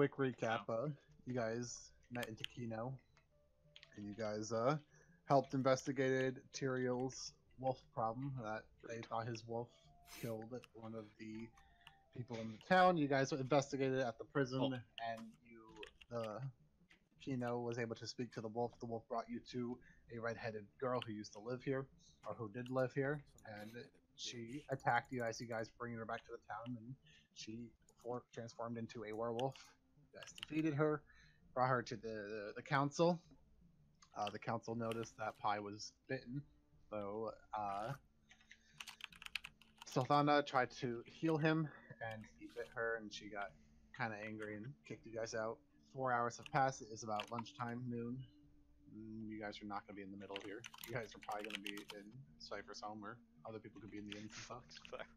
quick recap. You guys met in Takino, and you guys helped investigated Tyrion's wolf problem. That they thought his wolf killed one of the people in the town. You guys investigated at the prison, and Kino was able to speak to the wolf. The wolf brought you to a red-headed girl who used to live here, or who did live here, and she attacked you as you guys bringing her back to the town, and she transformed into a werewolf. You guys defeated her, brought her to the council. The council noticed that Pi was bitten, so Sulthana tried to heal him, and he bit her, and she got kind of angry and kicked you guys out. 4 hours have passed. It is about lunchtime, noon. You guys are not going to be in the middle here. You guys are probably going to be in Cypher's home, or other people could be in the inns and stuff.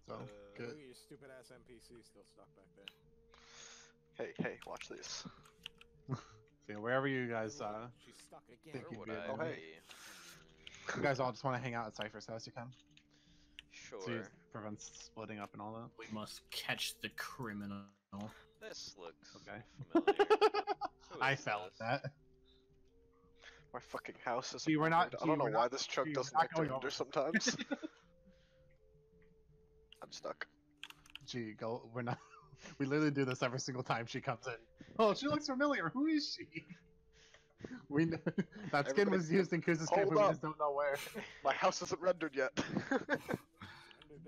So, good. Look at your stupid ass NPC still stuck back there. Hey, watch this. So wherever you guys She's stuck again. think you'd Would be I able be? You guys all just want to hang out at Cypher's house, you can? Sure. So it prevents splitting up and all that. We must catch the criminal. This looks Okay. familiar. Who I is felt this? that. My fucking house is. See, we're not. I don't know we're why not- this truck we're doesn't not like to going render over. sometimes. I'm stuck. Gee, go. We're not. We literally do this every single time she comes in. Oh, she looks familiar. Who is she? We know, that skin Everybody- was used in Kuz's Hold camp, but we up. just don't know where. My house isn't rendered yet. Under to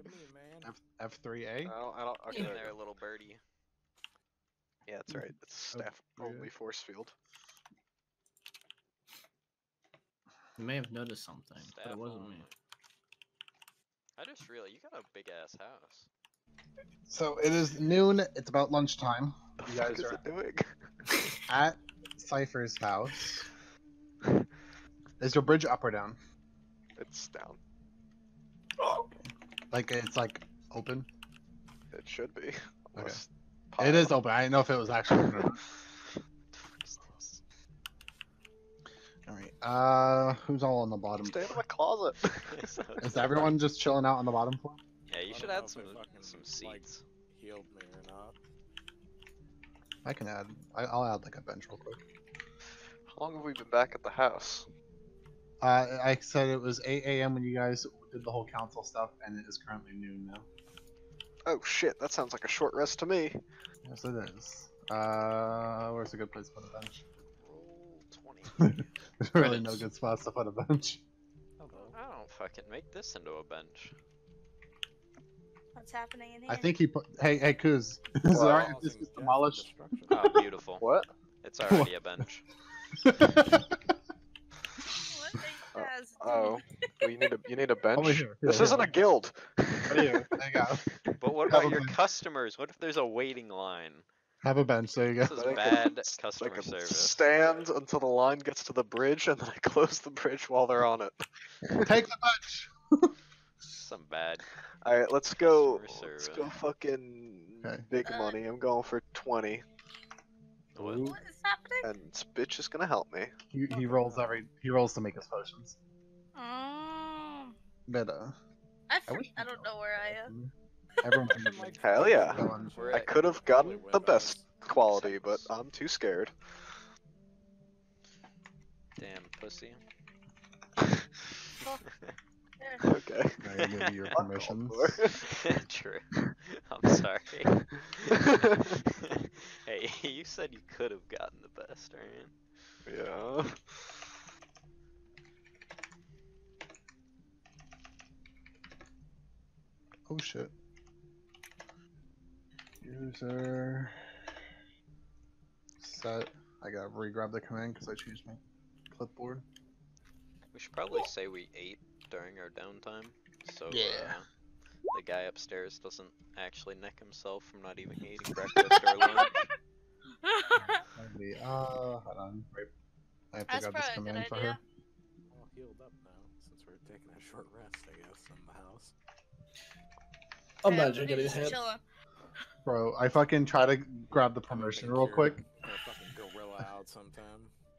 me, man. F3A. I don't. Okay, In there there, you go. little birdie. Yeah, that's right. It's staff only force field. You may have noticed something, but Staff it wasn't only. me. I just realized you got a big ass house. So it is noon. It's about lunchtime. The You fuck guys is are it doing? at Cypher's house. Is your bridge up or down? It's down. Like it's like open. It should be. Unless It is open. I didn't know if it was actually open or not. All right. Who's all on the bottom? Stay in my closet. Is everyone just chilling out on the bottom floor? Yeah, you I should don't know add if some they fucking, seats. Healed me or not. I can add. I'll add like a bench real quick. How long have we been back at the house? I said it was 8 a.m. when you guys did the whole council stuff, and it is currently noon now. Oh shit, that sounds like a short rest to me. Yes, it is. Where's a good place to put a bench? Roll 20. There's really no Credits. good spots to put a bench. I don't fucking make this into a bench. What's happening in here? I think he put. Hey, Kuz. Is it Well, alright if this Causing gets death and demolished? destruction. Oh, beautiful. What? It's already a bench. What are you guys Oh, well, you need a bench. Over here. This Here, isn't a guild. Right here. There you go. But what Have about a your bench. customers? What if there's a waiting line? Have a bench. There you This go. is They bad can customer service. stand until the line gets to the bridge, and then I close the bridge while they're on it. Take the bench. Some bad. All right, let's go. Customer Let's service. go fucking Okay. big money. I'm going for 20, What? What is happening? and this bitch is gonna help me. He rolls he rolls to make his potions. Mm. But I wish don't know where I am. everyone Fucking, like, Hell yeah. Going. We're I at- could have Probably gotten with the best us. quality, but I'm too scared. Damn pussy. There. Okay. I give you your Fuck all permissions. for. True. I'm sorry. Hey, you said you could have gotten the best, right? Yeah. Oh shit. User set. I gotta re-grab the command because I changed my clipboard. We should probably say we ate during our downtime, so Yeah. the guy upstairs doesn't actually neck himself from not even eating breakfast or lunch. Maybe, hold on. Right. I have to That's grab this probably a good command for idea. her. All healed up now, since we're taking a short rest, I guess, in the house. I'm Yeah, not drinking we're his just head. chilling. Bro, I fucking try to grab the permission real quick. Or a fucking gorilla out sometime.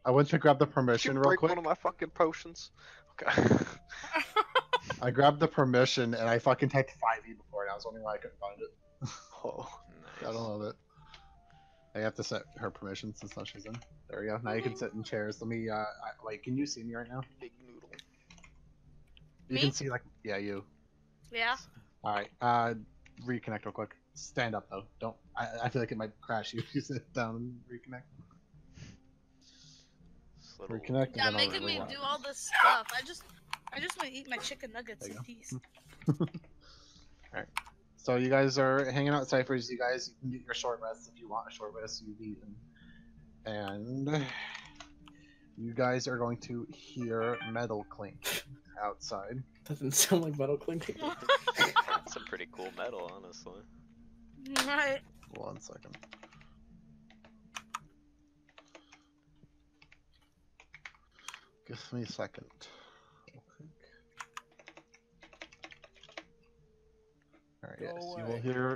I went to grab the Did permission you real break quick. one of my fucking potions? Okay. I grabbed the permission and I fucking typed 5e before and I was wondering why I couldn't find it. Oh, I don't love it. I have to set her permission since now she's in. There we go. Now you can sit in chairs. Let me, wait, can you see me right now? big noodle. You Me? can see, like, yeah, you. Yeah. Alright, reconnect real quick. Stand up, though. Don't, I feel like it might crash you if you sit down and reconnect. This little Reconnect Yeah, and then I'll making me rewind. do all this stuff. I just want to eat my chicken nuggets There you in peace. Alright. So you guys are hanging out at Cypher's. You guys, you can get your short rest if you want a short rest. You've eaten. And you guys are going to hear metal clink outside. Doesn't sound like metal clinking. That's some pretty cool metal, honestly. Right. 1 second. Give me a second. Alright, yes.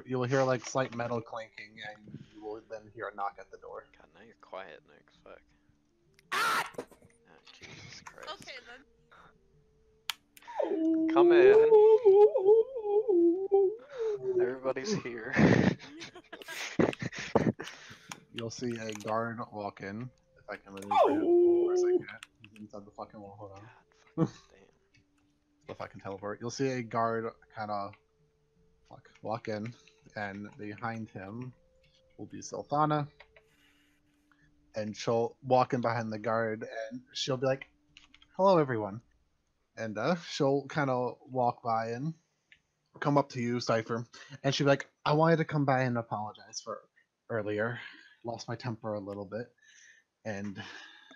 You will hear like slight metal clanking, and you will then hear a knock at the door. God, now you're quiet, Nick. Fuck. Oh, Jesus Christ. Okay then. Come in. Everybody's here. You'll see a guard walk in. If I can maneuver him. Of course I can't. He's inside the fucking wall. Hold on. God, damn. If I can teleport. You'll see a guard kind of walk in, and behind him will be Sultana. And she'll walk in behind the guard, and she'll be like, "Hello, everyone." And she'll kind of walk by and come up to you, Cypher, and she'll be like, "I wanted to come by and apologize for earlier. Lost my temper a little bit, and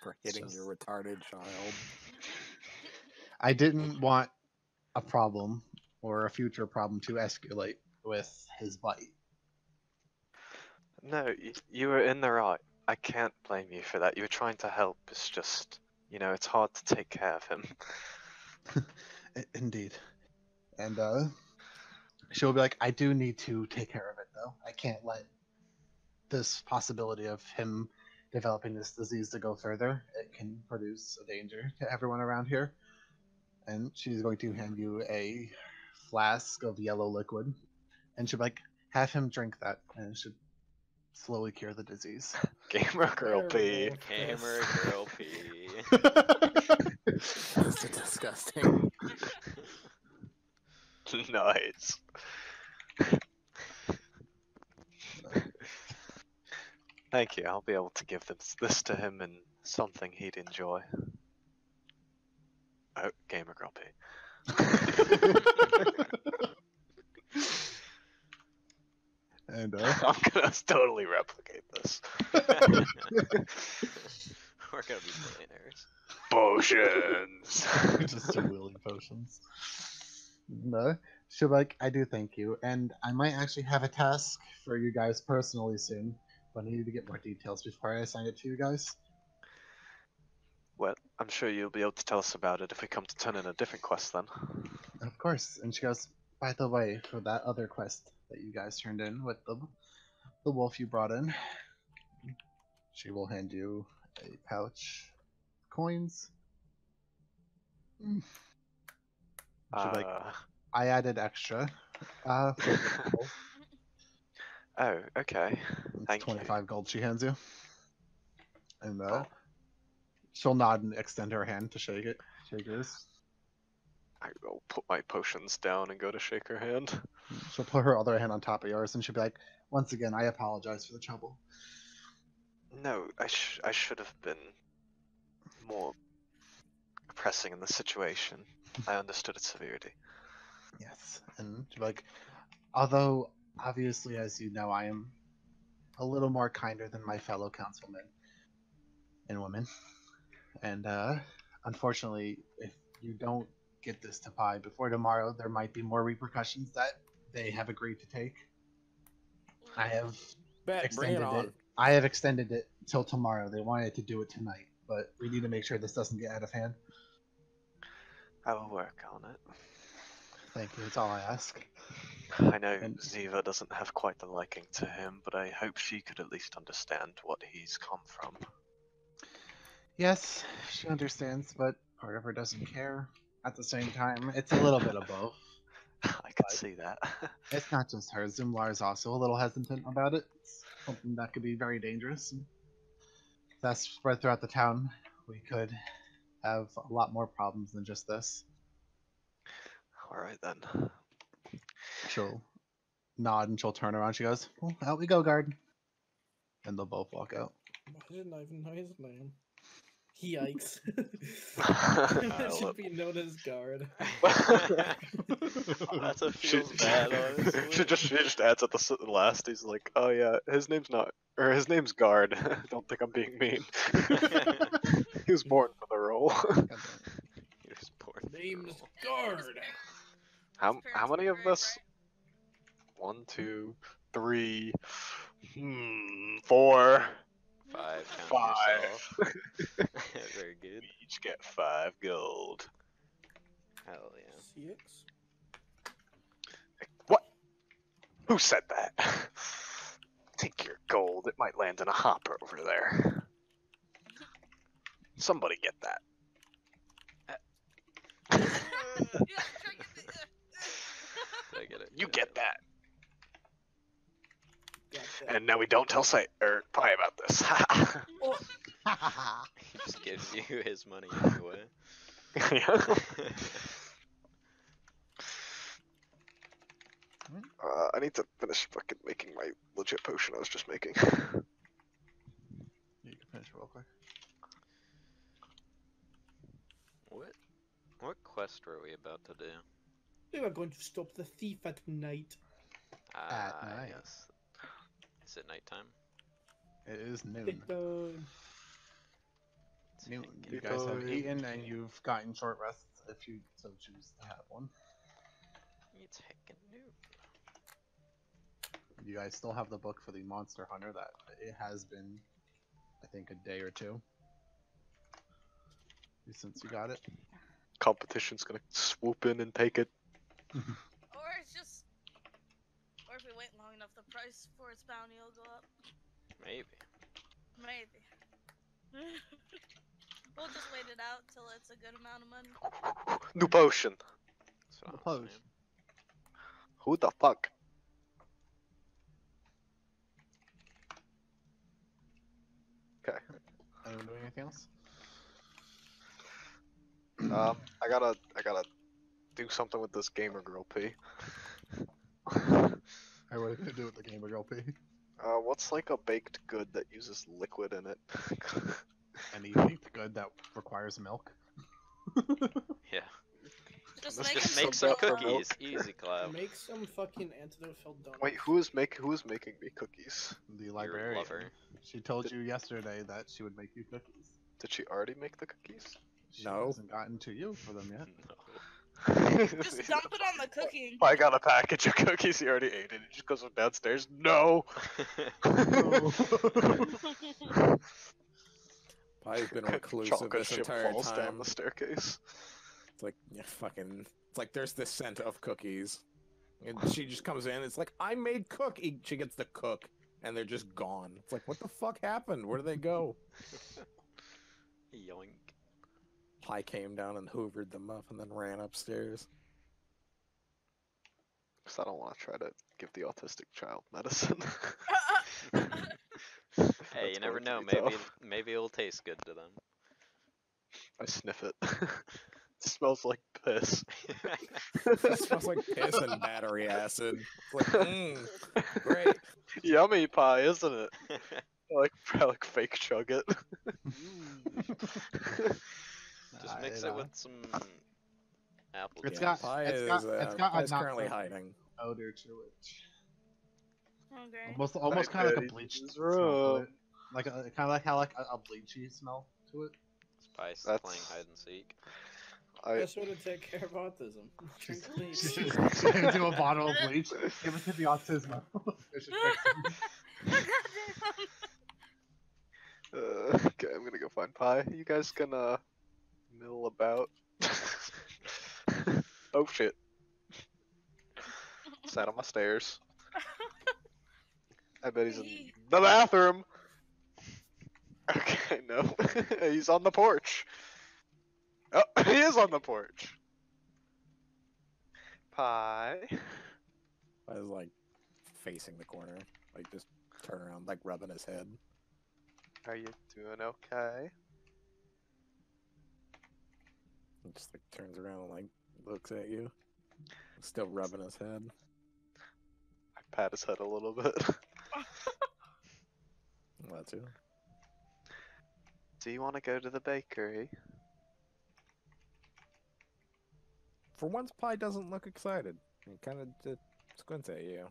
For hitting your retarded child. I didn't want a problem or a future problem to escalate with his bite." No, you were in the right. I can't blame you for that. You were trying to help. It's just, it's hard to take care of him. Indeed. And she'll be like, "I do need to take care of it, though. I can't let this possibility of him developing this disease to go further. It can produce a danger to everyone around here." And she's going to hand you a flask of yellow liquid. And she'll be like, "Have him drink that, and it should slowly cure the disease." Gamer girl P. Gamer girl P. That's disgusting. Nice. Thank you. I'll be able to give this to him and something he'd enjoy. Oh, Gamer Girl P. And I'm gonna totally replicate this. We're gonna be millionaires. Potions. just 2 wheeling potions. No, she'll be like, "I do thank you, and I might actually have a task for you guys personally soon, but I need to get more details before I assign it to you guys." Well, I'm sure you'll be able to tell us about it if we come to turn in a different quest then. Of course. And she goes, "By the way, for that other quest that you guys turned in with the wolf you brought in," she will hand you a pouch of coins. She'll be like, "I added extra. For the wolf." Oh, okay. It's Thank you. 25 gold she hands you. And Oh. she'll nod and extend her hand to shake it. Shake yours. I will put my potions down and go to shake her hand. She'll put her other hand on top of yours and she'll be like, "Once again, I apologize for the trouble." No, I should have been more pressing in the situation. I understood its severity. Yes. And she'll be like, "Although, obviously, as you know, I am a little more kinder than my fellow councilmen and women. And unfortunately, if you don't get this to Pi before tomorrow, there might be more repercussions that they have agreed to take. I have Bring it on. I have extended it till tomorrow. They wanted to do it tonight, but we need to make sure this doesn't get out of hand." I will work on it. Thank you. That's all I ask. I know And- Ziva doesn't have quite the liking to him, but I hope she could at least understand what he's come from. Yes, she understands, but part of her doesn't care. At the same time, it's a little bit of both. I could see that. It's not just her. Zumlar is also a little hesitant about it. It's something that could be very dangerous. If that's spread throughout the town, we could have a lot more problems than just this. Alright then. She'll nod and she'll turn around. She goes, well, out we go, guard. And they'll both walk out. Why didn't I even know his name? Yikes. I That love- should be known as guard. That's what feels bad, honestly. She just adds at the last. He's like, oh yeah, his name's Guard. Don't think I'm being mean. He was born for the role. He was born for the Name's role. guard. How many of this? 1, 2, 3, 4. 5, count yourself. Very good. Each get 5 gold. Hell yeah. 6. What? Who said that? Take your gold. It might land in a hopper over there. Somebody get that. I get it. You get that. Got that. And now we don't tell Pi about this. He just gives you his money anyway. I need to finish fucking making my legit potion I was just making. You can finish real quick. What quest were we about to do? We were going to stop the thief at night. At night. Yes. Is it nighttime? It is noon. It, It's Noon. fucking You guys have Time. eaten and you've gotten short rests if you so choose to have one. It's heckin' noon. You guys still have the book for the Monster Hunter that it has been, I think, a day or two since you got it. Competition's gonna swoop in and take it. Or it's just, or if we wait long enough, the price for its bounty will go up. Maybe. Maybe. We'll just wait it out till it's a good amount of money. New potion. That's what The I'm potion. saying. Who the fuck? Okay. Anyone doing anything else? I gotta do something with this gamer girl P. Hey, what are you gonna do with the Gamer Girl P? What's like a baked good that uses liquid in it? Any baked good that requires milk? Yeah. Just Let's make, just him Make some some that for cookies. Easy, Cloud. Make some fucking antidote filled donuts. Wait, who is making me cookies? The Your librarian. lover. She told you yesterday that she would make you cookies. Did she already make the cookies? She No. hasn't gotten to you for them yet. No. Just dump it on the cooking. I got a package of cookies. He already ate it. He just goes from downstairs. No. I've been reclusive Chocolate this chip entire falls down time. the staircase. It's like, yeah, fucking. It's like there's this scent of cookies, and she just comes in. It's like I made cookie. She gets the cook, and they're just gone. It's like, what the fuck happened? Where did they go? Yoink. Pi came down and hoovered them up, and then ran upstairs. Because I don't want to try to give the autistic child medicine. Hey, you That's never going to know. be Maybe tough. maybe it'll taste good to them. I sniff it. It smells like piss. It smells like piss and battery acid. It's like, great. Yummy pie, isn't it? I like fake chug it. Just mix it with some apple It's juice. got- Pi it's is, got a Pi's not currently so- hiding. odor to it. Okay. Almost kind of like a Daddy, bleached this is smell to rough. it. Like kind of like how like a bleachy smell to it. Spice That's- playing hide and seek. That's what to take care of autism. Drink bleach. She hands you a bottle of bleach. Give it to the autismo. It should fix it. Okay, I'm gonna go find pie. You guys gonna mill about? Oh shit. Sat on my stairs. I bet he's in the bathroom. Okay, no. He's on the porch. Oh, he is on the porch. Pie. I was like facing the corner, like just turn around, like rubbing his head. Are you doing okay? He just like turns around and like looks at you, still rubbing his head. I pat his head a little bit. That too. Do you want to go to the bakery? For once, Pie doesn't look excited. He kind of just squints at you,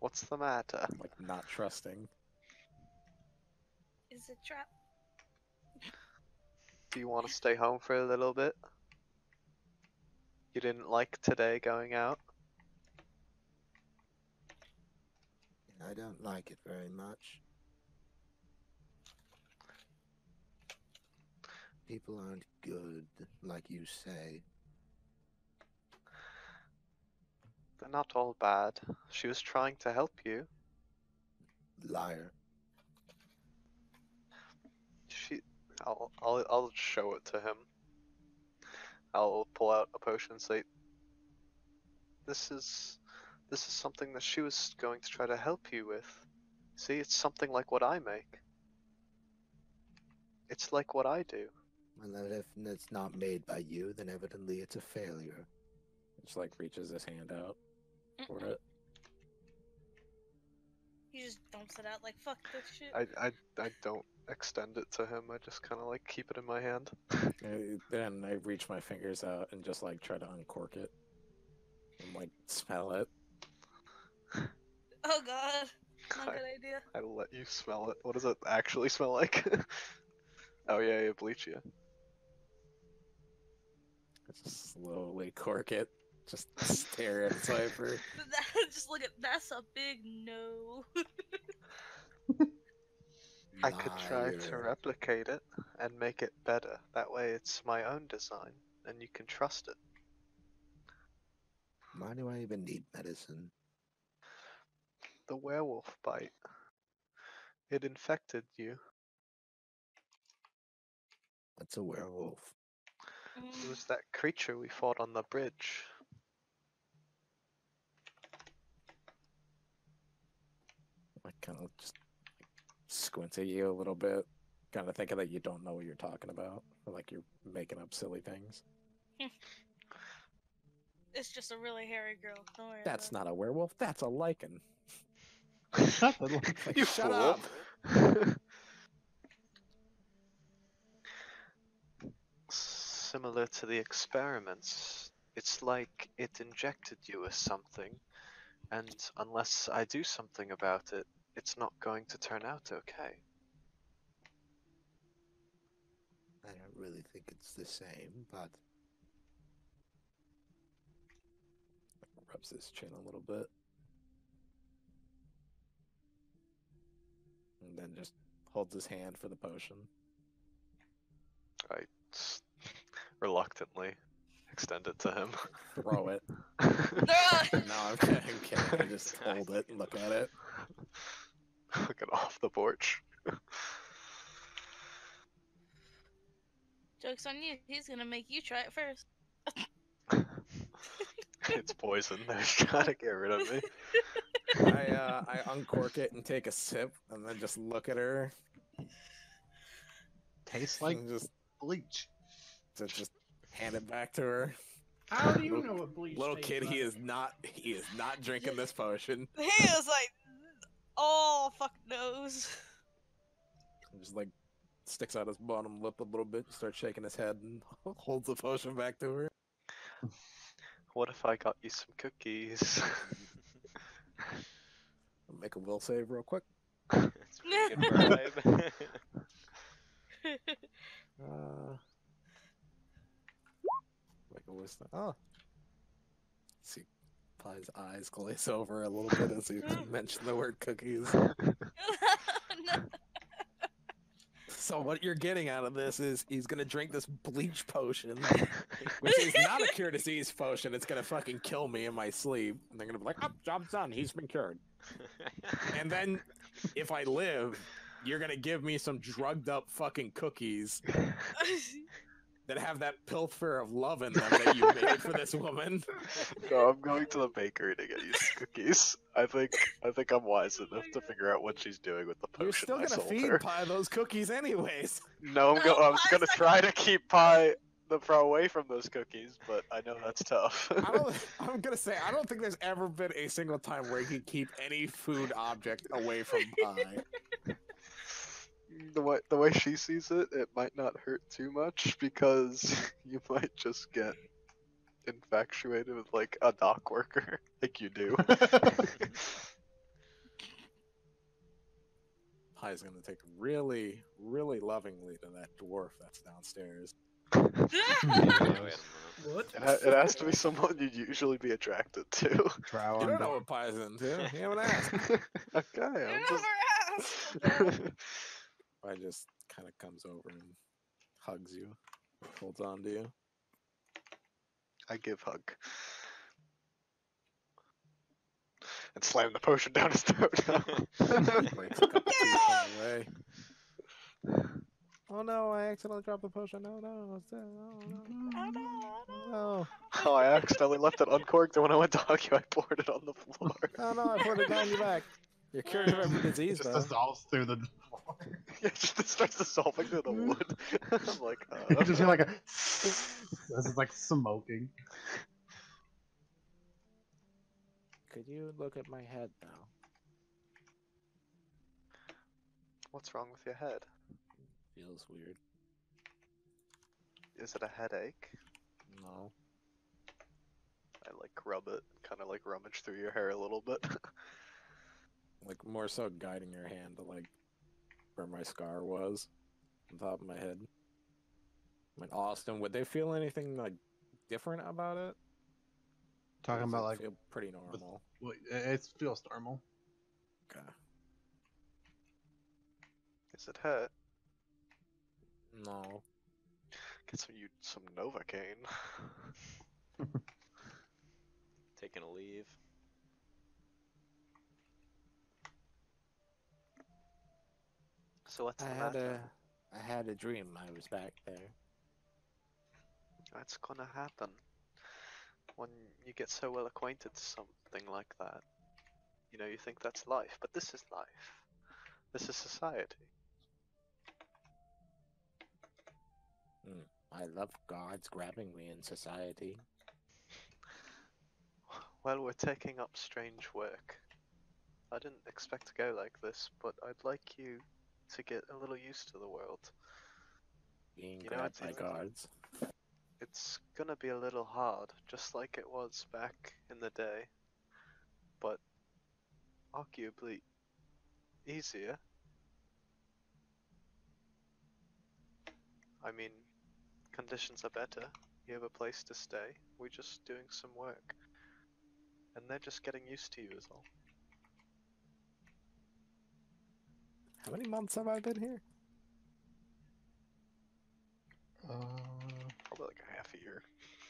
What's the matter? like not trusting. Is it trap? Do you want to stay home for a little bit? You didn't like today going out? I don't like it very much. People aren't good, like you say. They're not all bad. She was trying to help you. Liar. I'll show it to him. I'll pull out a potion and say, This is something that she was going to try to help you with. See, it's something like what I make. It's like what I do. Well, if it's not made by you, then evidently it's a failure. Just like reaches his hand out for it. He just dumps it out like fuck this shit. I don't extend it to him. I just kind of like keep it in my hand. Then I reach my fingers out and just like try to uncork it and like smell it. Oh god, not a good idea. I let you smell it. What does it actually smell like? Oh yeah, bleach you. I just slowly cork it. Just stare at Cypher. Just look at that's a big no. I could try to Liar. replicate it and make it better. That way it's my own design and you can trust it. Why do I even need medicine? The werewolf bite. It infected you. What's a werewolf? It was that creature we fought on the bridge. I kind of just squint at you a little bit, kind of thinking that you don't know what you're talking about, or like you're making up silly things. It's just a really hairy girl. Don't worry. That's about not a werewolf. That's a lichen. Like, You shut fool. up. Similar to the experiments, it's like it injected you with something, and unless I do something about it, it's not going to turn out okay. I don't really think it's the same, but Rubs his chin a little bit. And then just holds his hand for the potion. I reluctantly extend it to him. Throw it. it. No, I'm kidding. I just hold it and look at it. Looking off the porch. Joke's on you. He's gonna make you try it first. It's poison. They're trying to get rid of me. I uncork it and take a sip, and then just look at her. Tastes like and just bleach. just hand it back to her. How do you know what bleach Little tastes kid, like? he is not drinking this potion. He was like, oh fuck knows. Just like sticks out his bottom lip a little bit, starts shaking his head, and holds the potion back to her. What if I got you some cookies? I'll make a will save real quick. It's a pretty good vibe. Make a wisdom. Oh. See, Pie's eyes glaze over a little bit as he mentioned the word cookies. No. So what you're getting out of this is he's gonna drink this bleach potion, which is not a cure disease potion. It's gonna fucking kill me in my sleep. And they're gonna be like, "Oh, job's done. He's been cured." And then, if I live, you're gonna give me some drugged up fucking cookies, that have that pilfer of love in them that you made for this woman. No, I'm going to the bakery to get you some cookies. I think I'm wise enough to figure out what she's doing with the You're potion still I gonna sold feed her. Pie those cookies anyways. No, No, I was Pie's gonna not try to keep Pie the pro away from those cookies, but I know that's tough. I'm gonna say I don't think there's ever been a single time where he could keep any food object away from Pie. The way she sees it, it might not hurt too much because you might just get infatuated with like a dock worker, like you do. Pie's gonna take really, really lovingly to that dwarf that's downstairs. What? It has to be someone you'd usually be attracted to. Drow You on don't know door. what Pie's into. You haven't asked. Okay, You I'm never asked. Okay. Pie just kind of comes over and hugs you, holds on to you. I give hug. And slam the potion down his throat. Breaks a cup of tea on the way. Oh no, I accidentally dropped the potion. No, no, no. Oh, I accidentally left it uncorked, and when I went to hug you, I poured it on the floor. Oh no, I poured it down your back. You're cured of every disease, It just though. dissolves through the floor. It just starts dissolving through the wood. I'm like, You just hear like a. This is like smoking. Could you look at my head now? What's wrong with your head? Feels weird. Is it a headache? No. I like rub it, kind of like rummage through your hair a little bit. Like more so guiding your hand to like where my scar was on top of my head. I mean, Austin, would they feel anything like different about it? Talking Or does about it like. feel pretty normal. Well, it feels normal. Okay. Is it hurt? No. Get some Novocaine. Taking a leave. So what's I the had matter? I had a dream I was back there. That's gonna happen when you get so well acquainted to something like that. You know, you think that's life, but this is life. This is society. I love gods grabbing me in society. Well, we're taking up strange work. I didn't expect to go like this, but I'd like you to get a little used to the world. Being You know, grabbed by gods. It's gonna be a little hard, just like it was back in the day, but arguably easier. I mean, conditions are better. You have a place to stay. We're just doing some work. And they're just getting used to you is all. How many months have I been here? Probably like a half a year.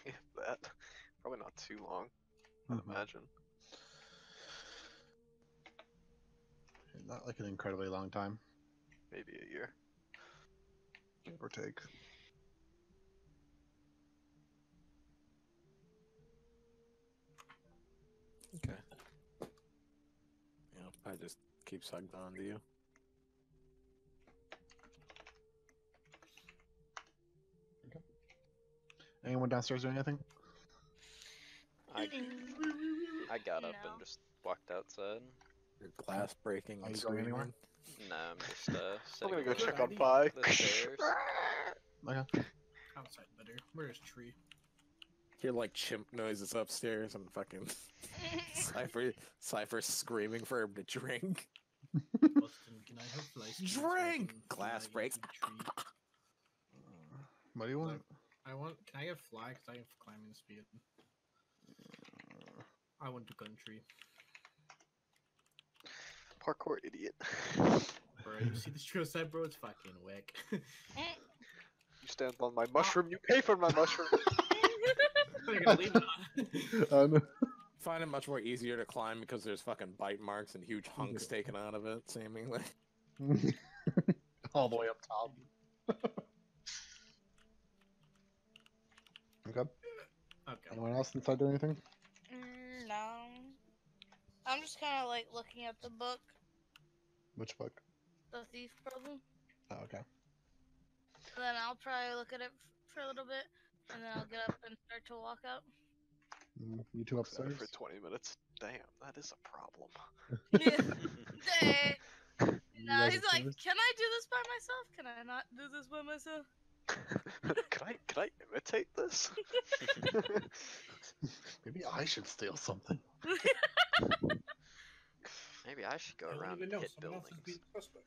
If that. Probably not too long, I'd imagine. Not like an incredibly long time, Maybe a year. give or take. Okay. Yeah, I just keeps hugged on to you. Anyone downstairs doing anything? I got up No. and just walked outside. Your glass breaking Are and you going anywhere? screaming. Nah, I'm just I'm sitting gonna go over check on Alrighty. Pi. the stairs. Okay. Outside better. Where's Tree? Hear like chimp noises upstairs and fucking Cypher screaming for him to drink. Austin, can I have flies? please, so I Drink! can Glass fly breaks. into Tree? What do you want? I want. Can I have fly? Cause I have climbing speed. I want to country. Parkour idiot. Bro, you see this tree outside, bro? It's fucking wick. You stand on my mushroom, you pay for my mushroom. You're gonna leave it on. No. Find it much more easier to climb because there's fucking bite marks and huge hunks taken out of it, seemingly. All the way up top. Okay. Okay. Anyone else inside do anything? No. I'm just kind of like looking at the book, Which book? The Thief Problem. Oh, okay. And then I'll probably look at it for a little bit, and then I'll get up and start to walk out. You two Looks at it upstairs? for 20 minutes. Damn, that is a problem. Yeah. Dang. You No, guys he's like, upstairs? can I do this by myself? Can I not do this by myself? Can I imitate this? Maybe I should steal something. Maybe I should go I don't around even and know. hit Someone else is being buildings. suspect.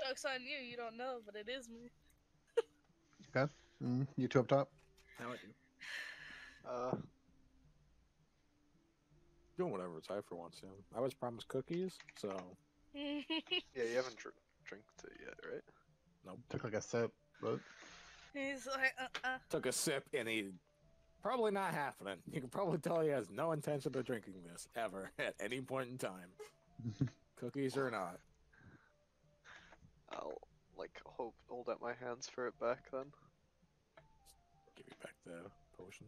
Joke's on you, you don't know, but it is me. Okay. You two up top? Now I do. Doing whatever Cypher wants to. I was promised cookies, so Yeah, you haven't drinked it yet, right? Took like a sip, but He's like, took a sip and he probably not happening. You can probably tell he has no intention of drinking this ever at any point in time. Cookies or not. I'll hold out my hands for it back then. Give you back the potion.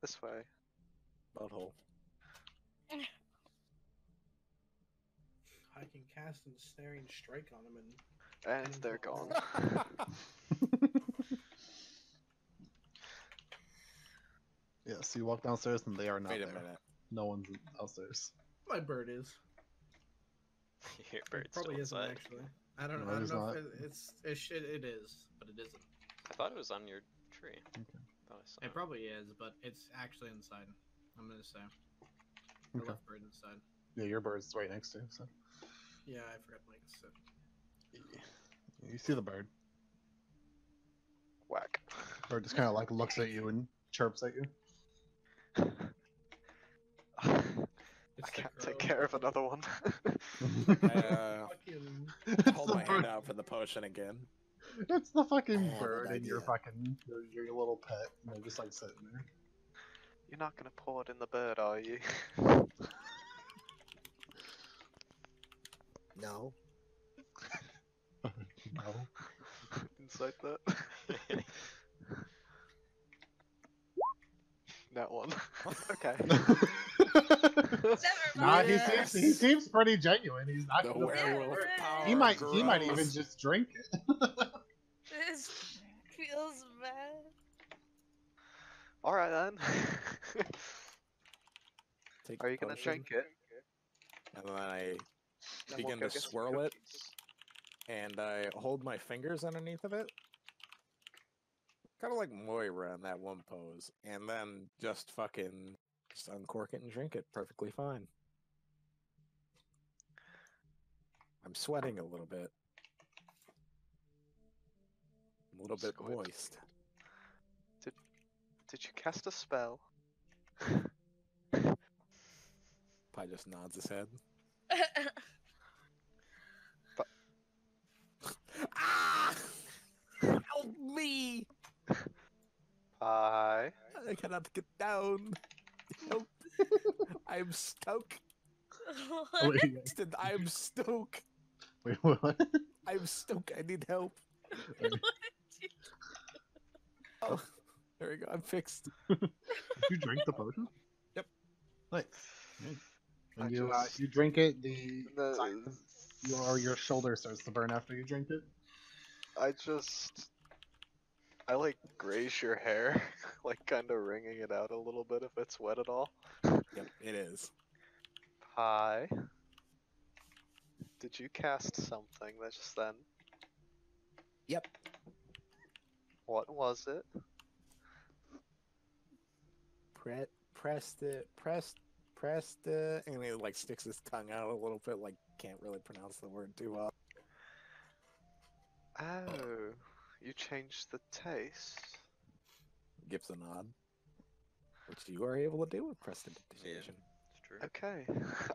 This way. Butthole. I can cast a snaring strike on him and. And they're gone. yeah, so you walk downstairs and they are not Wait a there. minute. No one's downstairs. My bird is. Your bird's Probably still isn't inside. actually. I don't No, know. I it's don't know not. if it is, but it isn't. I thought it was on your tree. Okay. Thought I saw It probably is, but it's actually inside. I'm gonna say. The Okay. left bird inside. Yeah, your bird's right next to you, so. Yeah, I forgot like I said. You see the bird. Whack. Bird just kind of like looks at you and chirps at you. I It's the can't crow. take care of another one. I Fucking. It's hold the my bird. hand out for the potion again. It's the fucking I have bird an and your idea. fucking your little pet, and they're just like sitting there. You're not gonna pour it in the bird, are you? No. No. Inside that. That one. Okay. never Nah, mind. he seems pretty genuine. He's not The gonna. werewolf Yeah. power He might even grows. just drink it. This feels bad. Alright then. Take Are the you gonna potion, drink it? and then I Then begin we'll go to get some swirl it, cookies. and I hold my fingers underneath of it. Kind of like Moira in that one pose, and then just fucking just uncork it and drink it perfectly fine. I'm sweating a little bit. A little bit Squid. moist. Did you cast a spell? Pi just nods his head. Ah! Help me! Hi. I cannot get down. Help! I'm stuck. Wait, I'm stuck. wait, what? I'm stuck. I need help. Oh, there we go. I'm fixed. Did you drink the potion? Yep. Nice. When I you just- you drink it, the The- your shoulder starts to burn after you drink it. I like graze your hair, like kind of wringing it out a little bit if it's wet at all. Yep, it is. Hi. Did you cast something that just then? Yep. What was it? Press the, and he like sticks his tongue out a little bit, like can't really pronounce the word too well. Oh, you changed the taste. Gives a nod, which you are able to do with prestidigitation. It's true. Okay,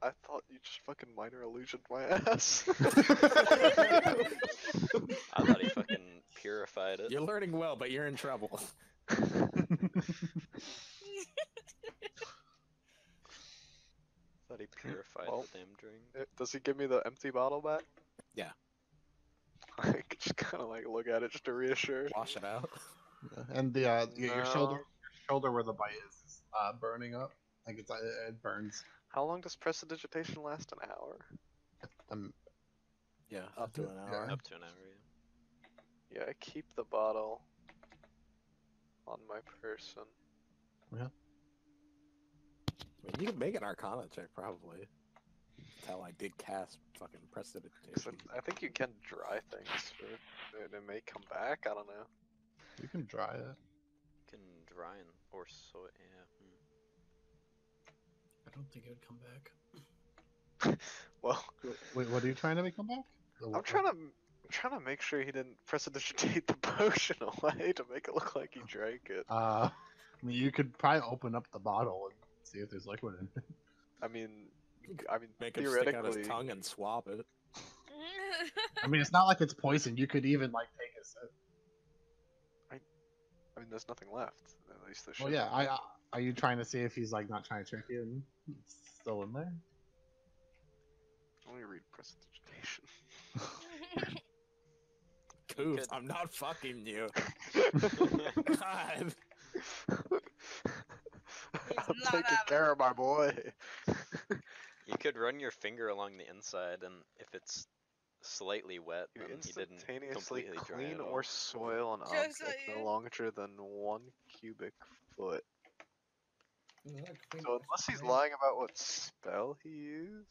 I thought you just fucking minor illusioned my ass. I thought he fucking purified it. You're learning well, but you're in trouble. Thought he purified Well, the damn drink. Does he give me the empty bottle back? Yeah. I just kind of like look at it just to reassure. Wash it out. And your No. shoulder where the bite is burning up. Like it burns. How long does prestidigitation last? An hour? Yeah, up to an hour. Up to an hour, yeah. Yeah, I keep the bottle on my person. I mean, you can make an Arcana check, probably. Tell I did cast fucking 'Cause prestidigitation. I think you can dry things for it. It may come back. I don't know. You can dry it. You can dry and or soy. Yeah. I don't think it would come back. Well, Wait, what are you trying to make come back? I'm trying to make sure he didn't prestidigitate the potion away to make it look like he drank it. I mean, you could probably open up the bottle and see if there's liquid in it. I mean, Make him stick out his theoretically, tongue and swab it. I mean, it's not like it's poison. You could even like take a sip. I mean, there's nothing left. At least there should. Well, yeah. Are you trying to see if he's like not trying to trick you and it's still in there? Let me read prestidigitation. Goof, Good. I'm not fucking you. God. I'm not taking having care of my boy. You could run your finger along the inside, and if it's slightly wet, You then he didn't instantaneously completely dry clean it or off. soil an Jokes object on no you. longer than 1 cubic foot. Yeah, clean So it. unless he's lying about what spell he used.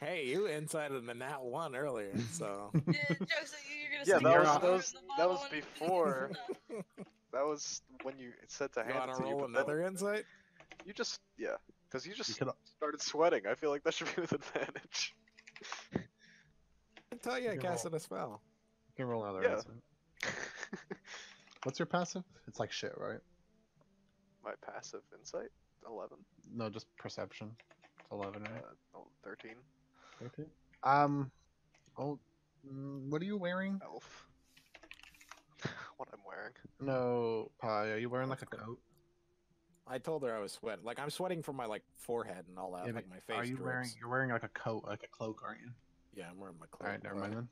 Hey, you inside of the nat 1 earlier, so. Yeah, jokes that you're gonna Yeah, stick that your was- finger that in was- the that bottle was and do before. stuff. That was when you said to You hand wanna it to you, roll but then another insight? you just because you just You could. started sweating. I feel like that should be with advantage. I tell you, I You can casted a spell. You can roll another Yeah. insight. What's your passive? It's like shit, right? My passive insight 11, No, just perception. It's 11, right? 13, Okay. What are you wearing? elf. What I'm wearing. No, Pi. Are you wearing like a coat? I told her I was sweating. Like, I'm sweating from my, like, forehead and all that. Yeah, like, but my face Are you drips. wearing? You're wearing like a coat, like a cloak, aren't you? Yeah, I'm wearing my clothes. All right, never mind then.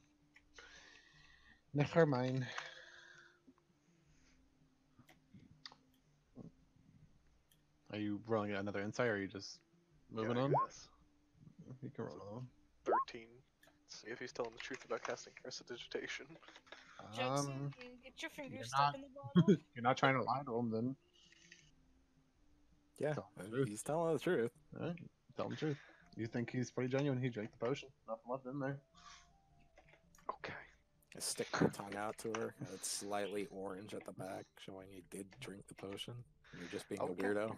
Never mind. Are you rolling another insight, or are you just moving Yeah, I on? guess. You can roll another one. 13. See if he's telling the truth about casting prestidigitation. Jokes, Um, you get your finger you're stuck not- in the bottle. you're not trying to lie to him, then. Yeah, Tell the truth. he's telling the truth. All right, tell him the truth. You think he's pretty genuine? He drank the potion. Nothing left in there. Okay. I stick my tongue out to her. It's slightly orange at the back, showing he did drink the potion. You're just being Okay. a weirdo.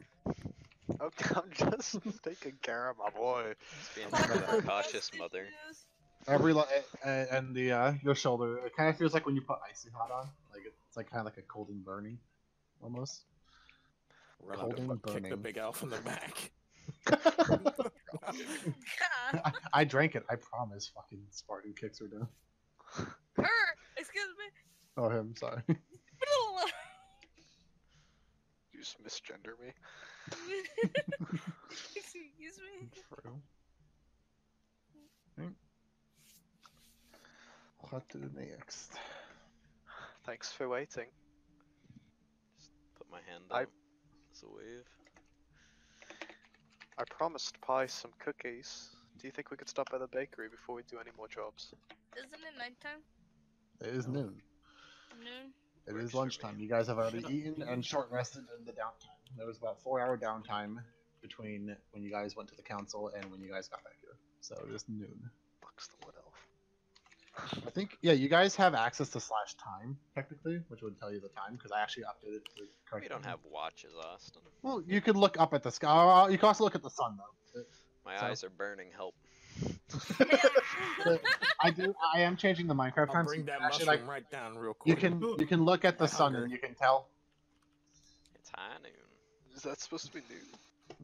Okay, I'm just taking care of my boy. Just being Talk a about cautious trust mother. issues. And the your shoulder. It kind of feels like when you put icy hot on. Like it's like kind of like a cold and burning, almost. Run Cold up and and kick the burning. big elf in the back. God. I drank it. I promise. Fucking Spartan kicks her down. Her! Excuse me. Oh, him. Sorry. You just misgender me. Excuse me. True. Right. What to do next? Thanks for waiting. Just put my hand I- out as a wave. I promised Pi some cookies. Do you think we could stop by the bakery before we do any more jobs? Isn't it nighttime? It is noon. Noon? It Works is for lunchtime. me. You guys have already eaten and short rested in the downtime. There was about 4-hour downtime between when you guys went to the council and when you guys got back here. So it is noon. Bucks the wood elf. I think, yeah, you guys have access to /time, technically, which would tell you the time, because I actually updated it to correct We don't time. have watches, Austin. Well, you could look up at the sky. You can also look at the sun, though. My So- eyes are burning. Help. I am changing the Minecraft I'll time. bring so that actually, mushroom right down real quick. you can look at the My sun hunger. and you can tell. It's high noon. Is that supposed to be noon?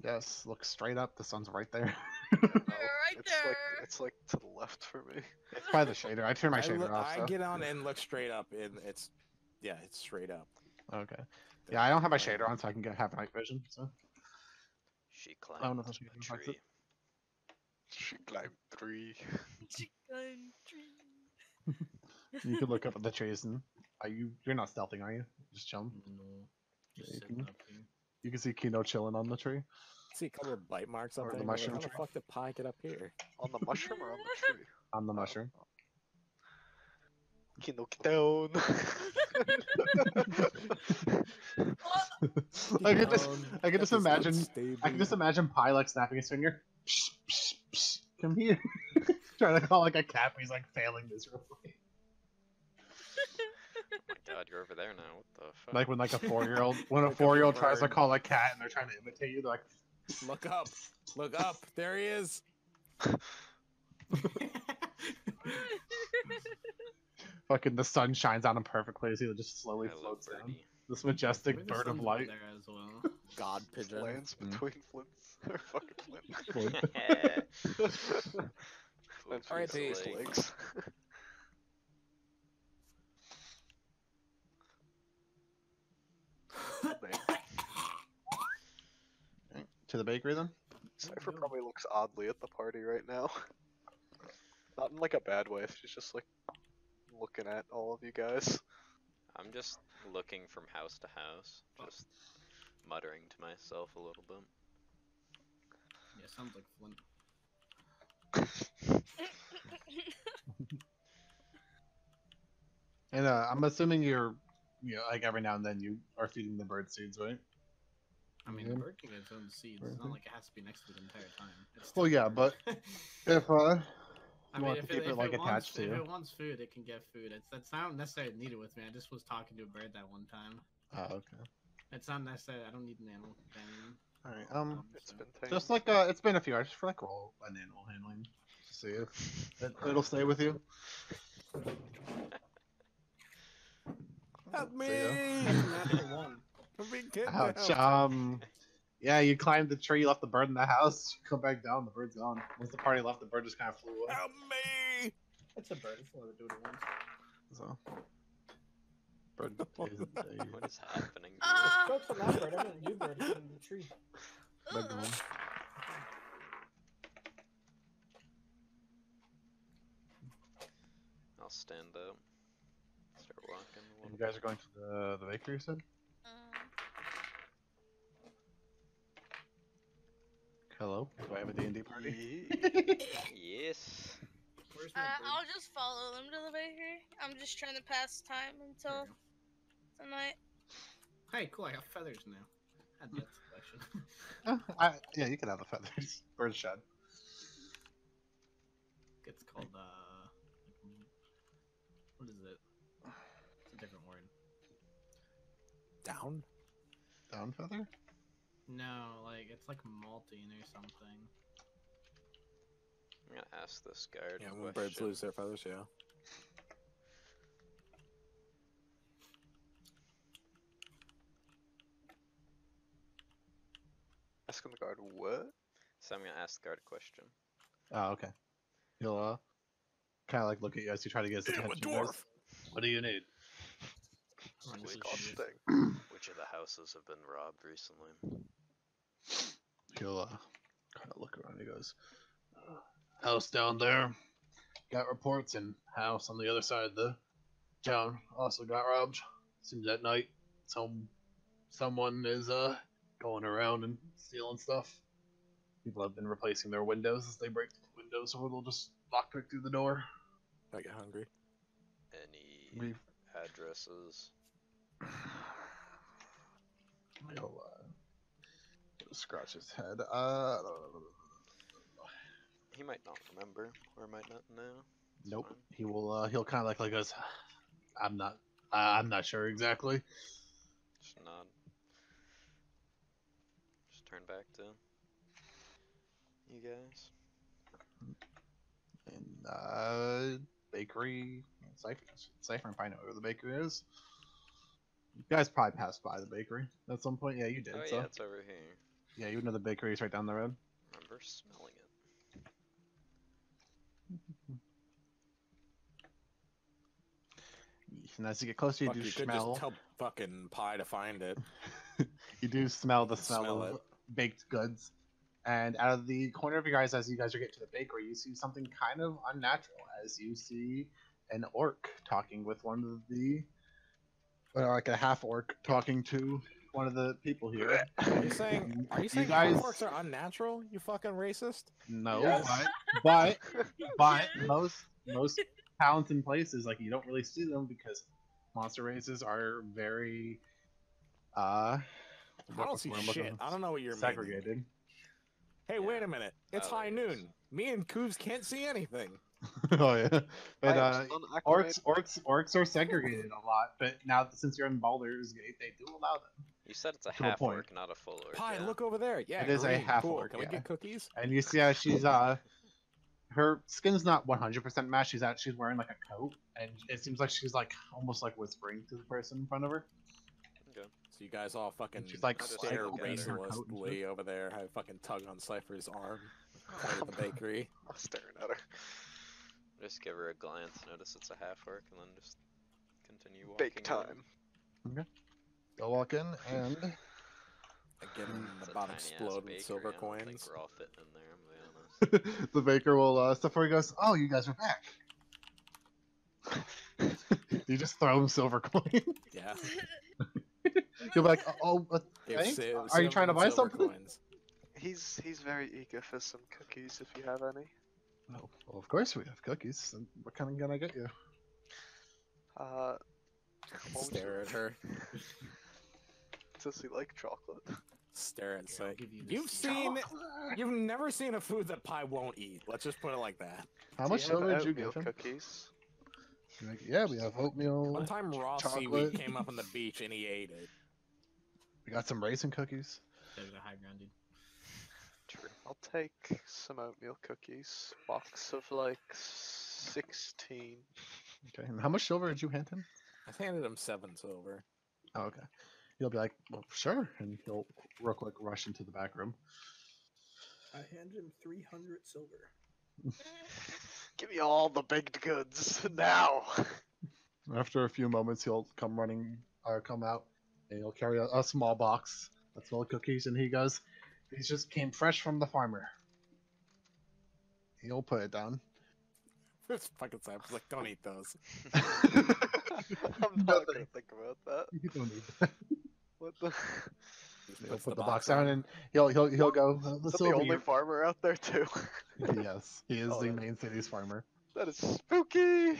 Yes, look straight up. The sun's right there. No, right it's like there. it's like to the left for me. It's by the shader. I turned my shader look- off. I So. get on and look straight up, and it's straight up. Okay. Yeah, I don't have my shader on, so I can have night vision. So She don't know climbed if she a reflects it. tree. She climbed 3. Chicken tree. You can look up at the trees and you're not stealthing, are you? Just chilling. No. Just You sitting can, up here. you can see Kino chilling on the tree. See a couple of bite marks up Or there. the and you're like, mushroom how the tree. fuck did Pie get up here? On the mushroom or on the tree? On the Oh. mushroom. Kino, get down. I can just imagine Pie like snapping his finger. Psh, psh, psh, come here. Trying to call like a cat, but he's like failing miserably. Oh my god, you're over there now. What the fuck? Like when like a 4-year-old when a Look up 4-year-old the tries to bird. call a cat and they're trying to imitate you, they're like Look up. Look up. There he is. fucking the sun shines on him perfectly as he just slowly Hello, floats down. birdie. This majestic Maybe the bird of sun's over light. there as well. God pigeon. Lands between flints. Or fucking flint. Lands Alright, between the- his legs. To the bakery then? Cypher probably looks oddly at the party right now. Not in like a bad way, she's just like looking at all of you guys. I'm just looking from house to house, just muttering to myself a little bit. Yeah, sounds like Flint. And I'm assuming you're like every now and then you are feeding the bird seeds, right? I mean, Yeah. the bird can get its own seeds. It's not Mhm. like it has to be next to it the entire time. It's Well, still yeah, a bird. but if I you mean, want if to keep it, it like wants, attached to if you. it wants food, it can get food. That's not necessarily needed with me. I just was talking to a bird that one time. Oh, okay. It's not necessary. I don't need an animal companion. All right. It's So- been tamed. Just like it's been a few hours for like roll an animal handling to see if it'll stay with you. Help me! So, yeah. That's a natural one. I'm being Ouch. kidnapped. Yeah, you climbed the tree, left the bird in the house. You come back down, the bird's gone. Once the party left, the bird just kind of flew away. Help me! It's a bird. It's allowed to do what it wants. So, bird is What is happening? Ah! Jokes on that bird. I meant you bird. It's in the tree. big one. I'll stand up. Start walking. a You little guys are going to the bakery, you said? Hello? Do I have a D&D party? Yes. Where's my bird? I'll just follow them to the bakery. I'm just trying to pass time until tonight. Hey, cool. I got feathers now. Add that to the collection. Yeah, you can have the feathers. Bird shed. It's called what is it? It's a different word. Down? Down feather? No, like it's like malting or something. I'm gonna ask this guard. Yeah, a when birds question. lose their feathers, yeah. Asking the guard what? So I'm gonna ask the guard a question. Oh, okay. He'll kind of like look at you as you try to get his attention. He goes, what do you need? Which, God dang. which of the houses have been robbed recently? He'll kind of look around. He goes, house down there got reports, and house on the other side of the town also got robbed. Seems at night someone is going around and stealing stuff. People have been replacing their windows as they break the windows, or they'll just lockpick through the door. I get hungry. Any We've addresses? He'll scratch his head. He might not remember, or might not know. It's Nope. fine. He will. He'll kind of like goes. I'm not sure exactly. Just nod. Just turn back to you guys. And bakery. Cypher and probably know where the bakery is. You guys probably passed by the bakery at some point. Yeah, you did. Oh so yeah, it's over here. yeah, you know the bakery is right down the road. Remember smelling it. And as you get closer, you Fuck, do you could smell. just tell fucking Pie to find it. You do smell the can smell smell of it. baked goods, And out of the corner of your eyes, as you guys are getting to the bakery, you see something kind of unnatural. As you see an orc talking with one of the, like a half orc talking to one of the people here. Are you saying guys? half-orcs are unnatural? You fucking racist. No, Yes. but most towns and places, like, you don't really see them because monster races are very I don't see shit. I don't know what you're meaning. segregated. Hey, wait a minute. It's high noon. Me and Coos can't see anything. Oh yeah, but I am orcs are segregated a lot. But now since you're in Baldur's Gate, they do allow them. You said it's a To a half point. orc, not a full orc. Pie, yeah. look over there. Yeah, It is a green. half Cool. orc, Can we yeah. get cookies? And you see how she's her skin's not 100% matched. She's wearing like a coat, and it seems like she's like almost like whispering to the person in front of her. Okay. So you guys all fucking She's like stare opening her coat and racilessly over there. I fucking tug on Cypher's arm. Point at the bakery. I'm staring at her. Just give her a glance, notice it's a half orc, and then just continue walking. Bake time. Go walk in, and Again, It's a about tiny-ass explode with bakery, silver I don't think coins. we're all fitting in there, I'm gonna be honest. the baker will step forward and goes, "Oh, you guys are back." You just throw him silver coin. Yeah. You'll be like, "Oh, Give thanks. Sil- Are you trying to buy silver something?" coins. He's very eager for some cookies if you have any. Oh, well, of course we have cookies. And what kind of can I get you? What would Stare at her. Does he like chocolate? Stare and say, give you this you've never seen a food that Pie won't eat. Let's just put it like that. How Do much you have silver did you oatmeal give him? cookies? You're like, yeah, we have oatmeal. One time raw chocolate. seaweed came up on the beach and he ate it. We got some raisin cookies. There's a high ground, dude. True. I'll take some oatmeal cookies. Box of like 16. Okay. And how much silver did you hand him? I handed him 7 silver. Oh, okay. He'll be like, well, sure, and he'll real quick rush into the back room. I handed him 300 silver. Give me all the baked goods now. After a few moments, he'll come running, or come out, and he'll carry a small box that's full of cookies, and he goes, "These just came fresh from the farmer." He'll put it down. This fucking Cypher's like, don't eat those. I'm not gonna think about that. You don't need that. What the? He'll Puts put the box down, and he'll go. Is that the only farmer out there too? Yes, he is Oh, the that- main city's farmer. That is spooky.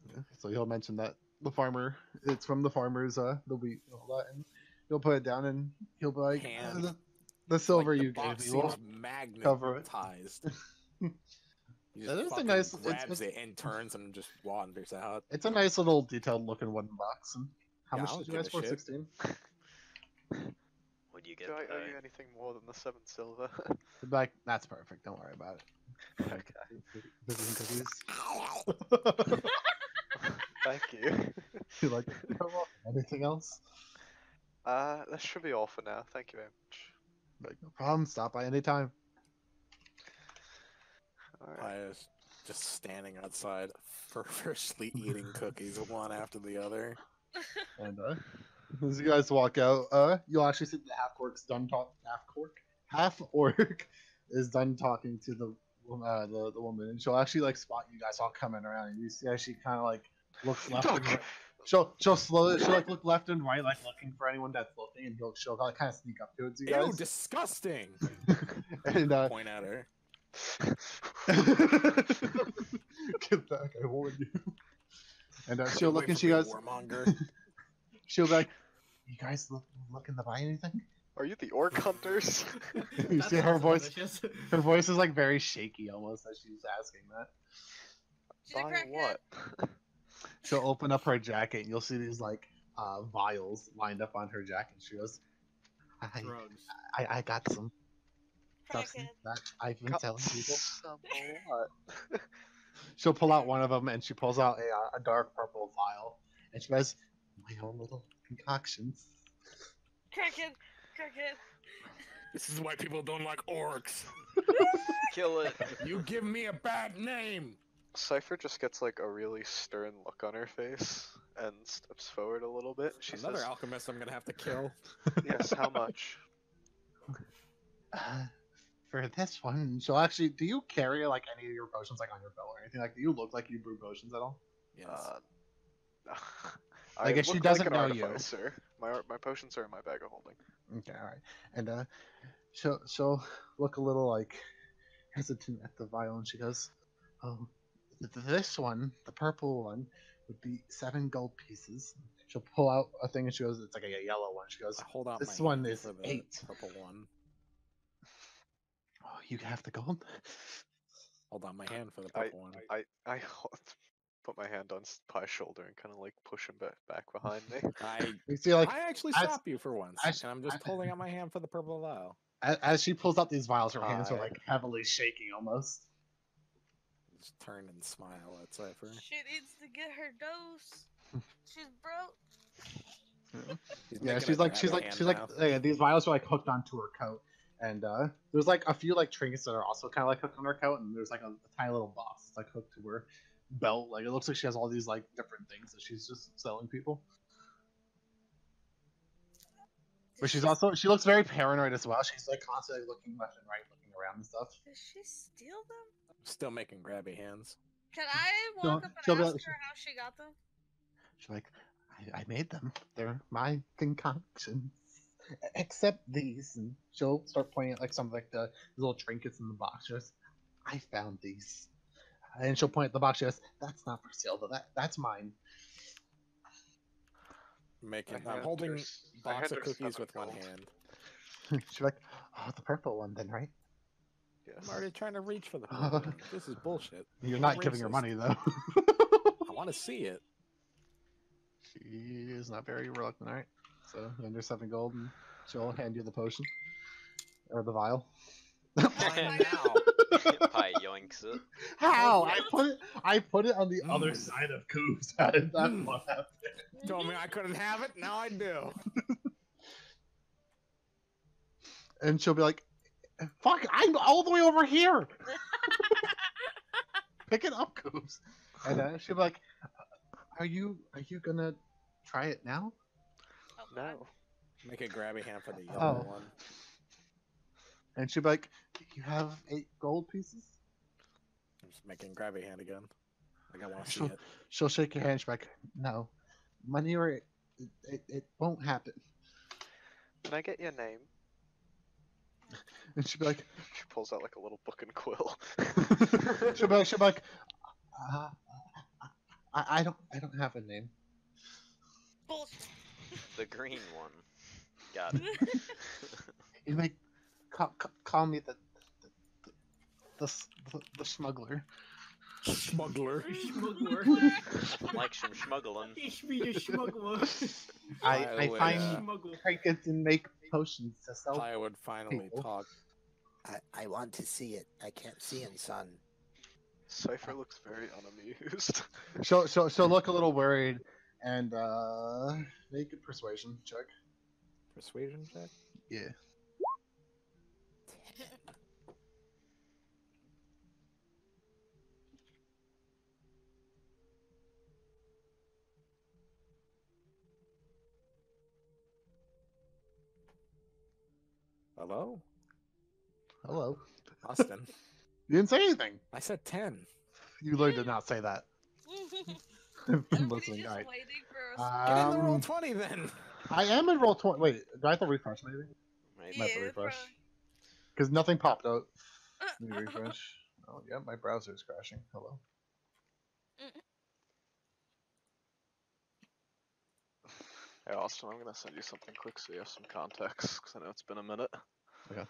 Yeah, so he'll mention that the farmer, it's from the farmer's the wheat and all that, and he'll put it down, and he'll be like, Hand. the silver Like, the you gave box me will seems cover it." magnetized. He That just is a fucking nice- grabs it and turns and just wanders out. It's a nice little detailed looking wooden box. And how Yeah, I much don't did you give guys a for? shit. 16. Would you get Do I owe Pie? you anything more than the 7 silver? He'll be like, that's perfect. Don't worry about it. Okay. Cookies and cookies. Thank you. You like anything else? That should be all for now. Thank you very much. Like, no problem. Stop by anytime. Alright. I was just standing outside, feverishly eating cookies one after the other. And as you guys walk out, you'll actually see the half orc is done talking to the woman, and she'll actually like spot you guys all coming around, and you see how she kind of like looks left and right. She'll like look left and right, like looking for anyone that's looking, and she'll like, kind of sneak up towards you Ew, guys. disgusting! And Point at her. get back, I warned you. And she'll look Wait and for she me, goes, warmonger. she'll be like, "You guys looking to buy anything?" Are you the orc hunters? You That see her sounds voice. delicious. Her voice is like very shaky almost as she's asking that. She's a Buying crackhead. what? She'll open up her jacket and you'll see these like vials lined up on her jacket. She goes, Drugs. I got some substance Crackhead. that I've been Got telling people." some what? She'll pull out one of them and she pulls out a dark purple vial and she goes, "My own little concoctions." Crackhead. Crackhead. This is why people don't like orcs. Kill it. You give me a bad name. Cypher just gets like a really stern look on her face and steps forward a little bit. She Another says, alchemist I'm gonna have to kill. "Yes, how much?" For this one, she'll actually. Do you carry like any of your potions like on your belt or anything? Like, do you look like you brew potions at all? Yes. I Like, if she look doesn't like an know you. artificer. My potions are in my bag of holding. Okay, all right. And she'll look a little like hesitant at the vial, and she goes, "Oh, this one, the purple one, would be 7 gold pieces." She'll pull out a thing, and she goes, "It's like a yellow one." She goes, I hold out "This my one hand is for the 8." purple one. Oh, you have the gold. Hold out my hand for the purple one. I put my hand on Pie's shoulder and kind of like push him back behind me. You see, like, I actually as- stop you for once, as- and I'm just holding out my hand for the purple vial. as she pulls out these vials, her hands are Hi. like heavily shaking almost. Just turn and smile at Cypher. She needs to get her dose. She's broke. Yeah, making she's a like, grabby hand now. yeah, these vials are like hooked onto her coat, and there's like a few like trinkets that are also kind of like hooked on her coat, and there's like a tiny little box that's like hooked to her belt. Like, it looks like she has all these like different things that she's just selling people. But she looks very paranoid as well. She's like constantly looking left and right, looking around and stuff. Did she steal them? Still making grabby hands. Can I She'll- walk up she'll and be ask like- her how she got them? She's like, I made them. They're my concoction. Except these. And she'll start pointing at like some of like the little trinkets in the box. She goes, I found these. And she'll point at the box. She goes, that's not for sale, though. That's mine. I'm holding I box hand of her cookies 7 with one gold. hand. She's like, oh, the purple one then, right? Yes. I'm already trying to reach for the purple one. This is bullshit. You're I'm not giving her racist. money, though. I want to see it. She is not very reluctant, alright? So, you under 7 gold, and she'll hand you the potion. Or the vial. Fine now. Pie yoinks it. How? I put it on the other side of Coos. How did that what happened? Told me I couldn't have it. Now I do. And she'll be like, fuck, I'm all the way over here. Pick it up, Coos. And she'll be like, are you gonna try it now? Oh, God. No. Make a grabby hand for the yellow Oh. one. And she'll be like, you have 8 gold pieces? I'm just making grabby hand again. Like I want to see She'll, it. she'll shake your hand. She'll be like, no, money or it won't happen. Can I get your name? And she'll be like, She pulls out like a little book and quill. she'll be like, I don't have a name. Bullshit. The green one. Got it. You may call me the smuggler. Smuggler. Smuggler. Like some schmuggling. Ich bin a smuggler. I find Smuggle. trinkets and make potions to sell. I would finally People. talk. I want to see it. I can't see him, son. Cypher looks very unamused. She'll look a little worried and make a persuasion check. Persuasion check? Yeah. Hello? Hello. Austin. You didn't say anything. I said 10. You learned to not say that. I've been Everybody listening. just All right. waiting for us. Get in the roll 20 then. I am in roll 20. Wait, do I have to refresh maybe? Maybe. Might have to Yeah, refresh. probably. Because nothing popped out. Let me refresh. Oh, yeah, my browser's crashing. Hello. Hey Austin, I'm gonna send you something quick so you have some context, because I know it's been a minute. Okay.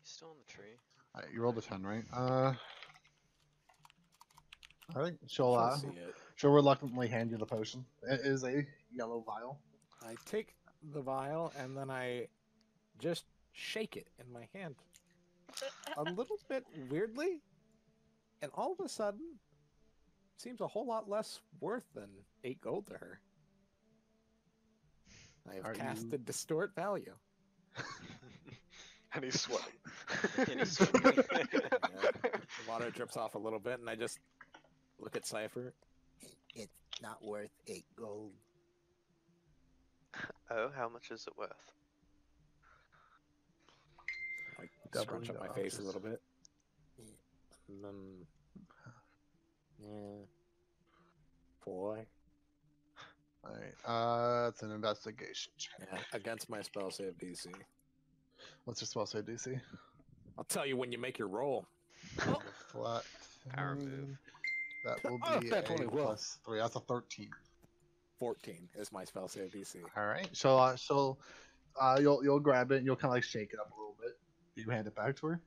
He's still in the tree. Alright, you rolled a 10, right? I think Let's see it. she'll reluctantly hand you the potion. It is a yellow vial. I take the vial and then I just shake it in my hand. A little bit weirdly. And all of a sudden, seems a whole lot less worth than 8 gold to her. I have Are casted distort value. And he's sweating. And he's sweating. Yeah. The water drips off a little bit and I just look at Cypher. It's not worth 8 gold. Oh, how much is it worth? scrunch up my face a little bit. Yeah. 4. Alright, it's an investigation check. Yeah, against my spell save DC. What's your spell save DC? I'll tell you when you make your roll. Flat. Power move. That will Oh, be that's a only well. +3. That's a 13. 14 is my spell save DC. Alright, so you'll grab it and you'll kind of like shake it up a little bit. Do you hand it back to her?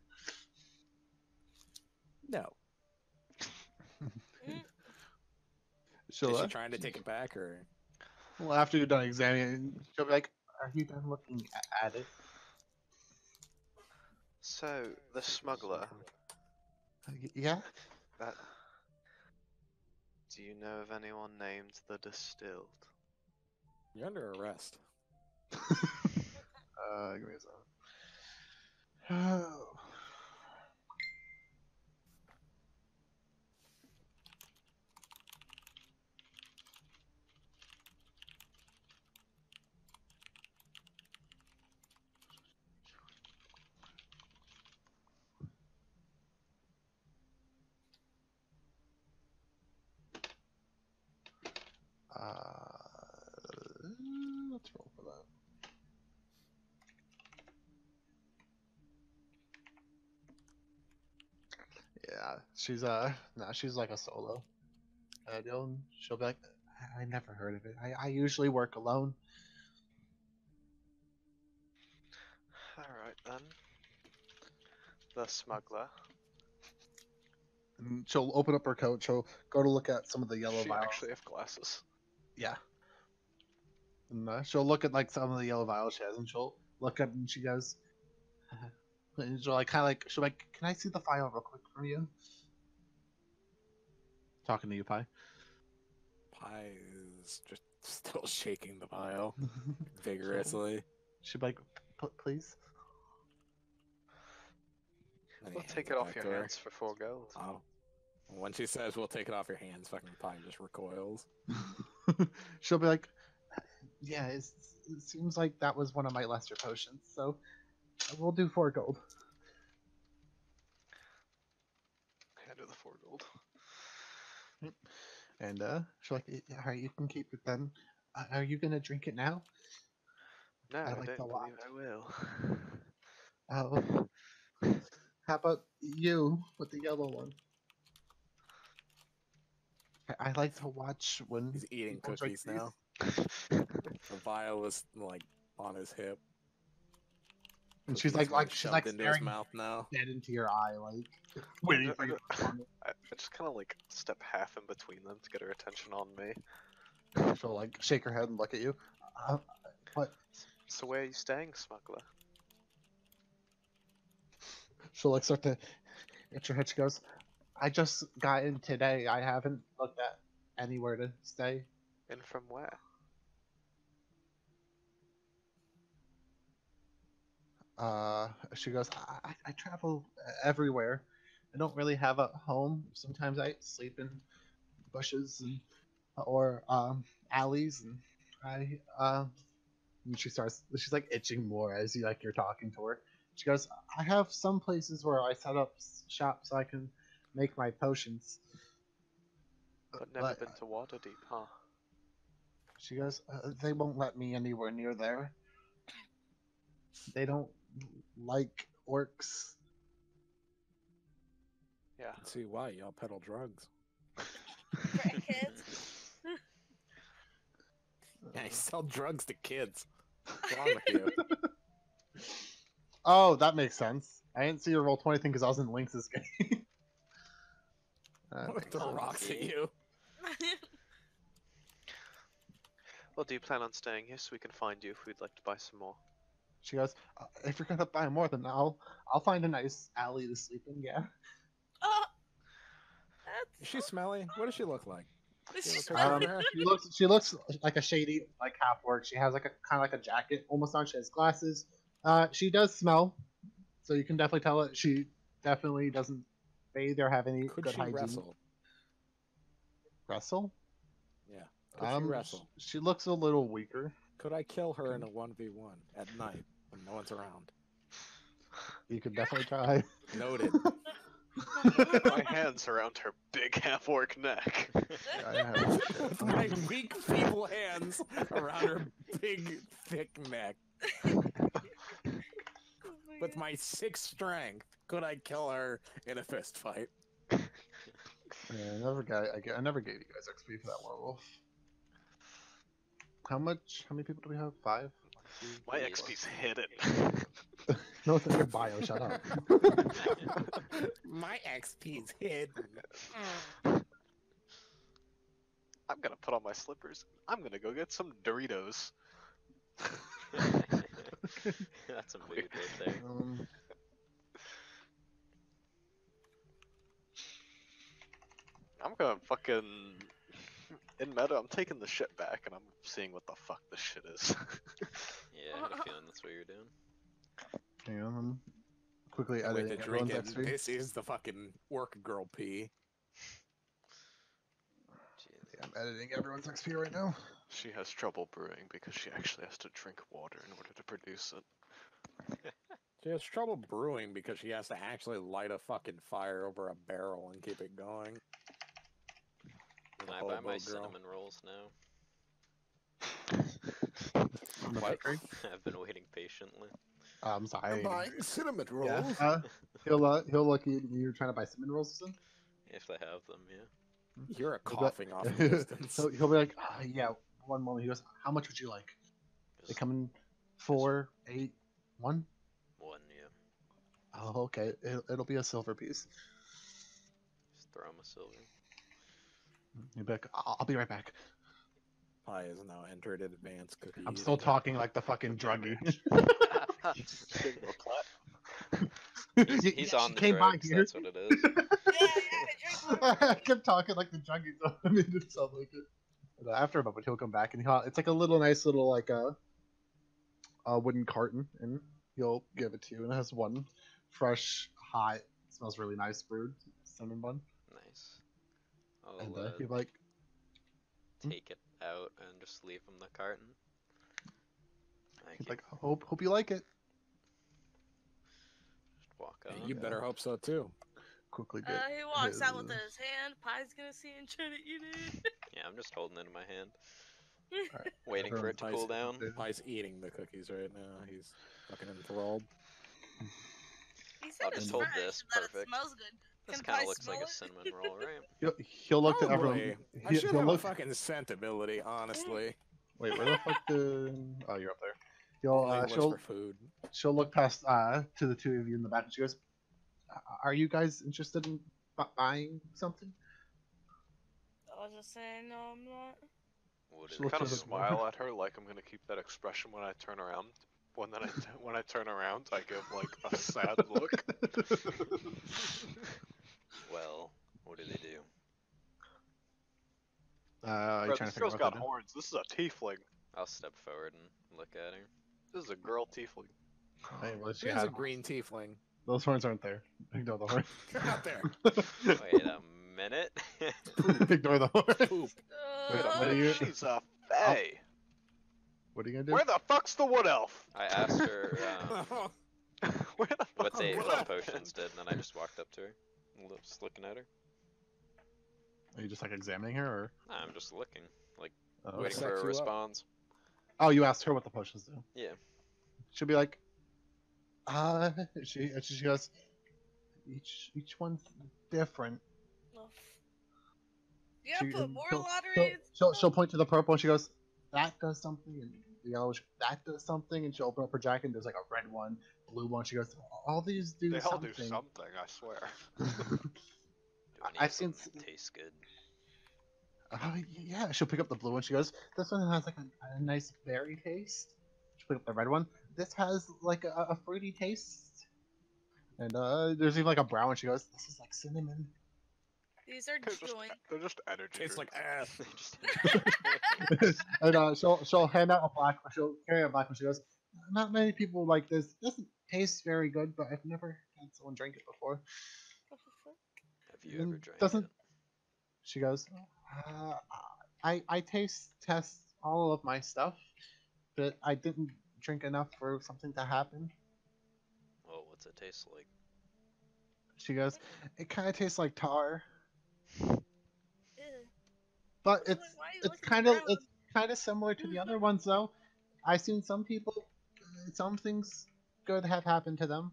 No. She'll, Is she trying to take it back, or? well, after you're done examining, she'll be like, "Are you done looking at it?" So, the smuggler, Yeah. that... Do you know of anyone named the Distilled? You're under arrest. Give me a second. Let's roll for that. Yeah, she's she's like a solo. She'll be like, I never heard of it. I usually work alone. Alright then. The smuggler. And she'll open up her coat. She'll go to look at some of the yellow She vials. actually have glasses. Yeah. And she'll look at like some of the yellow vials she has, and she'll look up and she goes, and she'll like kind of like she'll like, can I see the file real quick from you? Talking to you, Pi. Pi is just still shaking the vial vigorously. She'll be like, please. And he We'll hands take it off back your to her. hands for 4 gold. Oh. When she says we'll take it off your hands, fucking Pi just recoils. She'll be like, yeah, it seems like that was one of my lesser potions, so we'll do 4 gold. Hand her the 4 gold. And she's like, all right, you can keep it then. Are you gonna drink it now? No, I like don't the lot. believe I will. Oh, how about you with the yellow one? I like to watch when He's eating people drink cookies these. now. The vial is like on his hip. And she's Cookies like are she's shoved like into his staring mouth now. dead into your eye, like waiting for you to respond. I just kind of like step half in between them to get her attention on me. She'll like shake her head and look at you. What? So where are you staying, smuggler? She'll like start to itch her head. She goes, I just got in today. I haven't looked at anywhere to stay. In from where? She goes, I travel everywhere. I don't really have a home. Sometimes I sleep in bushes and or alleys, and and she's like itching more as you're talking to her. She goes, I have some places where I set up shop so I can make my potions. But never been to Waterdeep, huh? She goes, they won't let me anywhere near there. They don't like orcs. Yeah. Let's see why y'all peddle drugs. Right, kids? Yeah, you sell drugs to kids. What's wrong with you? Oh, that makes sense. I didn't see your roll 20 thing because I was in Lynx's game. I'm gonna throw rocks at you. Well, do you plan on staying here so we can find you if we'd like to buy some more? She goes, if you're gonna buy more, then I'll find a nice alley to sleep in. Yeah. Oh, Is she smelly? What does she look like? that's She's just She looks like a shady like half orc. She has like a kind of like a jacket almost on. She has glasses. She does smell, so you can definitely tell that she definitely doesn't bathe or have any Could good she hygiene. wrestle? Wrestle? Yeah. Could she wrestle? She looks a little weaker. Could I kill her in a 1v1 at night when no one's around? You could definitely try. Noted. Put my hands around her big half-orc neck. With my weak, feeble hands around her big, thick neck. With my 6 strength, could I kill her in a fist fight? Yeah, I never gave you guys XP for that werewolf. How many people do we have? 5? My XP's hidden. No, it's in your bio. Shut up. My XP's hidden. I'm gonna put on my slippers. I'm gonna go get some Doritos. That's a mood right there. I'm gonna fucking... In meta, I'm taking the shit back and I'm seeing what the fuck this shit is. Yeah, I had a feeling that's what you're doing. Hang on, I'm quickly Can't wait editing to drink everyone's it. XP. This is the fucking orc girl pee. Jeez. Yeah, I'm editing everyone's XP right now. She has trouble brewing because she actually has to drink water in order to produce it. She has trouble brewing because she has to actually light a fucking fire over a barrel and keep it going. Can I buy my cinnamon rolls now? What? I've been waiting patiently. I'm sorry. buying cinnamon Yeah. rolls. He'll look at you trying to buy cinnamon rolls or something? If they have them, yeah. You're a He'll be- coughing off a distance. He'll be like, yeah, one moment. He goes, how much would you like? They Just come in 4, 8, 1? one, yeah. Oh, okay. It'll be a silver piece. Just throw him a silver. He'll be like, I'll be right back. Pie is now entered in advanced cookie. I'm still talking like the fucking druggie. He's on the came by drugs, here. that's what it is. I kept talking like the druggie, so I made it sound like it. And after a moment, he'll come back and it's like a nice little like a wooden carton, and he'll give it to you. And it has one fresh, hot, smells really nice brewed cinnamon bun. Nice. And I'll he'll like, take it out and just leave him the carton. Thank he's you. like, hope you like it. Just walk Yeah, on. you better hope so too. Quickly get. He walks out with it in his hand. Pie's gonna see and try to eat it. Yeah, I'm just holding it in my hand, Alright, waiting for it to cool down. Pie's eating the cookies right now. He's fucking enthralled. He said I'll it's just hold fresh this, and that it perfect. smells good. This Can kind Pie of looks like smell a it? cinnamon roll, right? He'll look to Probably. everyone. I should He'll have a look. fucking scent ability, honestly. Wait, where the fuck did? Oh, you're up there. Only looks for food. She'll look past to the two of you in the back, and she goes, "Are you guys interested in buying something?" I was just saying, no, I'm not. What She is looks I kind of to the- smile at her like I'm gonna keep that expression when I turn around. When I turn around, I give like a sad look. Well, what do they do? You're Bro, trying this to figure girl's out got what horns. This is a tiefling. I'll step forward and look at her. This is a girl tiefling. they do. Well, she She has a had green tiefling. those horns aren't there. Ignore the horn. Get out there. Wait a minute. Ignore the horn. Poop. Wait a What are minute, you- she's a fae. What are you gonna do? Where the fuck's the wood elf? I asked her Where the what fuck's the wood what elf? potions did, and then I just walked up to her, just looking at her. Are you just like examining her, or Nah, I'm just looking, like oh, waiting sex for a you up? response. oh, you asked her what the potions do? Yeah. She'll be like, she goes, each one's different. You She- gotta put more she'll- lottery. She'll point to the purple and she goes, that does something, and the yellow, that does something, and she'll open up her jacket and there's like a red one, blue one. She goes, all these do They all something. do something, I swear. Do I need I've seen something that tastes good? Yeah, she'll pick up the blue one. She goes, this one has like a nice berry taste. She'll pick up the red one. This has like a fruity taste. And there's even like a brown one. She goes, this is like cinnamon. These are They're just energy Tastes like drinks. ass. They just- And she'll hand out a black one. She'll carry a black one. She goes, not many people like this. It doesn't taste very good, but I've never had someone drink it before. Have you ever drank Doesn't- it? She goes, I taste test all of my stuff, but I didn't drink enough for something to happen. Well, What's it taste like? She goes, it kind of tastes like tar, Ew. but Why are you it's looking kind of around? it's kind of similar to the other ones though. I've seen some people, some things good have happened to them.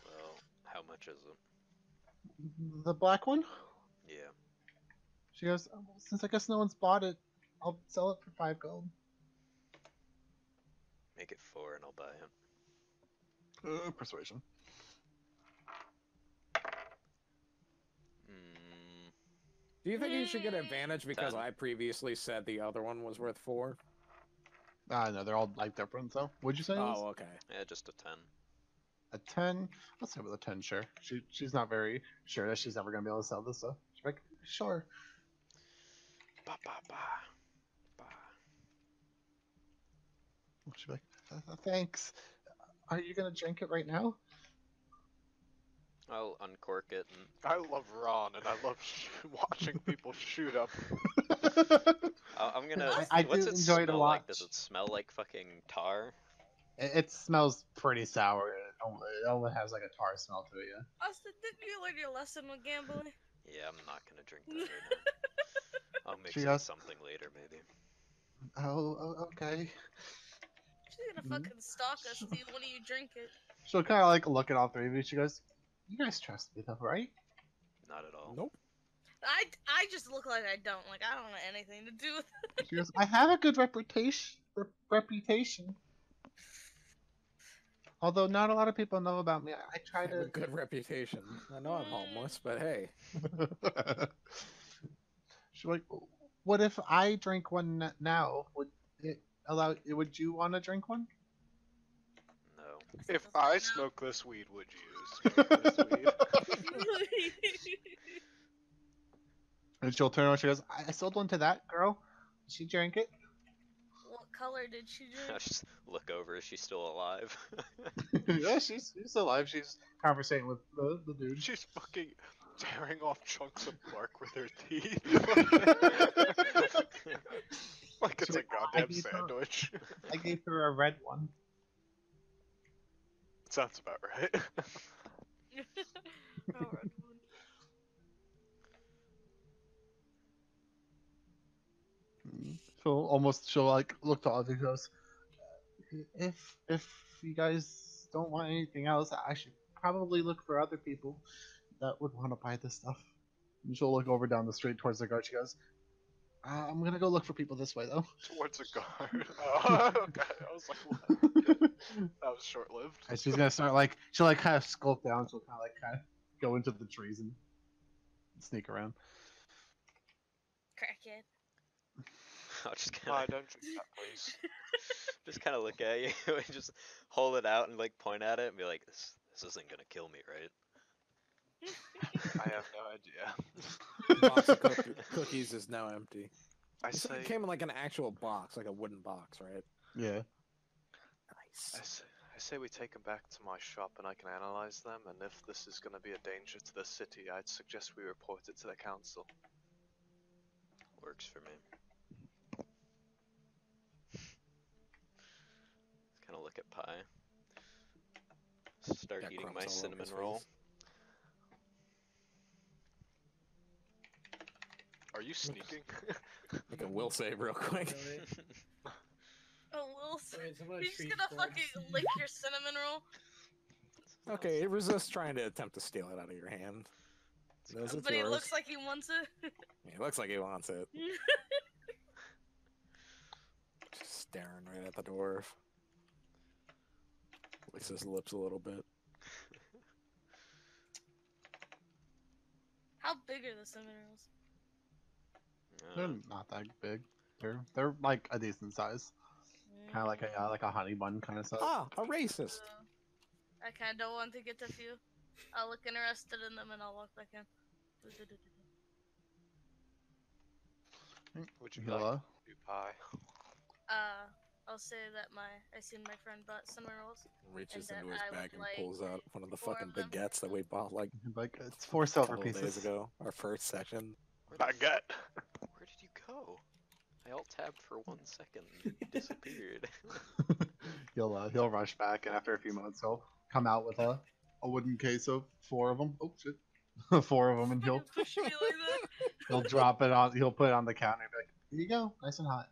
Well, how much is it? The black one. Yeah. She goes, oh, well, since I guess no one's bought it, I'll sell it for 5 gold. Make it 4 and I'll buy it. Persuasion. Mm, Do you think you should get advantage because 10. I previously said the other one was worth 4? No, they're all like different. So, what'd you say? it was? Oh, okay. yeah, just a 10. A 10. Let's go with a 10. Sure. She's not very sure that she's ever gonna be able to sell this. So she's like, sure. Ba ba ba. Ba. She's like, thanks. Are you gonna drink it right now? I'll uncork it and I love Ron, and I love watching people shoot up. I'm gonna. I What's do it enjoy to smell like? Does watch. it smell like fucking tar? It smells pretty sour. It only has like a tar smell to it. Yeah. Austin, didn't you learn your lesson with gambling? Yeah, I'm not gonna drink that right now. I'll mix She it goes- with something later, maybe. Okay. She's gonna fucking stalk us, steal one of you drink it. She'll kind of like look at all three of you. She goes, "You guys trust me though, right?" Not at all. Nope. I just look like I don't. Like, I don't want anything to do with it. She goes, "I have a good reputation. Although not a lot of people know about me. I I try have a to." good reputation. I know I'm homeless, but hey. She's like, "What if I drink one now? Would it allow? Would you want to drink one?" No. If I smoke this weed, would you smoke this weed? And she'll turn around. She goes, "I sold one to that girl. She drank it." What color did she I drink? just look over. Is she still alive? Yeah, she's alive. She's conversating with the dude. She's fucking tearing off chunks of bark with her teeth. Like it's She's a like, goddamn I gave her- sandwich. I gave her a red one. Sounds about right. Oh, red one. She'll like look to all of you and goes, if you guys don't want anything else, I should probably look for other people that would want to buy this stuff. And she'll look over down the street towards the guard. She goes, I'm gonna go look for people this way though. Towards a guard. Oh, okay. I was like, what? That was short lived. And she's gonna start like she'll like kind of skulk down. She'll kind of go into the trees and sneak around. Crackhead. I'll just Oh, kind I of don't drink that, please. just kind of look at you and just hold it out and like point at it and be like, this isn't gonna kill me, right? I have no idea. Box of cookies is now empty. I You said say, it came in like an actual box, like a wooden box, right? Yeah. Nice. I say we take them back to my shop and I can analyze them. And if this is going to be a danger to the city, I'd suggest we report it to the council. Works for me. Kind of look at pie. Start Got eating crumbs my all over cinnamon his roll. face. Are you sneaking? Make a will save real quick. Really? Oh, Will. Wait, someone You're just treat gonna Ford. fucking lick your cinnamon roll? Okay, it resists trying to attempt to steal it out of your hand. Does it's But he yours. looks like he wants it. He looks like he wants it. Just staring right at the dwarf. Licks his lips a little bit. How big are the cinnamon rolls? They're not that big. They're like a decent size. Kind of like a honey bun kind of size. Ah, a racist. I kind of don't want to get a few. I'll look interested in them and I'll walk back in. Would you He'll, like to do pie? I'll say that I seen my friend bought cinnamon rolls. Reaches And into then his I bag would and like pulls out one of the 4 fucking of them. baguettes that we bought like like it's 4 a silver couple of pieces. days ago. Our first session. Baguette. Where did you go? I alt tabbed for 1 second. You disappeared. He'll rush back, and after a few moments, he'll come out with a wooden case of 4 of them. Oh shit, 4 of them, and Fucking push me like that. he'll drop it on. He'll put it on the counter and be like, "Here you go, nice and hot,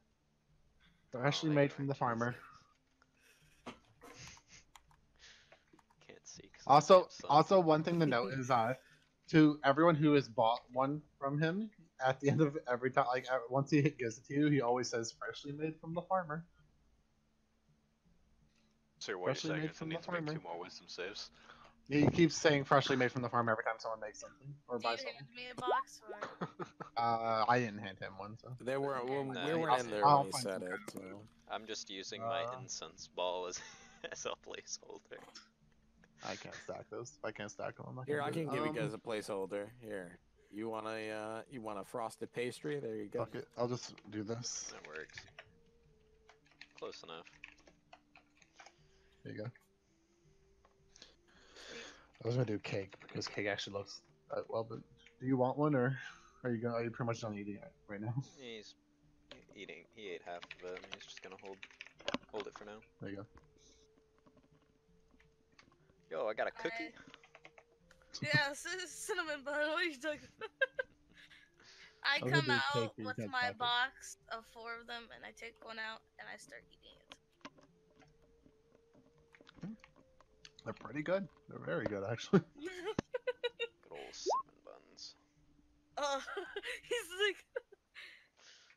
freshly made from the farmer." Can't see. 'Cause of the Also, sun. one thing to note is to everyone who has bought one from him, at the end of every time, like once he gives it to you, he always says freshly made from the farmer. So what you're Freshly saying made is I from the need to make farmer. 2 more wisdom saves. He keeps saying freshly made from the farm every time someone makes something or Do you buys something. hand me a box or? I didn't hand him one, so. They were we Nah, weren't in there I'll when he find said some it. kind of- So. I'm just using my Uh, incense ball as as a placeholder. I can't stack those. If I can't stack them, I'm not Here, I gonna do can it. give you guys a placeholder. Here, you want a frosted pastry? There you go. Fuck it. I'll just do this. That works. Close enough. There you go. I was gonna do cake because cake actually looks well. But do you want one, or are you pretty much done eating it right now? He's eating. He ate half of it. And he's just gonna hold it for now. There you go. Yo, I got a cookie. Yeah, cinnamon bun. What are you talking about? I was gonna come do cake, out but you with can't my stack it. box of 4 of them, and I take one out and I start eating it. They're pretty good. They're very good, actually. Good old cinnamon buns. Oh, he's like,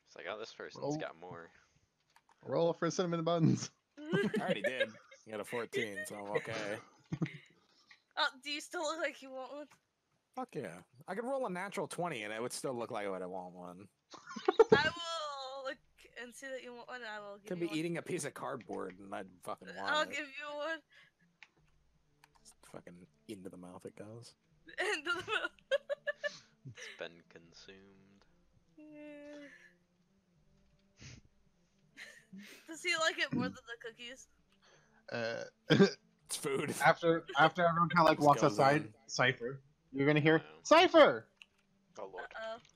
It's like, oh, this person's Roll. got more. Roll for cinnamon buns. I already did. You got a 14, so I'm okay. oh, do you still look like you want one? Fuck yeah. I could roll a natural 20 and it would still look like I would want one. I will look and see that you want one. I will give Could you be one. eating a piece of cardboard and I'd fucking want I'll it. give you one. Just fucking into the mouth it goes. Into the mouth. It's been consumed. Does he like it more than the cookies? It's food. After everyone kind of like Just walks goes outside, in. Cypher, you're gonna hear Wow. Cypher. Oh lord.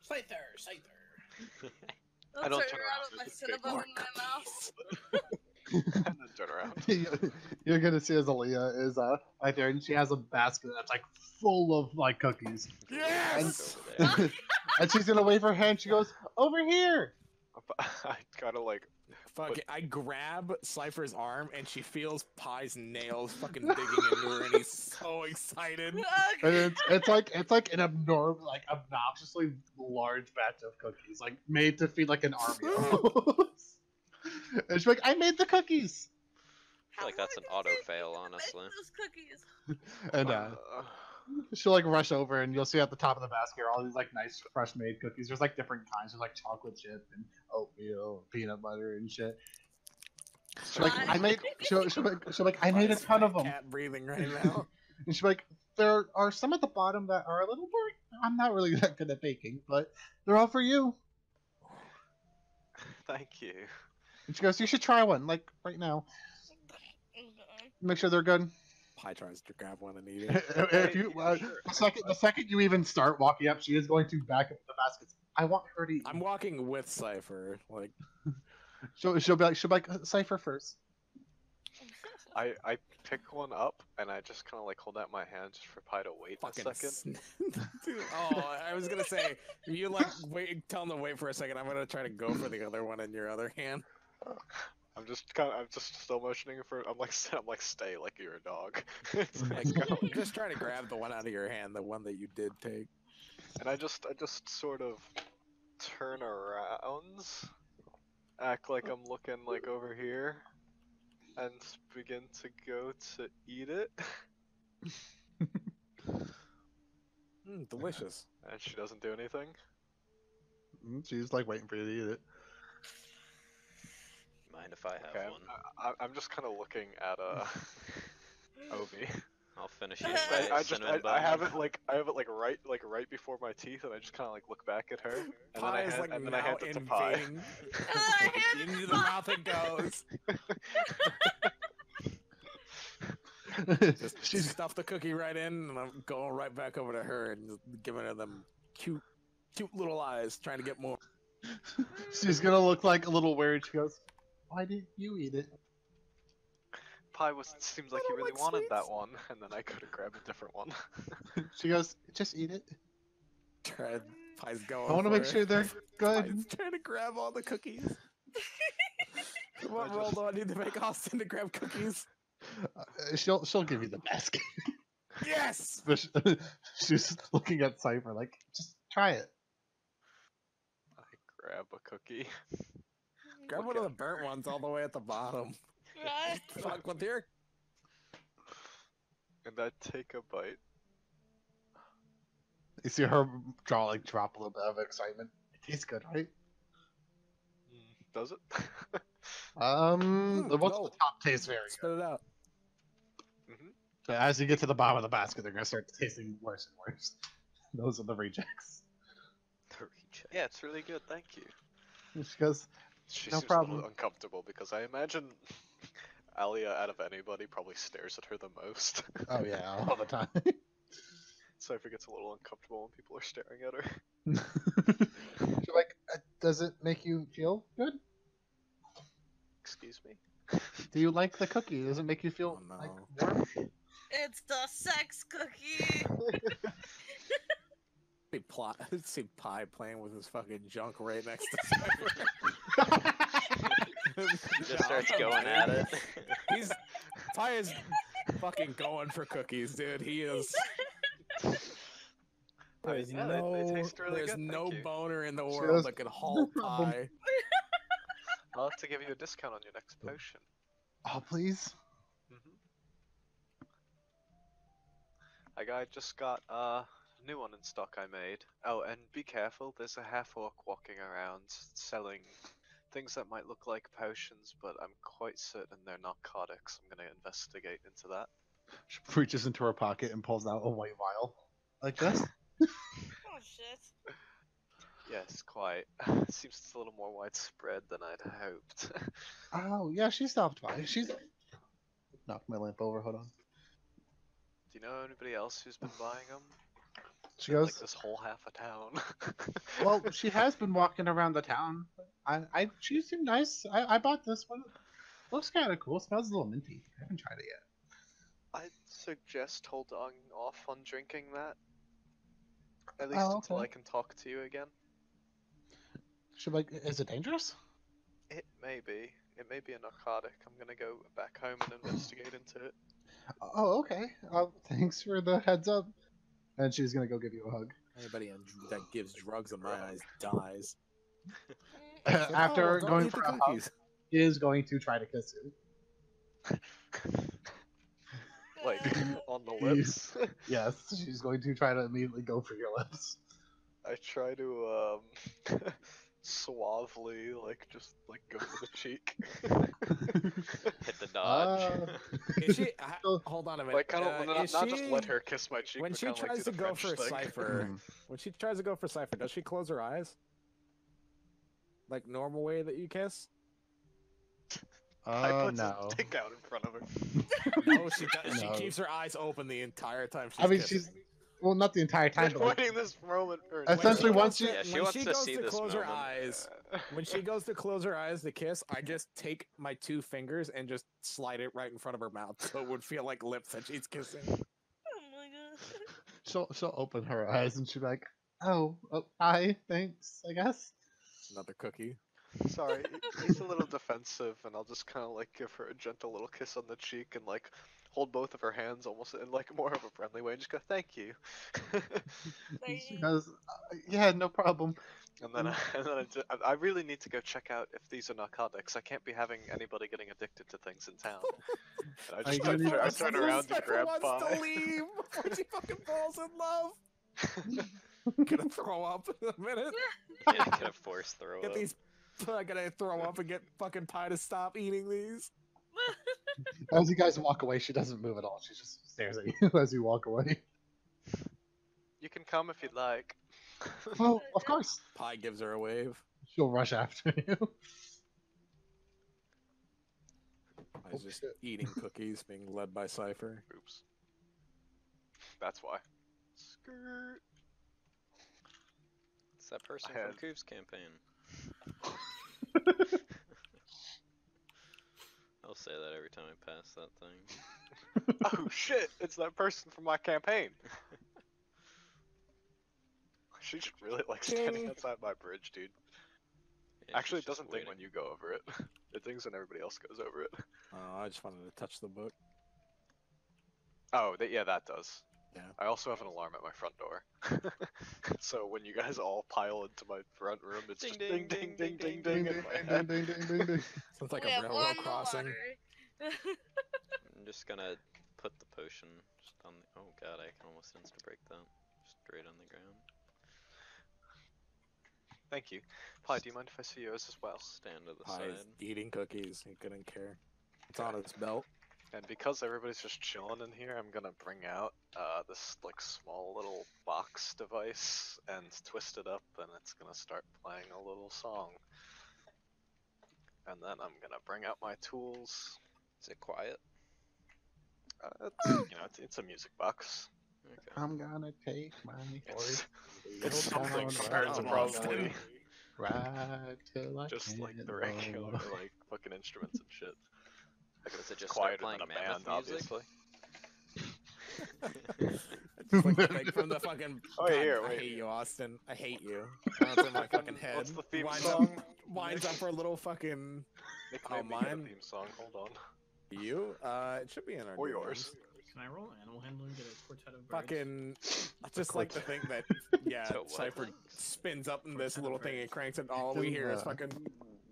Scyther. I'll I don't turn turn around around, with my there's a big cinnamon in my mouth. And then turn around. You're gonna see as Aaliyah is right there, and she has a basket that's like full of like cookies, Yes! Over there. and she's gonna wave her hand. She goes, "Over here." I gotta like. Fuck it. I grab Cypher's arm and she feels Pie's nails fucking digging into her and he's so excited. And it's like an obnoxiously large batch of cookies, like made to feed like an army. almost. And she's like, "I made the cookies." I feel like that's an auto fail, honestly. Those cookies. And she'll like rush over, and you'll see at the top of the basket are all these like nice fresh made cookies. There's like different kinds. There's like chocolate chip and oatmeal, peanut butter and shit. She'll like, I made. She'll like, I made a Pie's ton of fat them. Cat breathing right now. And she's like, there are some at the bottom that are a little more. I'm not really that good at baking, but they're all for you. Thank you. And she goes, you should try one, like right now. Make sure they're good. Pie tries to grab one and eat it. If you, the second you even start walking up, she is going to back up the baskets. I want her to eat. I'm walking with Cypher. Like, She'll be like Cypher first. I pick one up and I just kind of like hold out my hand just for Pie to wait a fucking second. Dude, oh, I was gonna say, if you like wait, tell him to wait for a second. I'm gonna try to go for the other one in your other hand. I'm just still motioning for. I'm like stay like you're a dog. It's Like, like, go. just try to grab the one out of your hand, the one that you did take. And I just sort of turn around, act like I'm looking like over here, and begin to go to eat it. Delicious. And she doesn't do anything. She's like waiting for you to eat it. Mind if I have Okay, one? I'm just kind of looking at Obi. I'll finish eating my cinnamon bun. I have it like right before my teeth, and I just kind of like look back at her, and then Pie I is hand, like and then I now hand it to Pie. invading. Into the mouth it goes. Just stuff the cookie right in, and I'm going right back over to her and just giving her them cute little eyes, trying to get more. She's gonna look like a little weird. She goes, "Why didn't you eat it?" Pie seems like I he don't really like wanted that sweets. one, and then I go to grab a different one. She goes, just eat it. Pie's going. I want to for make it. sure they're good. Pie's trying to grab all the cookies. What I roll just- do I need to make Austin to grab cookies? She'll give you the basket. Yes! But she's looking at Cypher like, just try it. I grab a cookie. Grab Look one of at the burnt ones all the way at the bottom. Right? Fuck with your. And I take a bite. You see her jaw like drop a little bit of excitement. It tastes good, right? Does it? The ones no. at the top taste very Spit it out. hmm good. But as you get to the bottom of the basket, they're gonna start tasting worse and worse. Those are the rejects. The reject. Yeah, it's really good, thank you. And she goes, She No seems a problem. little uncomfortable because I imagine Alia, out of anybody, probably stares at her the most. oh yeah, all the time. Cypher gets a little uncomfortable when people are staring at her. She's like, does it make you feel good? Excuse me? Do you like the cookie? Does it make you feel Oh, no. like warm? It's the sex cookie. See Pie playing with his fucking junk right next to Cypher. Just starts going at it. Pie is fucking going for cookies, dude. He is. There's yeah, they taste really there's good, thank no you. boner in the She world goes, that could halt "No problem." Pie. I'll have to give you a discount on your next potion. Oh please. I just got a new one in stock I made. Oh, and be careful, there's a half-orc walking around selling things that might look like potions, but I'm quite certain they're narcotics. I'm gonna investigate into that. She reaches into her pocket and pulls out a white vial. Like this? Oh shit. Yes, quite. Seems it's a little more widespread than I'd hoped. Oh yeah, she stopped by. She's knocked my lamp over. Hold on. Do you know anybody else who's been buying them? She In, goes, like this whole half of town. well, she has been walking around the town. She seemed nice. I bought this one. Looks kind of cool. Smells a little minty. I haven't tried it yet. I'd suggest holding off on drinking that. At least Oh, until okay. I can talk to you again. She's like, is it dangerous? It may be. It may be a narcotic. I'm gonna go back home and investigate into it. Oh, okay. Thanks for the heads up. And she's gonna go give you a hug. Anybody that gives drugs in my eyes dies. After don't going eat for the a hug, cookies. she is going to try to kiss you. Like, on the lips? Yes, she's going to try to immediately go for your lips. I try to, suavely, just, go for the cheek. Hit the dodge. Is she? Hold on a minute. Like, kind of, not just let she- her kiss my cheek, When but she kinda, tries do to the go French for thing. Cypher, when she tries to go for Cypher, does she close her eyes? Like normal way that you kiss? I put No. his dick out in front of her. No, she does. She No. keeps her eyes open the entire time she's I mean, kissing. she's well, not the entire time, Been but like, waiting this moment for Essentially, When once she you- goes Yeah, to- she when wants she to goes see to this close her moment. eyes, when she goes to close her eyes to kiss, I just take my 2 fingers and just slide it right in front of her mouth, so it would feel like lips that she's kissing. Oh my god. she'll open her eyes and she'll be like, "Oh, hi, thanks, I guess." Another cookie. Sorry, he's a little defensive, and I'll just kind of give her a gentle little kiss on the cheek and hold both of her hands almost in more of a friendly way and just go, "Thank you." She goes, "Yeah, no problem." And then, I really need to go check out if these are narcotics. I can't be having anybody getting addicted to things in town. And Are you gonna need I us turn to- around to Cypher grab wants Pie. to leave before she fucking falls in love. Gonna throw up in a minute. Yeah, gonna force throw Get up. these. I'm gonna throw up and get fucking Pie to stop eating these. As you guys walk away, she doesn't move at all. She just stares at you as you walk away. You can come if you'd like. Oh, of course. Pie gives her a wave. She'll rush after you. Pie's just eating cookies, being led by Cypher. Oops. That's why. Skirt. It's that person I had- from Coop's campaign. Oh, say that every time I pass that thing. Oh shit! It's that person from my campaign. She just really likes standing Ding. outside my bridge, dude. Yeah, Actually, she's it just doesn't ding waiting. when you go over it. It dings when everybody else goes over it. Oh, I just wanted to touch the book. Oh, yeah, that does. Yeah. I also have an alarm at my front door. So when you guys all pile into my front room, it's Ding, just ding, ding, ding, ding, ding, ding, ding, Ding, in ding, my ding, head. ding, ding, ding, ding. Sounds like we a have railroad won crossing. the lottery. I'm just gonna put the potion just on the. Oh god, I can almost insta break that. Straight on the ground. Thank you. Pi, do you mind if I see yours as well? Stand to the Pie's side. eating cookies. He couldn't care. It's Okay. on his belt. And because everybody's just chilling in here, I'm gonna bring out this like small little box device and twist it up, and it's gonna start playing a little song. And then I'm gonna bring out my tools. Is it quiet? It's a music box. Okay. I'm gonna take my horse. It's something down compared to right probably right till I just like can't the no regular more. like fucking instruments and shit. Does it It's just start quieter playing than a mammoth band, music? obviously. Just like the thing from the fucking. Oh, God, here, I wait. hate you, Austin. I hate you. That's in my fucking head. What's the theme winds song? Up, winds up for a little fucking. Nick Oh, made me get a mine? theme song. Hold on. You? It should be in our Or new yours. ones. Can I roll animal handling and get a quartet of birds? Fucking. I just like to think that, yeah, So what? Cypher spins up in this Quartet of little thing and birds. cranks it. All we hear is fucking.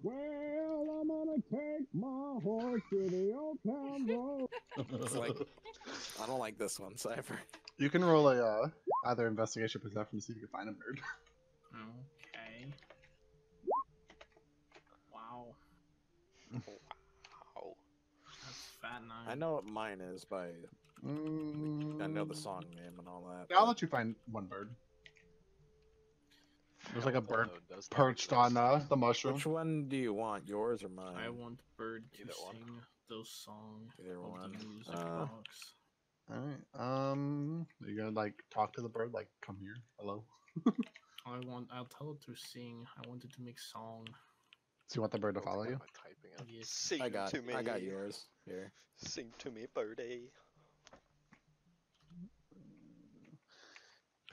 Well, I'm gonna take my horse to the old town road. It's like, I don't like this one, Cypher. You can roll a either investigation or perception to see if you can find a bird. Okay. Wow. Wow. That's fat nine. I know what mine is by. I know the song name and all that. I'll but- let you find one bird. There's like a bird Hello, does not perched exist. on the mushroom. Which one do you want, yours or mine? I want bird to Either one. sing those songs Either of one. the music Uh, box. Alright, you gonna like talk to the bird, like, come here, hello? I'll tell it to sing. I want it to make song. So you want the bird to Oh, follow what you? am I typing in? Yes. Sing I got to me. I got yours here. Sing to me, birdie.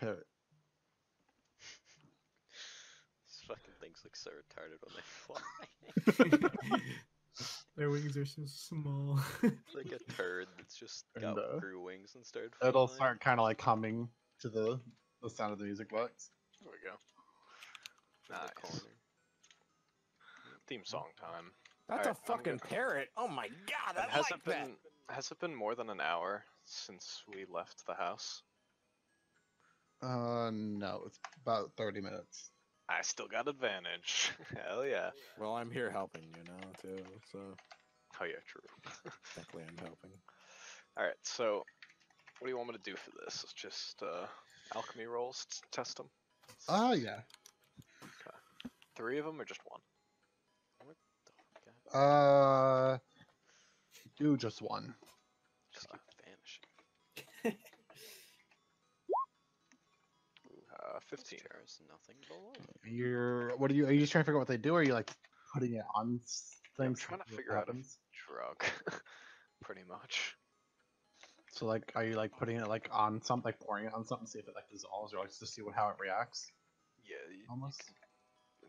Parrot. These fucking things look so retarded when they fly. Their wings are so small. It's like a turd that's just got And, grew wings and started It'll flying. start kind of like humming to the sound of the music box. There we go. in the Nice. corner. Theme song time. That's Alright, a fucking I'm parrot. Oh my god, And I has like it that. been has it been more than an hour since we left the house? No, it's about 30 minutes. I still got advantage. Hell yeah. Well, I'm here helping you now too, so Oh yeah, true. technically I'm helping. Alright, so what do you want me to do for this? It's just alchemy rolls to test them? Oh, yeah. 3 of them or just 1? What the god? Do just one. Just keep vanishing. 15. Stars, nothing below. What are you just trying to figure out what they do, or are you like putting it on Yeah, I'm things? trying to see what figure out if happens? drug. Pretty much. So like, are you like putting it like on something, like pouring it on something, see if it like dissolves, or like to see how it reacts? Yeah, you Almost. can,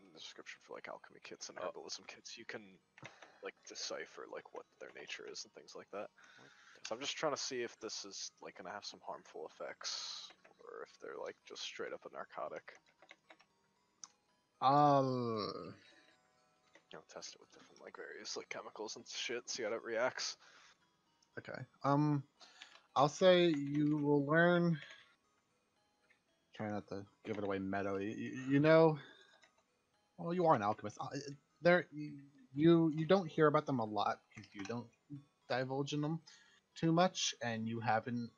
in the description for like alchemy kits and Oh. herbalism kits, you can like decipher like what their nature is and things like that. What the So I'm just trying to see if this is like gonna have some harmful effects, or if they're like just straight up a narcotic. You know, test it with different like various like chemicals and shit, see how it reacts. Okay. I'll say you will learn. Try not to give it away meta. You know. Well, you are an alchemist. You don't hear about them a lot because you don't divulge in them too much, and you haven't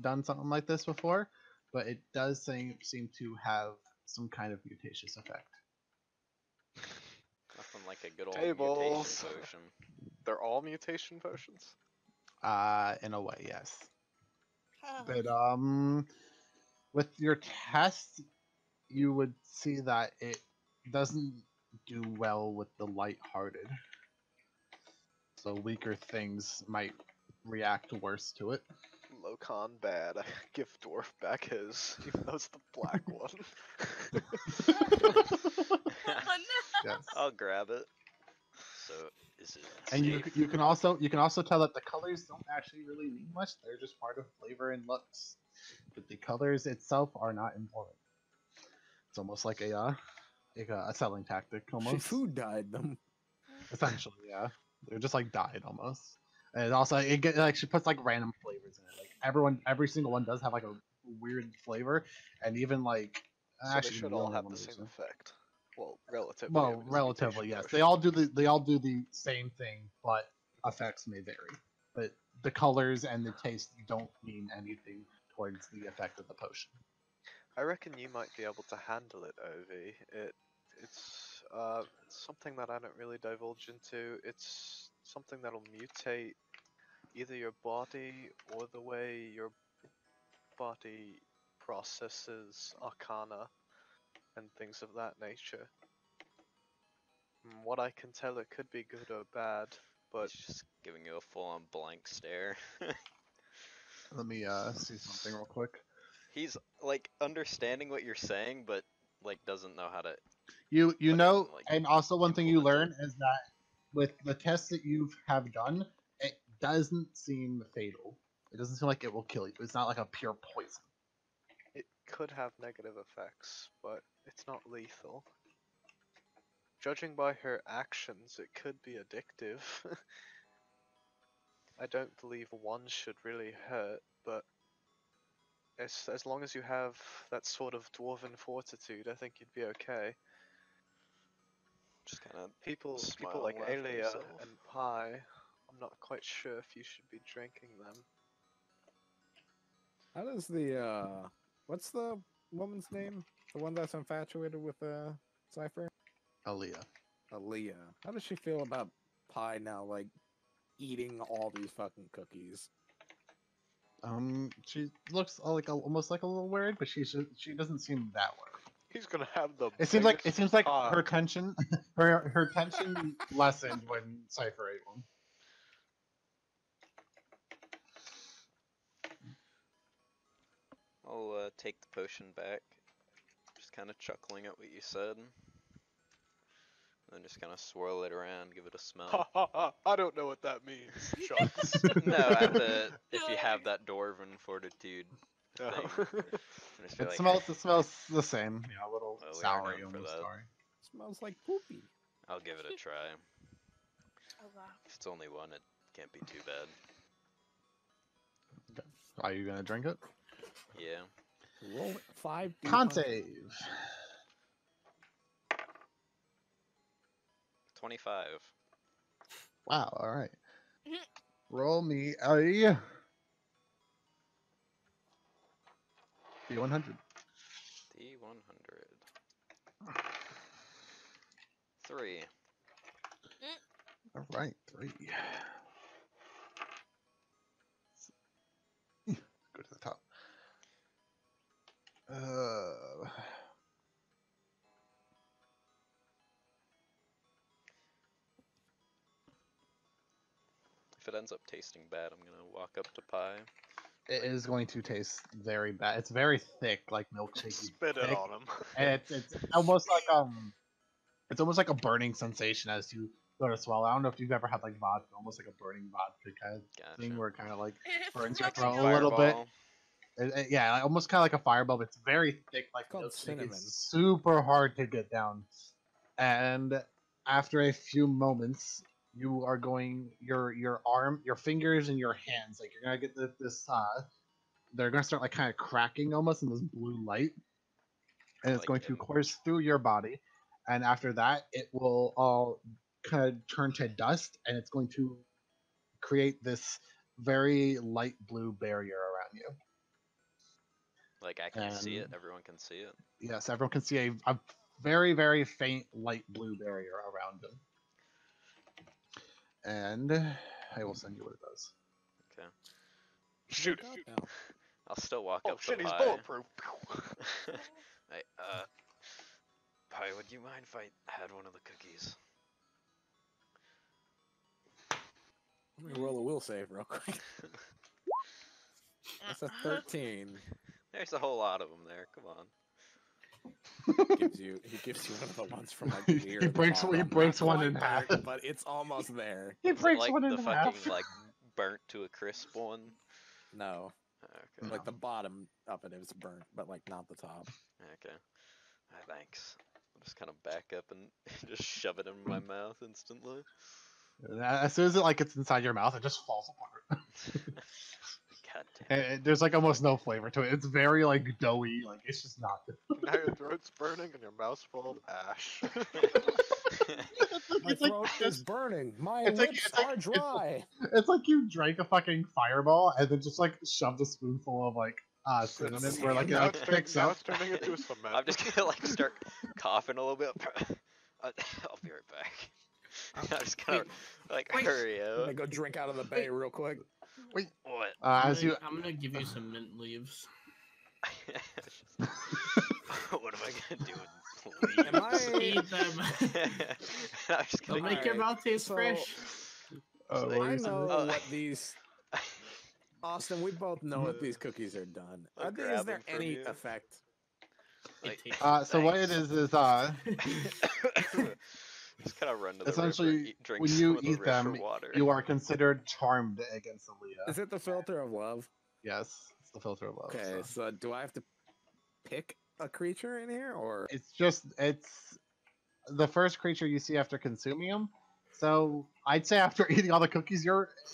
done something like this before. But it does seem to have some kind of mutatious effect. Nothing like a good old Tables. mutation potion. They're all mutation potions. In a way, yes. Huh. But with your test, you would see that it doesn't do well with the lighthearted. So weaker things might react worse to it. Locan bad. I give Dwarf back his, even though it's the black one. Oh no! Yes. I'll grab it. So is it And safe? you can also tell that the colors don't actually really mean much. They're just part of flavor and looks. But the colors itself are not important. It's almost like a selling tactic almost. Food dyed them. Essentially, yeah. They're just like dyed almost. And it also she puts like random flavors in it. Like every single one does have like a weird flavor, and even like So they actually should the all only have one the is- same effect. Well, relatively. I Well, mean, it's a relatively mutation yes. potion. They all do the same thing, but effects may vary. But the colors and the taste don't mean anything towards the effect of the potion. I reckon you might be able to handle it, Ovi. It's something that I don't really divulge into. It's something that'll mutate either your body or the way your body processes arcana and things of that nature. From what I can tell, it could be good or bad, but He's just giving you a full-on blank stare. Let me see something real quick. He's like understanding what you're saying, but like doesn't know how to. You put it know, in, like, and also one thing you implement learn is that with the tests that you have done, it doesn't seem fatal. It doesn't seem like it will kill you. It's not like a pure poison. it could have negative effects, but it's not lethal. Judging by her actions, it could be addictive. I don't believe one should really hurt, but as long as you have that sort of dwarven fortitude, I think you'd be okay. Just kind of People smile like and laugh to Alia himself. and Pi, I'm not quite sure if you should be drinking them. How does the what's the woman's name? The one that's infatuated with Cypher? Aaliyah. Aaliyah. How does she feel about Pie now, like eating all these fucking cookies? She looks almost like a little worried, but she doesn't seem that worried. He's gonna have the It seems like biggest her cock. tension her tension lessened when Cypher ate one. I'll take the potion back, just kind of chuckling at what you said, and then just kind of swirl it around, give it a smell. Ha ha ha! I don't know what that means, Chucks. No, at the if you have that dwarven fortitude No. thing, and just be It like, smells the same, a little Well, we are sour known for almost. that. Sorry. Smells like poopy. I'll give it a try. Oh wow. If it's only one, it can't be too bad. Are you gonna drink it? Yeah. Roll 5. Con save. 25. Wow. All right. Mhm. Roll me a D100. D100. 3. All right, 3. Go to the top. If it ends up tasting bad, I'm gonna walk up to Pie. It is going to taste very bad. It's very thick, like milkshake. Spit it on him. And it's almost like a burning sensation as you go to swallow. I don't know if you've ever had like vodka, almost like a burning vodka kind of thing, Gotcha. where it kind of like It's burns your rubbing throat off. a little bit. Fireball. Yeah, almost kind of like a fireball, but it's very thick, like It's called milkshake. cinnamon. It's super hard to get down. And after a few moments, you are going your fingers and your hands, like you're gonna get this they're gonna start like kind of cracking almost in this blue light, and it's Like going to in- course through your body, and after that, it will all kind of turn to dust, and it's going to create this very light blue barrier around you. Like I can see it. And Everyone can see it. yes, everyone can see a very, very faint light blue barrier around him. And I will send you what it does. Okay. Shoot. Now. I'll still walk Oh up shit, to he's Pie. bulletproof. Hey, Pie, would you mind if I had one of the cookies? will save real quick. That's a 13. There's a whole lot of them there. Come on. He gives you one of the ones from like He near breaks- the bottom. he breaks Not one quite in half. burnt, but it's almost there. He Is it breaks like one in the half. fucking like burnt to a crisp one? No, Okay. like the bottom of it is burnt, but like not the top. Okay. Thanks. I'll just kind of back up and just shove it in my mouth instantly. As soon as it like gets inside your mouth, it just falls apart. God damn. And there's like almost no flavor to it. It's very like doughy. Like it's just not good. Now your throat's burning and your mouth's full of ash. My It's like- throat is burning. My it's like- lips it's like- are dry. It's like you drank a fucking fireball and then just like shoved a spoonful of like cinnamon where like it now, like it's picks now up. it's turning into a cement. I'm just gonna like start coughing a little bit. I'll be right back. I'm just gonna like wait. hurry I'm gonna up. go drink out of the bay real quick. What? As you I'm gonna give you some mint leaves. What am I gonna do with leaves? Am I- Eat them. I'm just They'll gonna make your mouth taste so- fresh. what I were you know saying? what these. Austin, we both know what these cookies are done. I'll Is grab there them from any you. effect? Like, So what it is just kind of run to the essentially, river, drink when some you of the eat river them, water. you are considered charmed against Aaliyah. Is it the filter of love? Yes, it's the filter of love. Okay, so. so do I have to pick a creature in here, or It's the first creature you see after consuming them. So I'd say after eating all the cookies,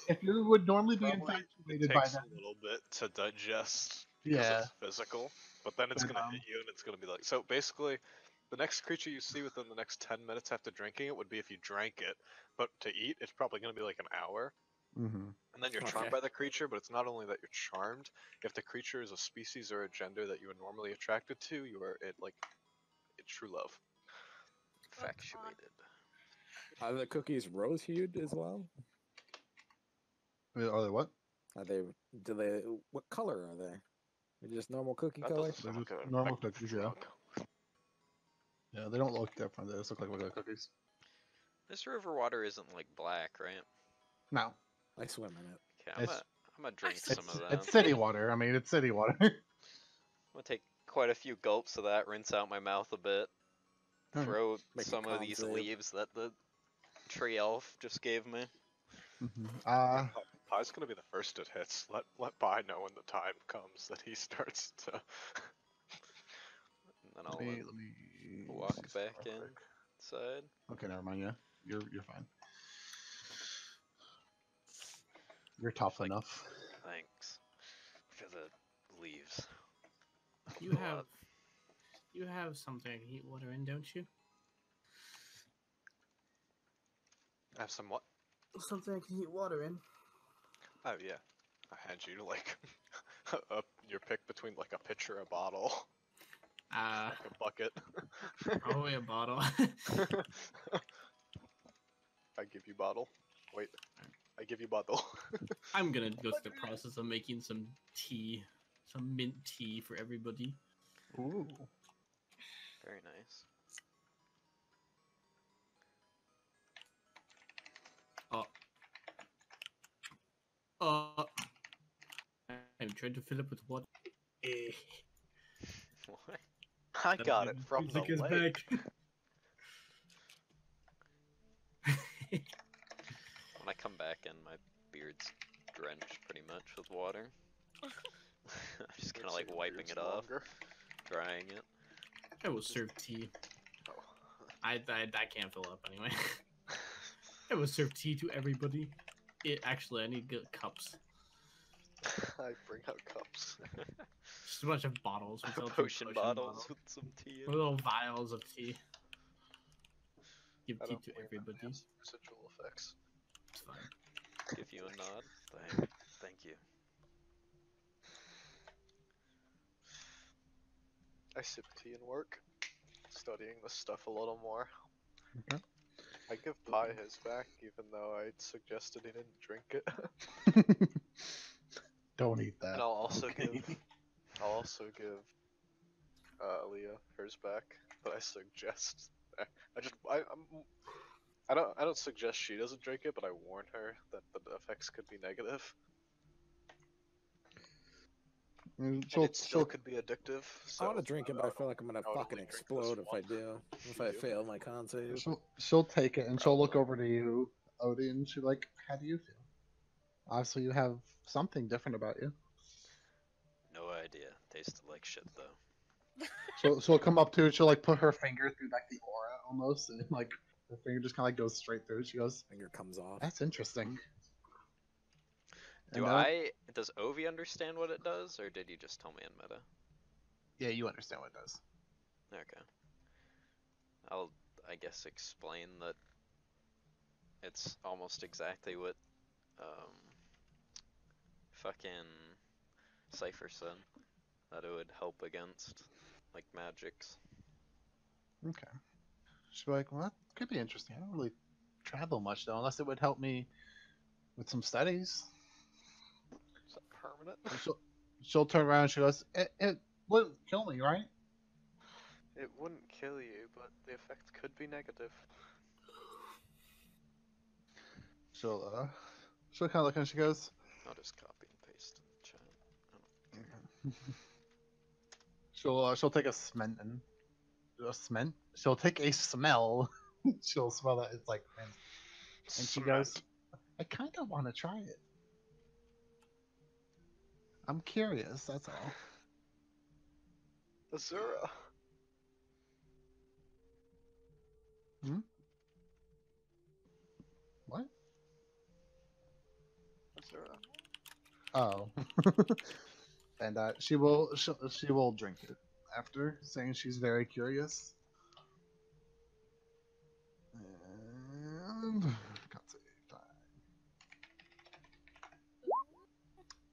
if you would normally be Probably it infatuated by takes them. a little bit to digest because Yeah. it's physical, but then it's But, gonna hit you and it's gonna be like so. Basically, the next creature you see within the next 10 minutes after drinking it would be if you drank it, but to eat, it's probably gonna be like an hour. Mm-hmm. And then you're Okay. charmed by the creature, but it's not only that you're charmed. If the creature is a species or a gender that you are normally attracted to, you are it's true love. Infatuated. are the cookies rose-hued as well? Are they what? Are they? Do they? What color are they? They're just normal cookie That color. doesn't They're sound just good. normal Like, cookies, yeah. Yeah, they don't look different. They just look like regular cookies. This river water isn't like black, right? No, I swim in it. Okay, I'm It's- gonna drink it's some of that. it's city water. I mean, it's city water. I'm gonna take quite a few gulps of that, rinse out my mouth a bit, Alright. throw Make a some of con these save. leaves that the tree elf just gave me. Pie's gonna be the first it hits. Let Pie know when the time comes that he starts to. And then I'll let me walk see back real in. quick. Side. Okay, never mind. Yeah, you're fine. You're tough Like- enough. Thanks for the leaves. You have something I can heat water in, don't you? Have some what? Something I can heat water in. Oh yeah, I hand you like your pick between like a pitcher, a bottle, like a bucket. Probably a bottle. I give you bottle. Wait, I give you bottle. I'm gonna go through the process of making some tea, some mint tea for everybody. Ooh. Very nice. I'm trying to fill it with water. What? I got it from the Music is lake. back. When I come back in, my beard's drenched pretty much with water. I'm just kind of Makes like your wiping beards it off, longer. drying it. I will serve tea. Oh. I can't fill up anyway. I will serve tea to everybody. Actually, I need good cups. I bring out cups. Just a bunch of bottles. We sell two Potion bottles with some tea in it. Little vials of tea. Give I tea don't to believe that everybody. has residual effects. It's fine. Give you a nod. Thank you. I sip tea and work, studying this stuff a little more. Okay. I give Pi his back, even though I suggested he didn't drink it. Don't eat that. And I'll also okay? give Aaliyah hers back, but I suggest. I'm I don't suggest she doesn't drink it, but I warn her that the effects could be negative. And it still could be addictive. So I want to drink it, but I feel like I'm gonna I would fucking only drink this explode if I one. do. If You I do? fail my con save. She'll take it and she'll look Probably. over to you, Odie, and she's like, "How do you feel? Obviously, you have something different about you." No idea. Tasted like shit though. She'll come up to it. She'll like put her finger through like the aura almost, and like her finger just kind of like goes straight through. She goes, Finger comes off. "That's interesting." Do And does Ovi understand what it does, or did you just tell me in meta? yeah, you understand what it does. Okay. I'll, I guess, explain that it's almost exactly what, fucking Cypher said. That it would help against, like, magics. Okay. She'll be like, "Well, that could be interesting. I don't really travel much though, unless it would help me with some studies." is that permanent? And she'll turn around. And she goes, "It wouldn't kill me, right?" It wouldn't kill you, but the effect could be negative. She'll kind of look and she goes, I'll just copy and paste in the chat. she'll take a cement and a cement. She'll take a smell. She'll smell that it's like mint. And she goes, "I kind of want to try it. I'm curious. That's all." Azura. What? Azura. Oh. And she will drink it after saying she's very curious. And can't save time.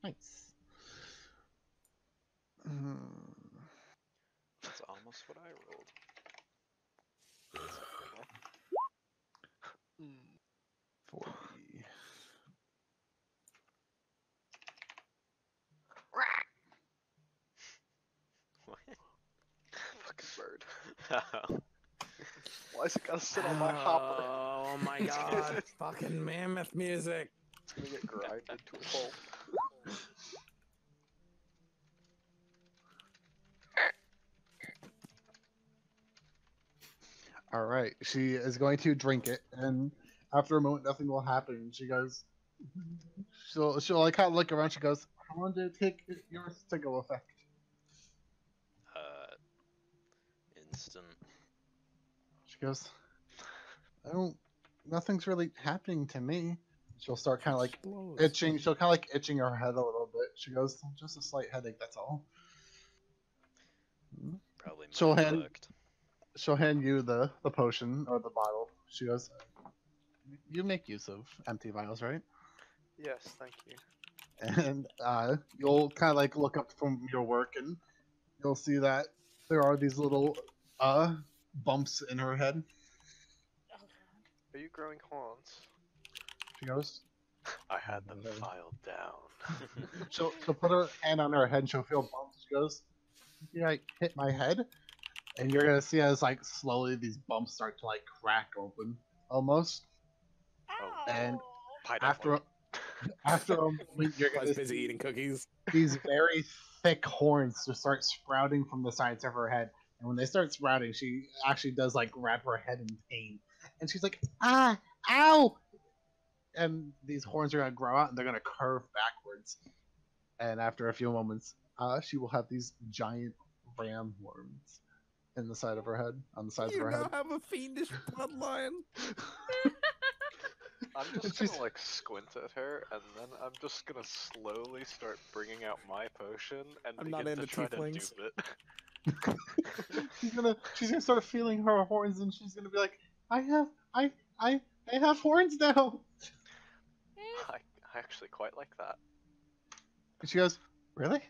Nice. That's almost what I rolled. 40. What? Fucking bird. Why is it gotta sit on my hopper? Oh my god. Fucking mammoth music. It's gonna get grinded to a pulp. All right, she is going to drink it, and after a moment, nothing will happen. She goes, she'll like kind of look around. She goes, "How long did it take yours to go effect?" Instant. She goes, "I don't. Nothing's really happening to me." She'll start kind of like Explodes. itching. She'll kind of like itching her head a little bit. She goes, "Just a slight headache. That's all." Probably She'll mind hand fucked. she'll hand you the potion or the bottle. She goes, "You make use of empty vials, right?" Yes, thank you. And you'll kind of like look up from your work, and you'll see that there are these little bumps in her head. Oh god. Are you growing horns? She goes, I had them Okay. filed down. she'll put her hand on her head, and she'll feel bumps. She goes, "You like hit my head," and you're gonna see as like slowly these bumps start to like crack open almost. Ow! And Pineapple. after a moment, you're I gonna was busy see eating cookies. these very thick horns just start sprouting from the sides of her head. And when they start sprouting, she actually does like grab her head in pain, and she's like, "Ah, ow!" And these horns are gonna grow out, and they're gonna curve backwards. And after a few moments, she will have these giant ram horns in the side of her head, on the sides of You her now head. have a fiendish bloodline. I'm And just she's- gonna like squint at her, and then I'm just gonna slowly start bringing out my potion and I'm not begin to into try tieflings. to dupe it. she's gonna start feeling her horns, and she's gonna be like, I have horns now." I actually quite like that. And she goes, "Really?"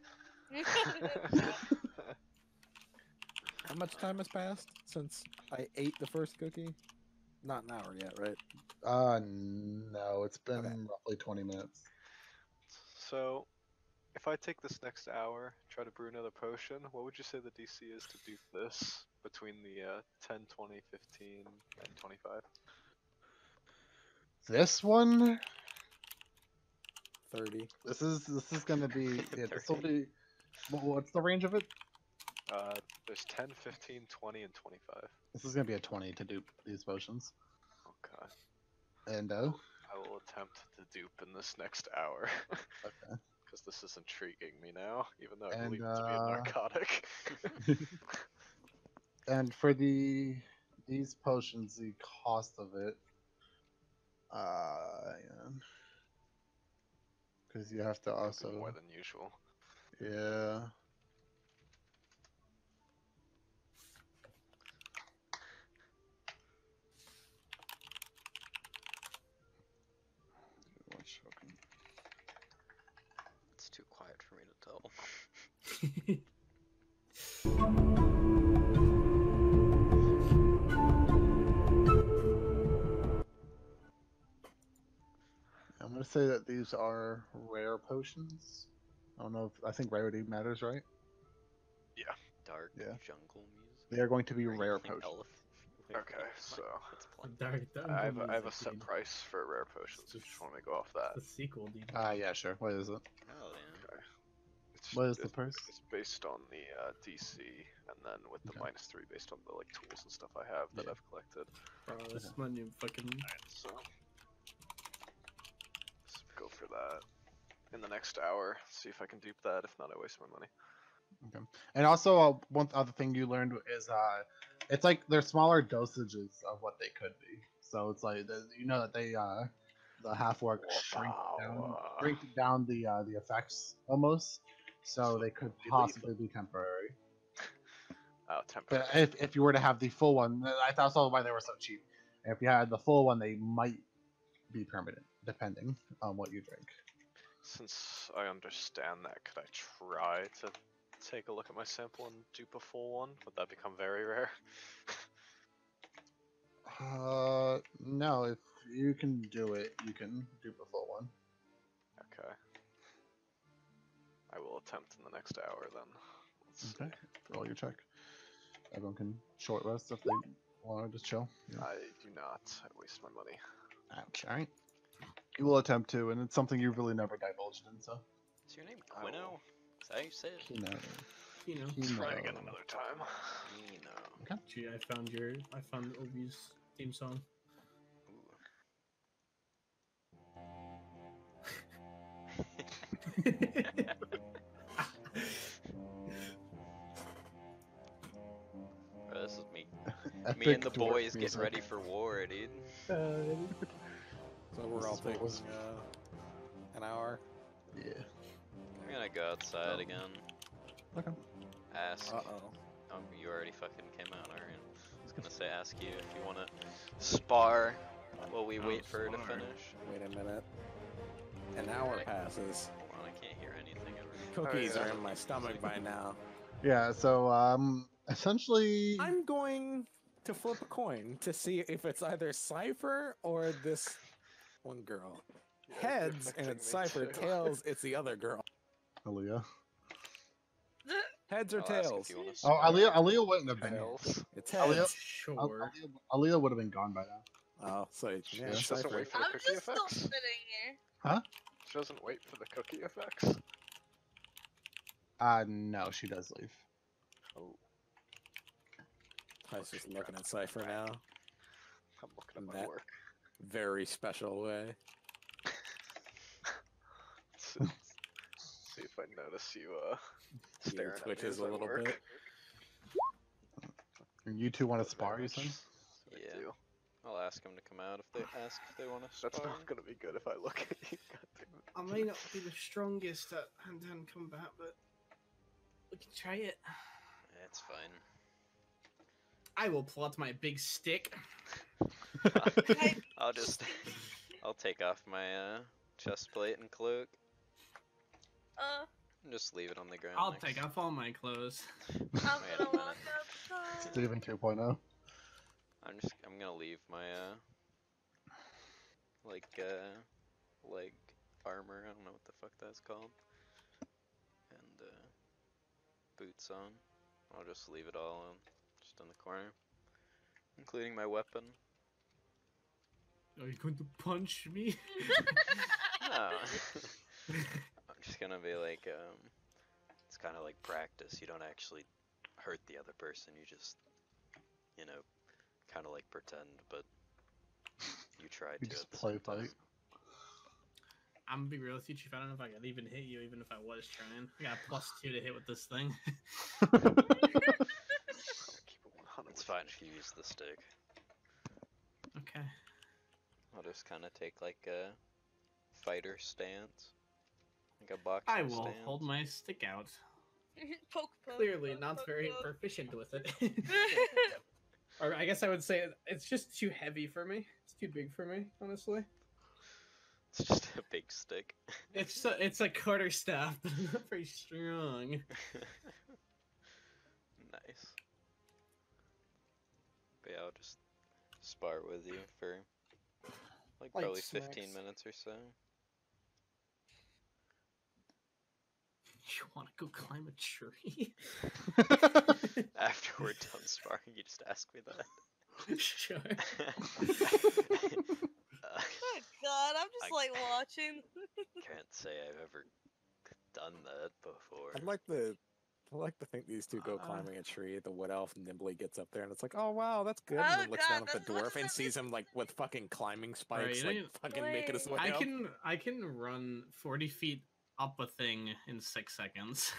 How much time has passed since I ate the first cookie? Not an hour yet, right? No, it's been Okay. roughly 20 minutes. So, if I take this next hour, try to brew another potion, what would you say the DC is to dupe this between the 10, 20, 15, and 25? This one, 30. this is gonna be. Yeah, this will 30. be. What's the range of it? There's 10, 15, 20, and 25. This is gonna be a 20 to dupe these potions. Okay. And I will attempt to dupe in this next hour. okay. Because this is intriguing me now, even though I And, believe it to be a narcotic. and for these potions, the cost of it, because you have to It'll be also, more than usual. yeah. One second. It's too quiet for me to tell. I'm gonna say that these are rare potions. I don't know if I think rarity matters, right? Dark Yeah. jungle music. They are going to be Are you rare playing potions. Elf? Wait, Okay, what? so What's playing? I have a set price for rare potions. If you just want me to go off that. The sequel, dude. Yeah, sure. What is it? Hell yeah. Okay. What is the price? It's based on the DC, and then with the Okay. -3 based on the tools and stuff I have that Yeah. I've collected. Bro, this is my new fucking. So let's go for that in the next hour. See if I can dupe that. If not, I waste my money. Okay. And also, one other thing you learned is it's like they're smaller dosages of what they could be. So it's like you know that they the half orc shrink down the effects almost. So they could possibly be temporary. Oh, temporary. But if you were to have the full one, that's also why they were so cheap. If you had the full one, they might be permanent, depending on what you drink. Since I understand that, could I try to take a look at my sample and dupe a full one? Would that become very rare? No. If you can do it, you can dupe a full one. Okay. I will attempt in the next hour then. Let's Okay. see. Roll your check. Everyone can short rest if they want to just chill. Yeah. I do not. I waste my money. Ouch. All right. You will attempt to, and it's something you've really never divulged in. So. Is your name Quino? Is that how you say it? Kino. You know. Try again another time. Quino. Gee, I found Obi's theme song. Bro, this is me. Epic Me and the dwarf boys music. getting ready for war, dude. So we're all taking an hour. Yeah. I'm gonna go outside again. Okay. Ask. Uh-oh. You already fucking came out, aren't you? I was gonna say ask you if you wanna spar while we wait for her to spar. finish. Wait a minute. An hour passes. Hold on, I can't hear anything. Cookies yeah. are in my stomach by now. Yeah. So essentially. I'm going to flip a coin to see if it's either Cypher or this one girl. Heads, and it's Cypher. Tails, it's the other girl. Aaliyah. Heads or I'll ask if tails? you wanna Oh, spar. Aaliyah wouldn't have been here. Tails. It's Aaliyah, heads. Sure. Aaliyah would have been gone by now. Oh, so yeah, She doesn't Cypher. wait for the I'm cookie just still effects. sitting here. She doesn't wait for the cookie effects. No, she does leave. Oh, I was just looking at Cypher now. I'm looking at my That- work. Very special way. See if I notice you He staring at me twitches as a I little work. bit. And you two want to Doesn't very spar, you much. said? I Yeah. do. I'll ask them to come out if they ask if they want to spar. That's not gonna be good if I look at you. God damn it. I may not be the strongest at hand-to-hand combat, but we can try it. It's fine. I will pull out my big stick. I'll just I'll take off my chest plate and cloak and just leave it on the ground. I'll next. take off all my clothes. I'm Wait a gonna minute. walk outside. Steven 2.0. I'm gonna leave my like leg armor. I don't know what the fuck that's called. And boots on. I'll just leave it all just in the corner, including my weapon. Are you going to punch me? No. I'm just gonna be like, it's kind of like practice. You don't actually hurt the other person. You just, you know, kind of like pretend, but you try You to just at the play same time. fight. I'm gonna be real with you, Chief. I don't know if I could even hit you, even if I was trying. I got a +2 to hit with this thing. Keep it 100 It's with fine you. if you use the stick. Okay. I'll just kind of take like a fighter stance, like a boxing I will stance. hold my stick out. Poke, poke, Clearly poke, not poke, very poke. proficient with it. Or I guess I would say it's just too heavy for me. It's too big for me, honestly. It's just a big stick. It's a quarterstaff, but not very strong. Nice. But yeah, I'll just spar with you for like Like probably 15 smacks. minutes or so. You want to go climb a tree? After we're done sparring, you just ask me that. Sure. Oh god, I'm just like watching. Can't say I've ever done that before. I'd like to think these two go climbing a tree. The wood elf nimbly gets up there and it's like, oh wow, that's good. Oh, And then looks God, down at the that's as much dwarf as and I sees him like with fucking climbing spikes, Right, like fucking making his way I up. can run 40 feet up a thing in 6 seconds.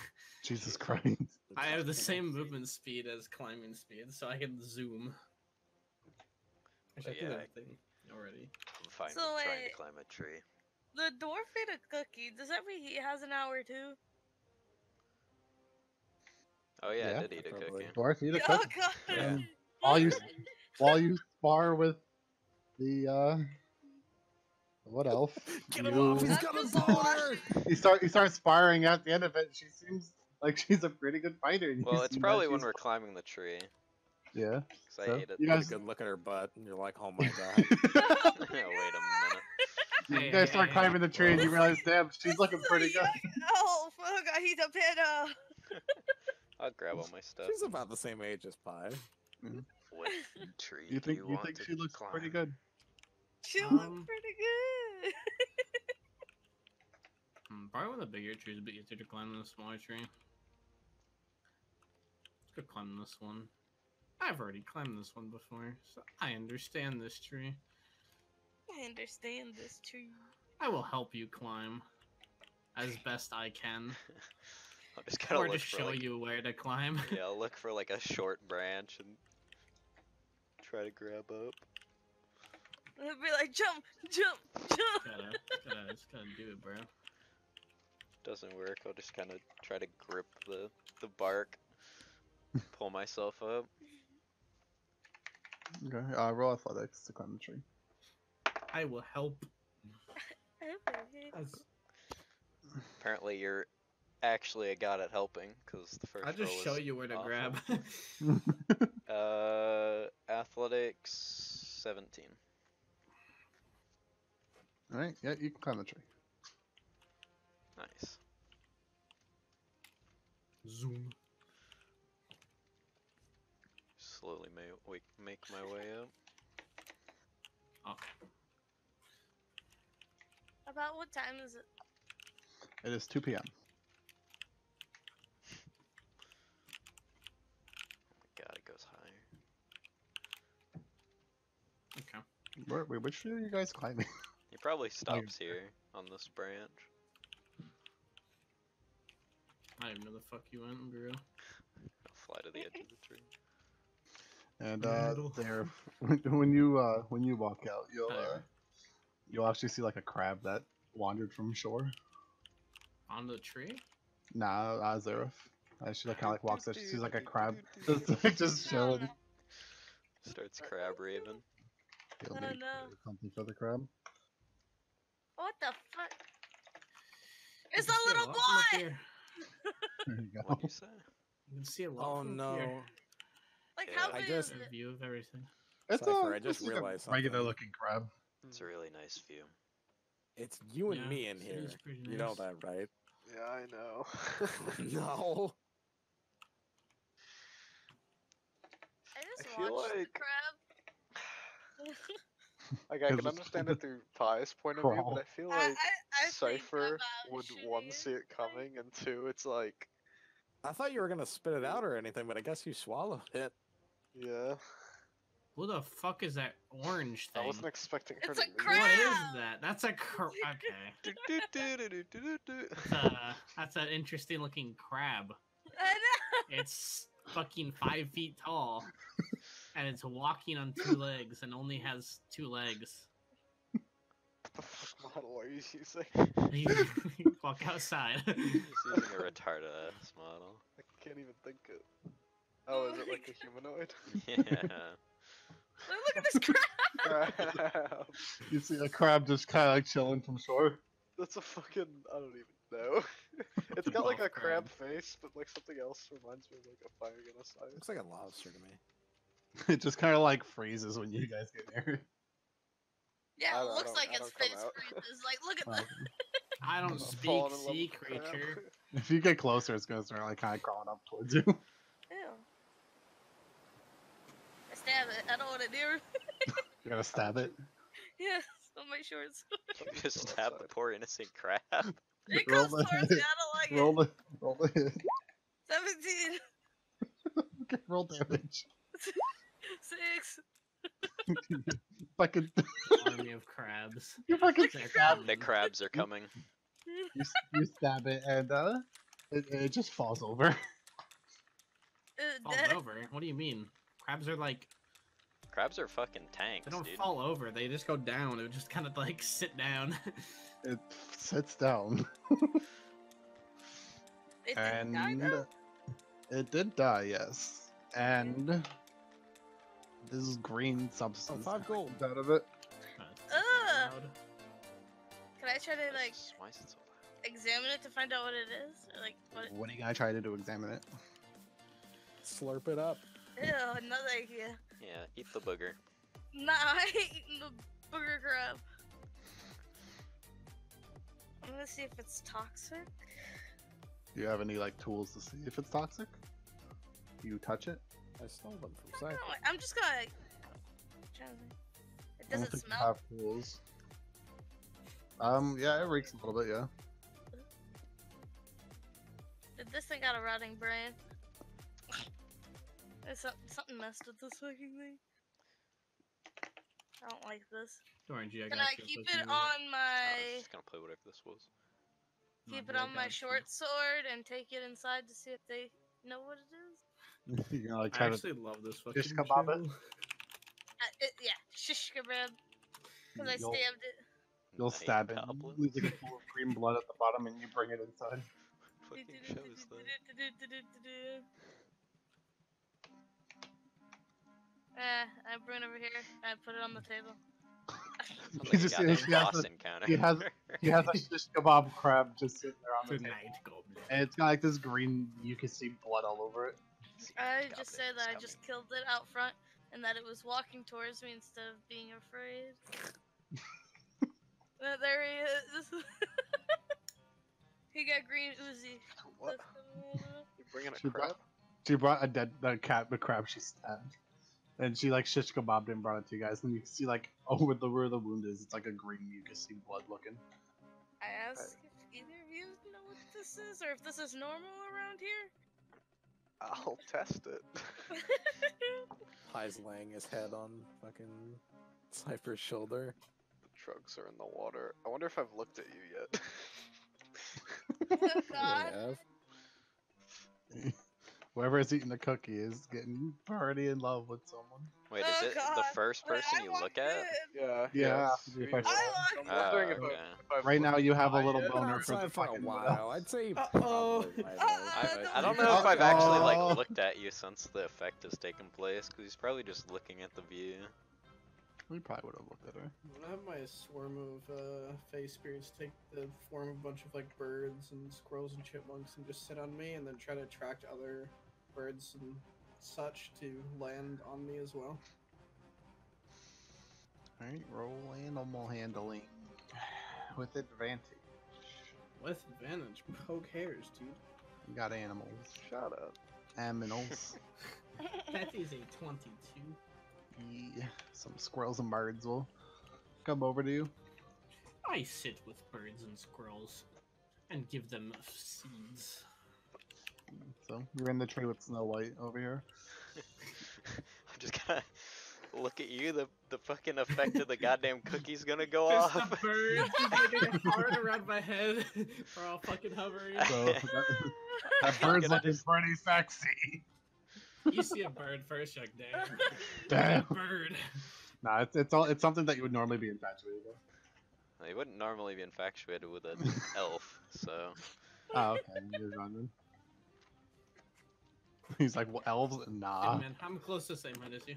Jesus Christ. I have the same movement speed as climbing speed, so I can zoom. Actually, I can do yeah, that thing already. I'm fine So with trying to wait. climb a tree. The dwarf ate a cookie. Does that mean he has an hour too? Oh yeah, Yeah, I did eat a probably. cookie. Dwarf, eat a Oh cook. god. Yeah. While you spar with the what elf? Get him off! He's I'm got a just boner! watching. You start sparring at the end of it. She seems like she's a pretty good fighter. And you Well, it's see that probably when she's- we're climbing the tree, yeah. because I So, ate it. you Get a guys, good look at her butt, and you're like, oh my god. Wait a minute. you guys start climbing the tree, and you realize, damn, she's looking pretty good. Oh fuck! I hit a pedo. I'll grab all my stuff. She's about the same age as Pie. What tree You do think you you want think to she looks climb? pretty good? She looked pretty good. Probably one of the bigger trees would be easier to climb than a smaller tree. Let's go climb this one. I've already climbed this one before, so I understand this tree. I understand this tree. I will help you climb as best I can, I'll just gotta or look just for show like, you where to climb. yeah, I'll look for like a short branch and try to grab up. It'll be like jump, jump, jump. Just gotta do it, bro. Doesn't work. I'll just kind of try to grip the bark, pull myself up. Okay, roll athletics to climb the tree. I will help. As Apparently, you're actually a god at helping, because the first I'll just roll show was you where to awful. grab. Athletics 17. All right, yeah, you can climb the tree. Nice. Zoom. Slowly make my way up. Oh, About what time is it? It is 2 p.m. Oh my god, it goes higher. okay. Wait, which tree are you guys climbing? He probably stops here on this branch. I don't even know the fuck you went, bro. I'll fly to the edge of the tree. And Noodle. there, when you walk out, you'll actually see like a crab that wandered from shore. On the tree? Nah, Azerif. She like kind of like walks up. She's like a crab, just chilling. Starts crab raving. You'll Oh, need no. something for the crab. What the fuck? You It's can a see little lot from up boy. here. There you go. What'd you say? You can see a lot Oh from up no. here. Like Yeah, how I big just- is A it? view of everything. It's Cypher, I just like realized a regular something. looking crab. It's a really nice view. It's you and Yeah, me in it here. is pretty You know nice. that, right? Yeah, I know. No. I just I feel watched like- the crab. Like I can It's just understand it through Pi's point of view, crawl. but I feel I like think Cypher about would shooting one it. see it coming, and two, it's like, I thought you were gonna spit it out or anything, but I guess you swallowed it. yeah, Who the fuck is that orange I thing? wasn't expecting her It's to a leave. What is crab! that? That's a okay. Do-do-do-do-do-do-do. That's an interesting looking crab. I know. It's fucking 5 feet tall, and it's walking on 2 legs and only has 2 legs. What the fuck model are you using? You fuck outside. He's using a retarded ass model. I can't even think it. Oh, is it like a humanoid? Yeah. Look at this crab! Crab. You see a crab just kind of like chilling from shore. That's a fucking, I don't even know. It's got like a crab face, but like something else reminds me of like a fire in a sight. Looks like a lobster to me. It just kind of like freezes when you guys get near it. Yeah, I it don't- looks like I its don't come face out. freezes. Like, look at Um, that. I I'm don't speak falling in love sea with crab. creature. If you get closer, it's gonna start like kind of crawling up towards you. Ew. I stab it. I don't want it near. You're gonna stab it. Yes, on my shorts. You just stab the poor innocent crab. It Roll comes the towards me. hit. I don't like Roll it. the roll the hit. 17. Okay, roll damage. 6. Fucking, Army of crabs. you fucking They're stab coming. The crabs are coming. you stab it and it just falls over. Falls Dead. over? What do you mean? Crabs are like, Crabs are fucking tanks, they don't dude. fall over, they just go down. It would just kind of like sit down. It sits down It didn't die, and though? it did die, yes. And this green substance 5 gold. comes out of it. Ugh. Can I try to, like, Why is it so loud? examine it to find out what it is? Or, like, what? What are you gonna try to do? Examine it? Slurp it up. Ew, another idea. Yeah, eat the booger. Nah, I ain't eating the booger crab. I'm gonna see if it's toxic. Do you have any like tools to see if it's toxic? You touch it? I stole them from I Cypher. don't know, I'm just gonna, like, try to think. I Does don't it think you smell? have tools. Yeah, it reeks a little bit, yeah. Did this thing got a rotting brain? There's something messed with this fucking thing. I don't like this. Orange, Can I keep it on I my was just gonna play whatever this was. keep it on my short sword and take it inside to see if they know what it is? You're gonna like I try to actually love this fucking shish kebab it? channel. Yeah, shish kebab. Because I You'll- stabbed it. You'll Night stab it. goblin? Leaves like a pool of green blood at the bottom, and you bring it inside. Fucking show is that? I bring it over here. I put it on the table. Sounds You like a just goddamn see has boss a- encounter. he has a shish kebab crab just sitting there on the The table, night goblin. and it's got like this green. You can see blood all over it. I God just damn, said that I it's just coming. killed it out front and that it was walking towards me instead of being afraid. There he is. He got green Uzi. What? You bringing a She crab? She brought a crab she stabbed, and she like shish kebabbed and brought it to you guys. And you can see like over the where the wound is, it's like a green. You can see blood looking. I asked if either of you know what this is or if this is normal around here. I'll test it. Pie's laying his head on fucking Cypher's shoulder. The drugs are in the water. I wonder if I've looked at you yet. Oh god. Yeah. Whoever is eating the cookie is getting already in love with someone. Wait, is Oh, it the God. first Wait, person I you walked look at? in. Yeah. Yeah, yes. if I- I'm I wondering if, okay. if I've Right now, looked you at have a you little yet. Been boner for the outside for a fucking while. I'd say Uh-oh. probably by now, I don't but- know if I've actually Oh. like looked at you since the effect has taken place, because he's probably just looking at the view. We probably would have looked at her. I'm gonna have my swarm of face spirits take the form of a bunch of like birds and squirrels and chipmunks and just sit on me and then try to attract other birds and such to land on me as well. Alright, roll animal handling with advantage. With advantage. Poke hairs, dude. You got animals. Shut up. Aminals. That is a 22. Yeah, some squirrels and birds will come over to you. I sit with birds and squirrels and give them seeds. So you're in the tree with Snow White over here. I'm just gonna look at you. The fucking effect of the goddamn cookie's gonna go Just off. the birds just making a heart around my head. We're all fucking hovering. So that I'm bird's gonna looking just- pretty sexy. You see a bird first, you're like, damn. Damn. Bird. Nah, it's something that you would normally be infatuated with. You wouldn't normally be infatuated with an elf, so. Oh, okay. You're wrong then. He's like, well, elves? Nah. Hey, man, I'm close to the same height as you.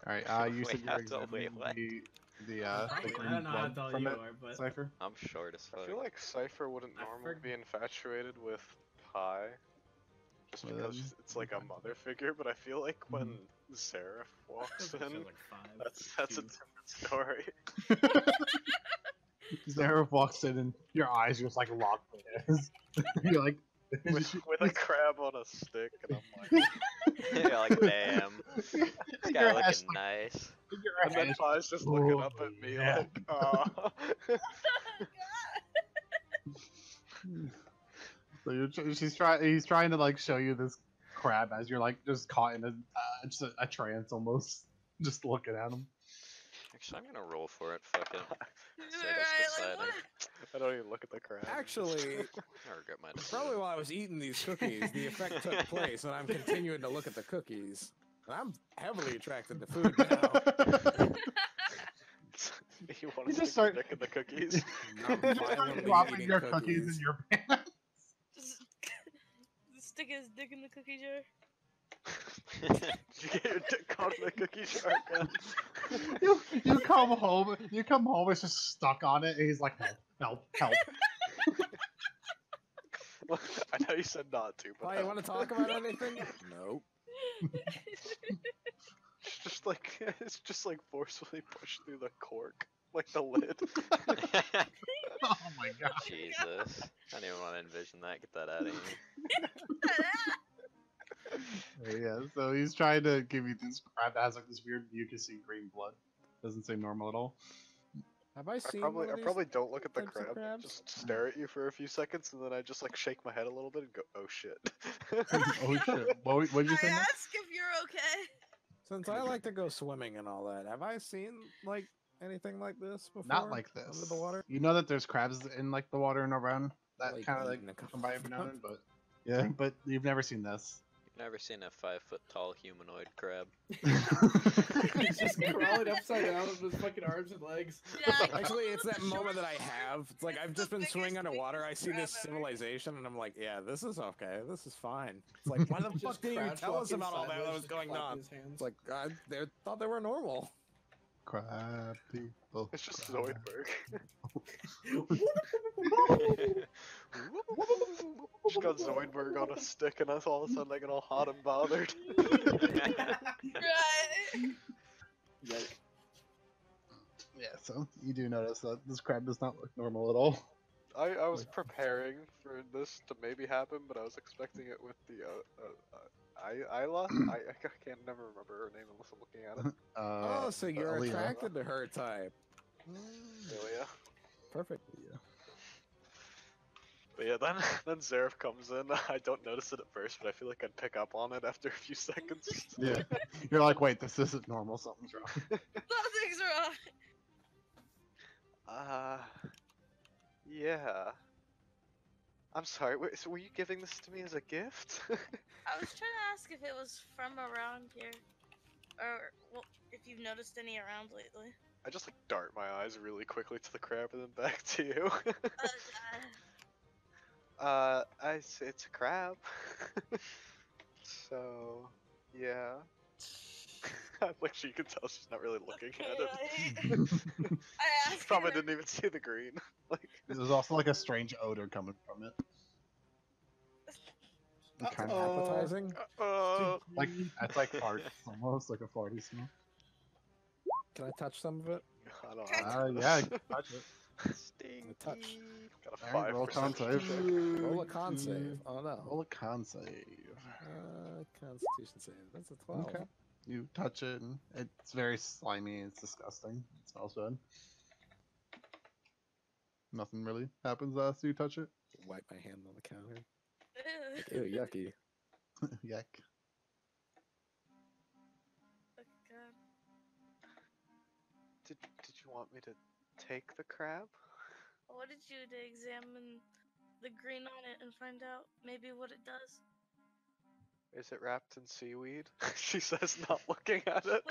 All right. You said Wait, you're I don't- wait, examining what? Probably, the I green don't know how blood tall from you it, are, but Cypher. I'm short as I fuck. feel like Cypher wouldn't I normally forg- be infatuated with Pie, just because Well, it's like a mother figure. But I feel like when Seraph walks Feels in, like 5. that's a 2. different story. Zareth walks in and your eyes just like locked with his. You're like, with a crab on a stick, and I'm like, You're like, damn. This guy Your looking ass- nice. and then Pie's just looking up Oh, at me yeah. like, oh. So he's trying to like show you this crab as you're like just caught in just a trance almost, just looking at him. Actually, I'm gonna roll for it. Fuck it. Say Right, that's like, deciding. what? I don't even look at the crab. Actually, I regret my decision. probably while I was eating these cookies, the effect took place, and I'm continuing to look at the cookies. And I'm heavily attracted to food now. You want You to just stick start- your dick in the cookies? I'm You just start violently dropping eating your cookies in your pants. Just stick his dick in the cookie jar. Did you get your dick caught in the cookie jar again? You come home, it's just stuck on it, and he's like, help, help, help. I know you said not to, but Why, you want to talk about anything? Nope. it's just like forcefully pushed through the cork, like the lid. Oh my god. Jesus. I don't even want to envision that. Get that out of here. Yeah, so he's trying to give you this crab that has like this weird mucusy green blood. Doesn't seem normal at all. Have I I seen probably, one I of these probably don't look at the types of crab. crabs? Just stare at you for a few seconds, and then I just like shake my head a little bit and go, "Oh shit." Oh shit. What did you I say? Nick? ask if you're okay. Since I like to go swimming and all that, have I seen like anything like this before? Not like this. Under the water? You know that there's crabs in like the water and around that Like, kind of like eating a come couple by of every now and them? then, but yeah, but you've never seen this. You've never seen a 5-foot tall humanoid crab? He's just crawling upside down on his fucking arms and legs. Yeah, Actually, it's that moment that I have. It's like I've It's just the been swimming biggest underwater. I see crab this ever. civilization, and I'm like, yeah, this is okay. This is fine. It's like, why the fuck Just didn't you crouch tell us walking about all that sideways, was just going clapping on? his hands. It's like they thought they were normal. Crab people. It's just crab. Zoidberg. Just got Zoidberg on a stick, and that's all of a sudden I get all hot and bothered. right. Yeah, so you do notice that this crab does not look normal at all. I was preparing for this to maybe happen, but I was expecting it with the Isla. I can't never remember her name unless I'm looking at it. Oh, so you're Aaliyah. attracted to her type. Amelia. Perfect. Yeah. But yeah, then Zareth comes in. I don't notice it at first, but I feel like I'd pick up on it after a few seconds. Yeah. You're like, wait, this isn't normal. Something's wrong. Nothing's wrong. Yeah. I'm sorry. Wait, so were you giving this to me as a gift? I was trying to ask if it was from around here, or well, if you've noticed any around lately. I just like dart my eyes really quickly to the crab and then back to you. I say it's a crab. So, yeah. Like she can tell she's not really looking at it. I asked. Probably him didn't even see the green. Like, There's also like a strange odor coming from it. Kind of Appetizing. like it's like farts, almost like a farty smell. Can I touch some of it? I don't know. Yeah, touch it. Stinky. touch. Got a Alright, 5 roll con perception save. check. Roll a con save. Oh no. Roll a con save. Constitution save. That's a 12. Okay. You touch it, and it's very slimy. It's disgusting. It smells bad. Nothing really happens after you touch it. Wipe my hand on the counter. Like, Ew. ew, yucky. Yuck. Oh, God. Did you want me to take the crab? What did you do to examine the green on it and find out maybe what it does? Is it wrapped in seaweed? She says, not looking at it.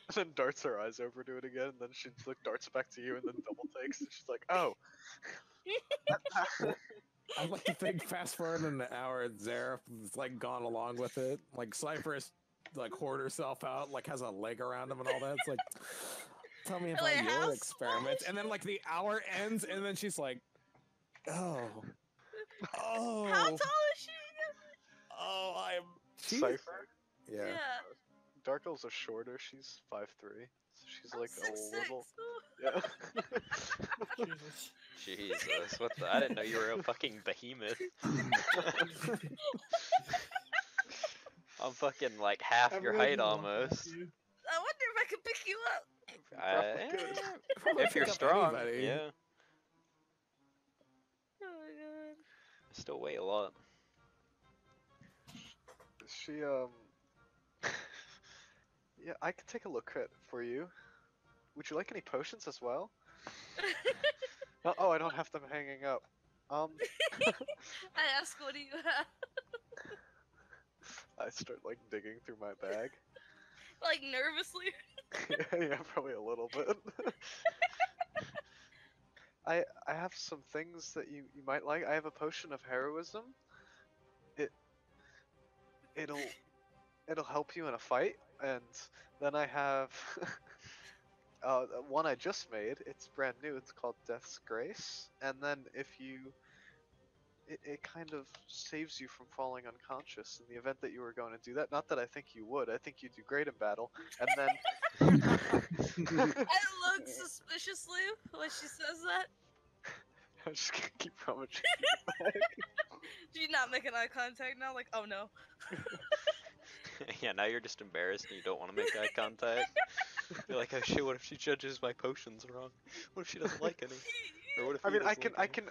And then darts her eyes over to it again, and then she like darts back to you, and then double takes. And she's like, "Oh." I like to think fast forward in an hour, Zareth is like gone along with it. Like Cypress like hoard herself out, like has a leg around him and all that. It's like, tell me about Wait, how your small experiments. is And then like the hour ends, and then she's like, oh, oh, How tall is she? oh, I'm. Cypher. Yeah. Dark elves are shorter. She's 5'3", so she's I'm like 6'6". a little. Yeah. Jesus. Jesus, what the? I didn't know you were a fucking behemoth. I'm fucking like half your height almost. I wonder if I could pick you up. Probably good. Probably If you're pick up strong, anybody. yeah. Oh my god. I still weigh a lot. She Yeah, I could take a look at it for you. Would you like any potions as well? Oh, I don't have them hanging up. I ask, what do you have? I start like digging through my bag. Like nervously. Yeah, probably a little bit. I have some things that you might like. I have a potion of heroism. It'll help you in a fight, and then I have one I just made. It's brand new. It's called Death's Grace, and then if you it kind of saves you from falling unconscious in the event that you were going to do that. Not that I think you would. I think you do great in battle. And then I look suspiciously when she says that. I'm just gonna keep rummaging. Do you not making eye contact now? Like, oh no. Yeah, now you're just embarrassed and you don't want to make eye contact. You're like, oh shit, what if she judges my potions wrong? What if she doesn't like any? Or what if I he mean, I doesn't can like any?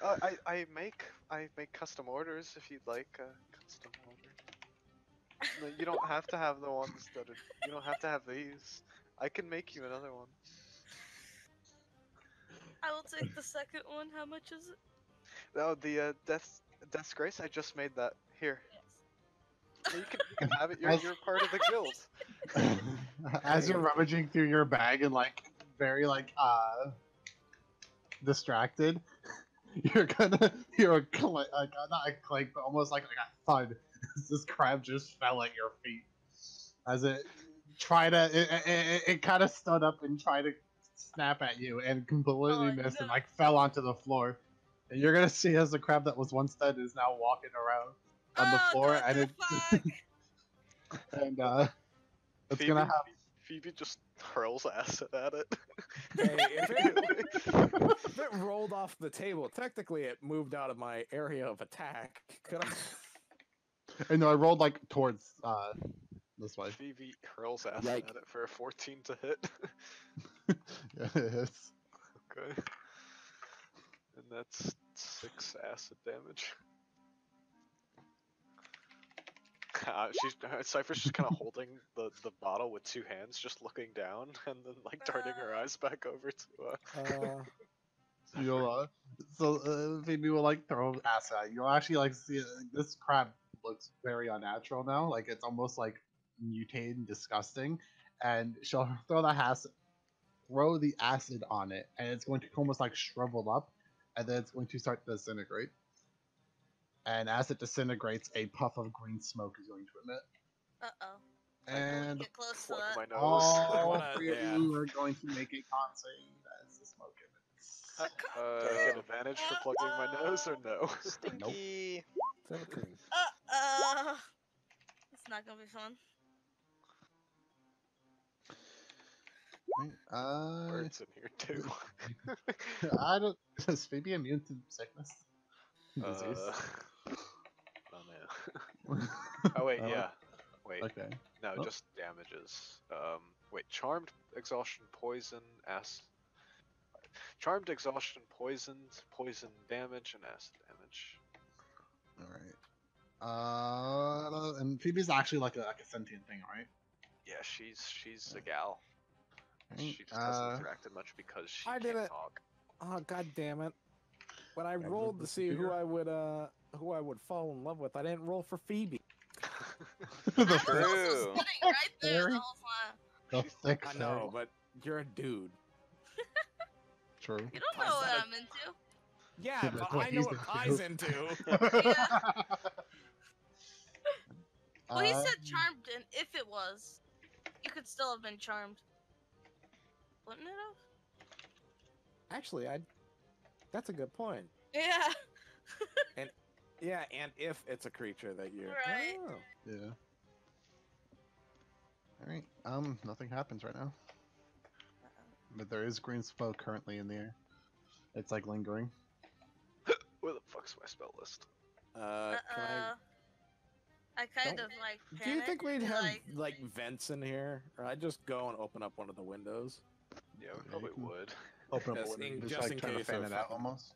I make custom orders if you'd like custom orders. No, you don't have to have the ones that are. You don't have to have these. I can make you another one. I will take the second one. How much is it? No, the Death's Grace. I just made that. Here, Yes. yeah, you can have it. You're part of the guild. As you're rummaging through your bag and like very like distracted, you're gonna hear a click, like not a click, but almost like a thud. This crab just fell at your feet as it it kind of stood up and tried to snap at you and completely Oh, missed and no. like fell onto the floor. And you're gonna see as the crab that was once dead is now walking around on the floor, what and the it fuck? and it's Phoebe, gonna have. Phoebe just hurls acid at it. Hey, if it rolled off the table, technically it moved out of my area of attack. Could I? I know I rolled like towards this way. Phoebe hurls acid Yike. at it for a 14 to hit. Yeah, it is. Okay. And that's 6 acid damage. Cypher's just kind of holding the bottle with 2 hands, just looking down, and then like turning her eyes back over to You'll Phoebe will like throw acid at you. You'll actually like see this crab looks very unnatural now. Like it's almost like mutated and disgusting. And she'll throw the acid on it, and it's going to almost like shrivel up, and then it's going to start to disintegrate. And as it disintegrates, a puff of green smoke is going to emit. Uh-oh. And Get close to plug that. my nose. all three of you are going to make a con save as the smoke emits. Do I get advantage for plugging my nose or no? Stinky. 17. It's not gonna be fun. Birds in here too. I don't. Is Phoebe immune to sickness? Disease? Oh no. Oh wait, Oh, yeah. Wait, Okay. no, Oh. just damages. Wait, charmed, exhaustion, poison, acid. Charmed, exhaustion, poisoned, poison damage, and acid damage. All right. And Phoebe's actually like a sentient thing, right? Yeah, she's a gal. Right. She just hasn't interacted much because she I can't didn't- talk. Oh god damn it! When I Gotta rolled to see who disappear. I would fall in love with, I didn't roll for Phoebe. The I was True. also sitting right there Fairy? the whole time. The thick I fairy. know, but you're a dude. True. You don't Plus know what that- I'm into. Yeah, That's but what I know he's what Kai's into. Well, he Uh, said charmed, and if it was, you could still have been charmed. Wouldn't it have? Actually, that's a good point. Yeah. Yeah, and if it's a creature that you're Right. Oh. Yeah. All right. Nothing happens right now, but there is green smoke currently in the air. It's like lingering. Where the fuck's my spell list? Can I I kind Don't- of like. Do you panic think we'd and, have like vents in here? Or I'd just go and open up one of the windows. Yeah, we Yeah, probably you can- would. Open up Just a window, in- just, just like in trying to case fan of it out fucking- almost.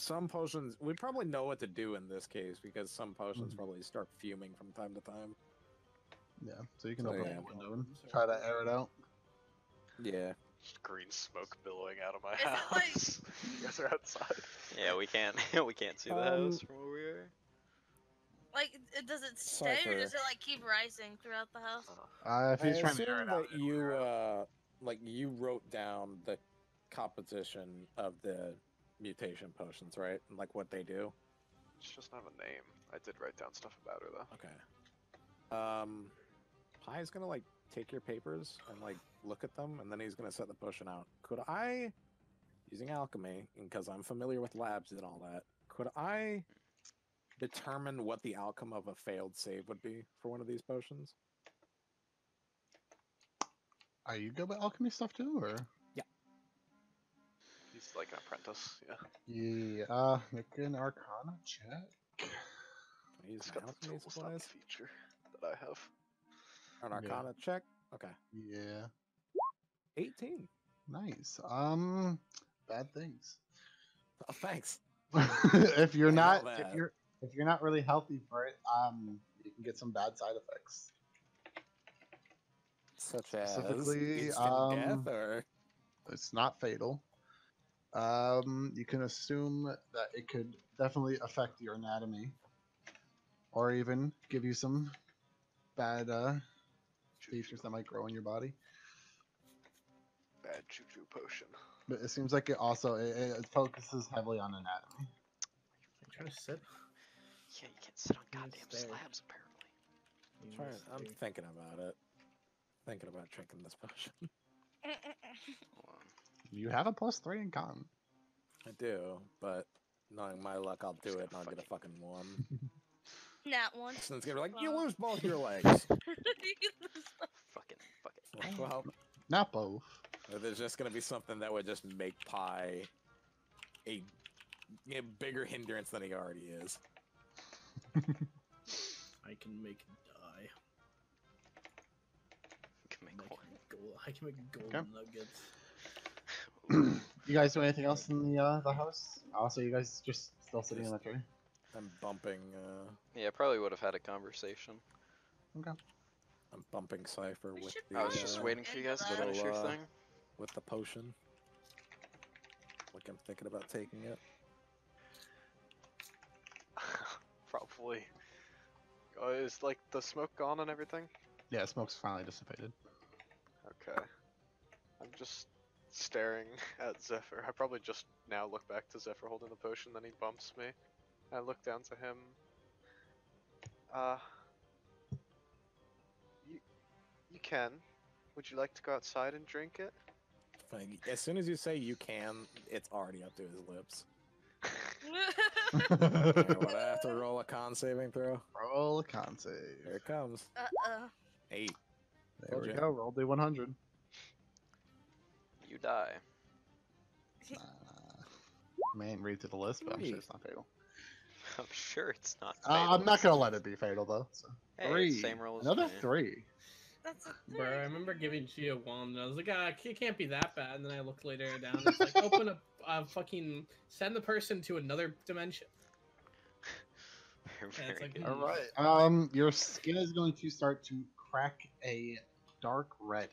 Some potions we probably know what to do in this case because some potions Mhm. probably start fuming from time to time. Yeah, so you can So, open yeah. up the window and try to air it out. Yeah. Just green smoke billowing out of my Is it house. like- You guys are outside. Yeah, we can't we can't see the house from where we are. Like, does it stay or does Cypher. it like keep rising throughout the house? If I he's trying to air assume it out, that you wrote down the composition of the mutation potions, right? And, like what they do. She doesn't have a name. I did write down stuff about her though. Okay. Pie's gonna like take your papers and like look at them, and then he's gonna set the potion out. Could I, using alchemy, and because I'm familiar with labs and all that, could I determine what the outcome of a failed save would be for one of these potions? Are you good with alchemy stuff too, or? He's like an apprentice. Yeah. Yeah. Make an Arcana check. Can I use It's my got the alchemy tools, not the supplies? feature that I have. An Yeah. Arcana check. Okay. Yeah. 18. Nice. Bad things. Oh, thanks. if you're I know not, that. if you're not really healthy for it, you can get some bad side effects. Such as Specifically, instant death, or It's not fatal. You can assume that it could definitely affect your anatomy, or even give you some bad features that might grow in your body. Bad juju potion. But it seems like it also it focuses heavily on anatomy. I'm trying to sit. Yeah, you can't sit on Can't goddamn stay. slabs apparently. I'm thinking about it. Thinking about drinking this potion. Hold on. You have a +3 in con. I do, but knowing my luck, I'll do Just it and gotta I'll get a fucking- fucking 1. Nat one. So it's gonna be like, you Well. lose both your legs. Fuck it. Well, Not both. there's just gonna be something that would just make Pi a bigger hindrance than he already is. I can make it die. You can make one. I can make gold Okay. nuggets. You guys do anything else in the house? Also, you guys just still sitting in the tree? I'm bumping, Yeah, probably would have had a conversation. I'm bumping Cypher We with should the, I was just waiting for you guys to Little, finish your uh, thing. with the potion. Like I'm thinking about taking it. Probably. Is like the smoke gone and everything? Yeah, smoke's finally dissipated. Okay. I'm just staring at Zephyr. I probably just now look back to Zephyr holding the potion, then he bumps me. I look down to him. You can. Would you like to go outside and drink it? Fine. As soon as you say you can, it's already up to his lips. Okay, what, I have to roll a con saving throw? Roll a con save. Here it comes. 8. There we Told ya. go. Roll D100. You die. May ain't read to the list, but I'm sure Sweet. it's not fatal. I'm sure it's not. I'm not gonna let it be fatal though. So. Hey, Three. it's same roll as Another me. 3. That's a Bro, I three. remember giving Chi a wand, and I was like, it can't be that bad. And then I looked later down, and it's like, open a fucking, send the person to another dimension. Very it's like, good. All right. Your skin is going to start to crack a dark red,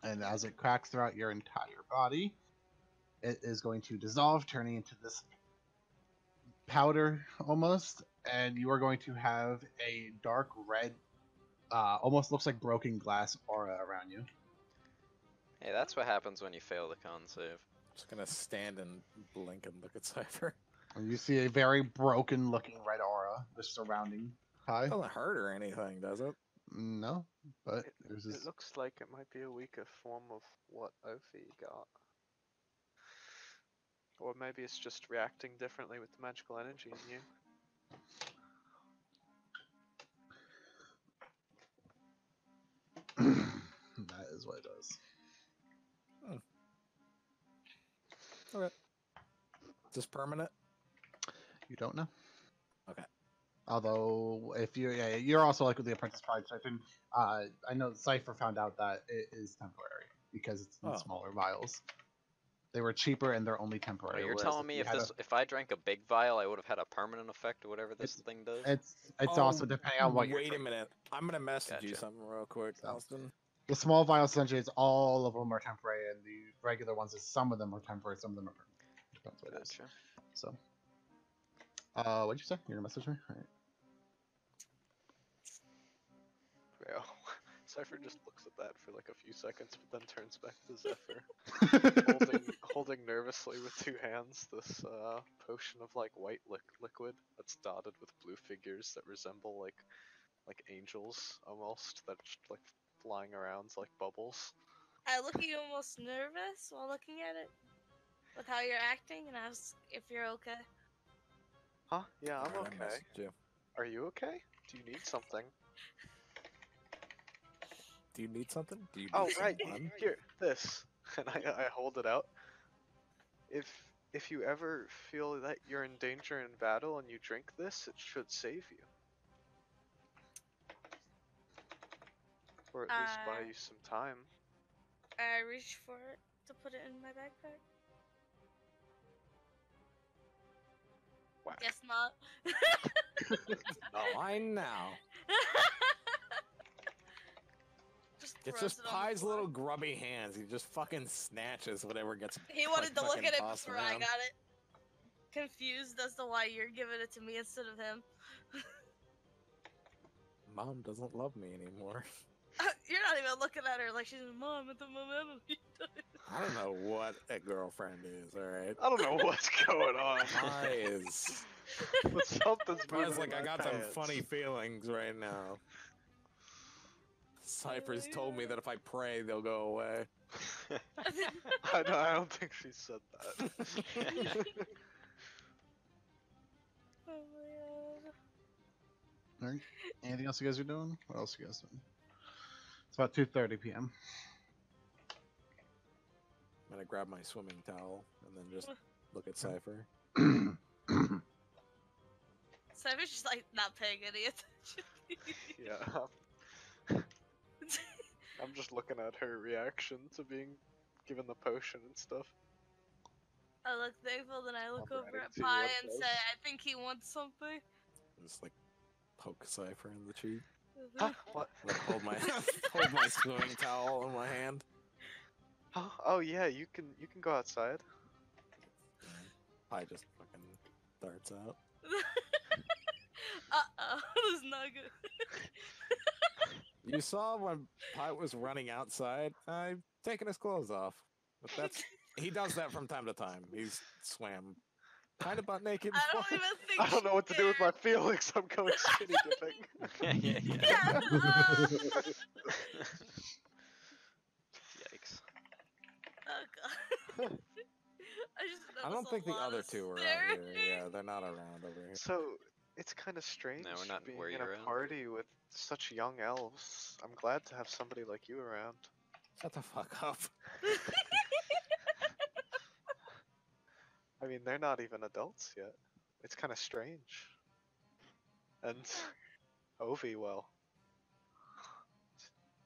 and as it cracks throughout your entire body, it is going to dissolve, turning into this powder almost, and you are going to have a dark red, almost looks like broken glass aura around you. Hey, that's what happens when you fail the con save. Just gonna stand and blink and look at Cypher. And you see a very broken-looking red aura just surrounding Kai. Doesn't hurt or anything, does it? No, but there's It this. looks like it might be a weaker form of what Ophi got. Or maybe it's just reacting differently with the magical energy in you. That is what it does. Okay. Is this permanent? You don't know. Okay. Although, if you, yeah, you're also like with the Apprentice Pride Siphon. I know Cypher found out that it is temporary because it's in smaller vials. They were cheaper and they're only Oh, temporary. you're whereas telling me if I drank a big vial, I would have had a permanent effect or whatever this thing does? It's also depending on what you're Wait a drinking. minute. I'm gonna message you Gotcha. something real quick, So. Austin. The small vials, essentially, it's all of them are temporary, and the regular ones is some of them are temporary, some of them are permanent. Depends what it is. Gotcha. So, what'd you say? You're gonna message me? All right. Yeah. Cypher just looks at that for like a few seconds, but then turns back to Zephyr, holding nervously with 2 hands this potion of like white liquid that's dotted with blue figures that resemble like angels almost, that just like flying around like bubbles. I look at you almost nervous while looking at it, with how you're acting, and ask if you're okay. Huh? Yeah, I'm Alright, I okay. messaged you. Are you okay? Do you need something? Do you need something? Do you need Oh, right. someone? Here, this. And I hold it out. If you ever feel that you're in danger in battle and you drink this, it should save you. Or at least buy you some time. I reach for it to put it in my backpack. Whack. Guess not. Mine now. Just It's throws just it on the Pie's floor. little grubby hands. He just fucking snatches whatever gets. He wanted to look fucking at it tossed before I around. got it. Confused as to why you're giving it to me instead of him. Mom doesn't love me anymore. You're not even looking at her like she's Mom at the moment. I don't know what a girlfriend is. All right. I don't know what's going on. Pie is. But something's moving. Pie's like, in I my got some pants. funny feelings right now. Cypher's told me that if I pray, they'll go away. I don't think she said that. Oh my god. All right. Anything else you guys are doing? What else you guys doing? It's about 2:30 p.m. I'm gonna grab my swimming towel and then just look at Cypher. Cypher's just like not paying any attention. Yeah. I'm just looking at her reaction to being given the potion and stuff. I look thankful, then I look I'm over ready at to see Pie what and it say, does. I think he wants something. Just like poke Cypher in the cheek. Huh? What? Like hold my swimming towel in my hand. Oh yeah, you can go outside. I just fucking darts out. Uh-oh, this is not good. You saw when Pie was running outside, I've taken his clothes off. But he does that from time to time. He's swam kind of butt naked. I don't even think I don't know what to do with my cared. feelings. I'm going skinny dipping. yeah. Yeah, Yikes. oh god. I don't think the other two are out here. Yeah, they're not around over here. So it's kind of strange No, we're not being where in you're a at. party with such young elves. I'm glad to have somebody like you around. Shut the fuck up. I mean, they're not even adults yet. it's kind of strange. And Ovi, well,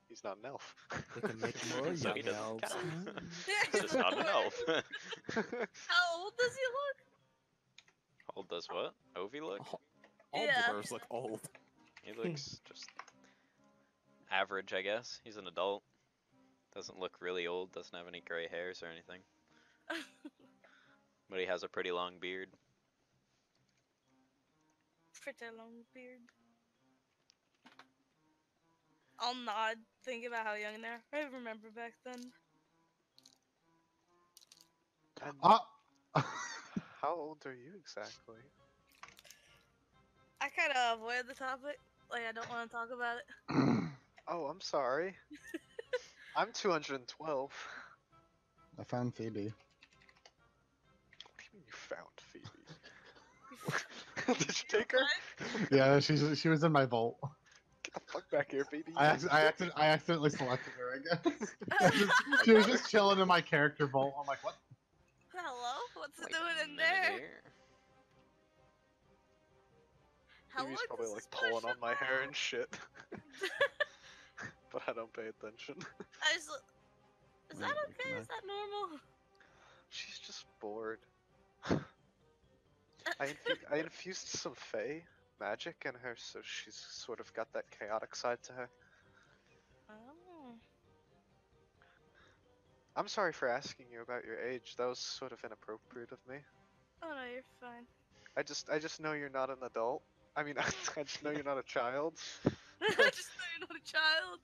he's not an elf. They can make more So he young doesn't elves. count. Yeah, He's just not an elf. How old does he look? How old does what? Ovi look? All Yeah. dwarves look old. He looks just average, I guess. He's an adult. Doesn't look really old, doesn't have any gray hairs or anything. But he has a pretty long beard. Pretty long beard. I'll nod, think about how young they are. I remember back then. And Ah! how old are you exactly? I kind of avoid the topic. Like, I don't want to talk about it. Oh, I'm sorry. I'm 212. I found Phoebe. What do you mean you found Phoebe? Did you take her? Yeah, she was in my vault. Get the fuck back here, baby. I accidentally selected her, I guess. She was just chilling in my character vault. I'm like, what? Hello? What's it Like, doing in minute there? here. How Phoebe's long probably does like this pulling potion on my hair and last? shit. But I don't pay attention. I just... Is that Wait, okay? can Is that normal? She's just bored. I infused some Fey magic in her, so she's sort of got that chaotic side to her. Oh. I'm sorry for asking you about your age. That was sort of inappropriate of me. Oh no, you're fine. I just know you're not an adult. I mean, I just know you're not a child. I just know you're not a child.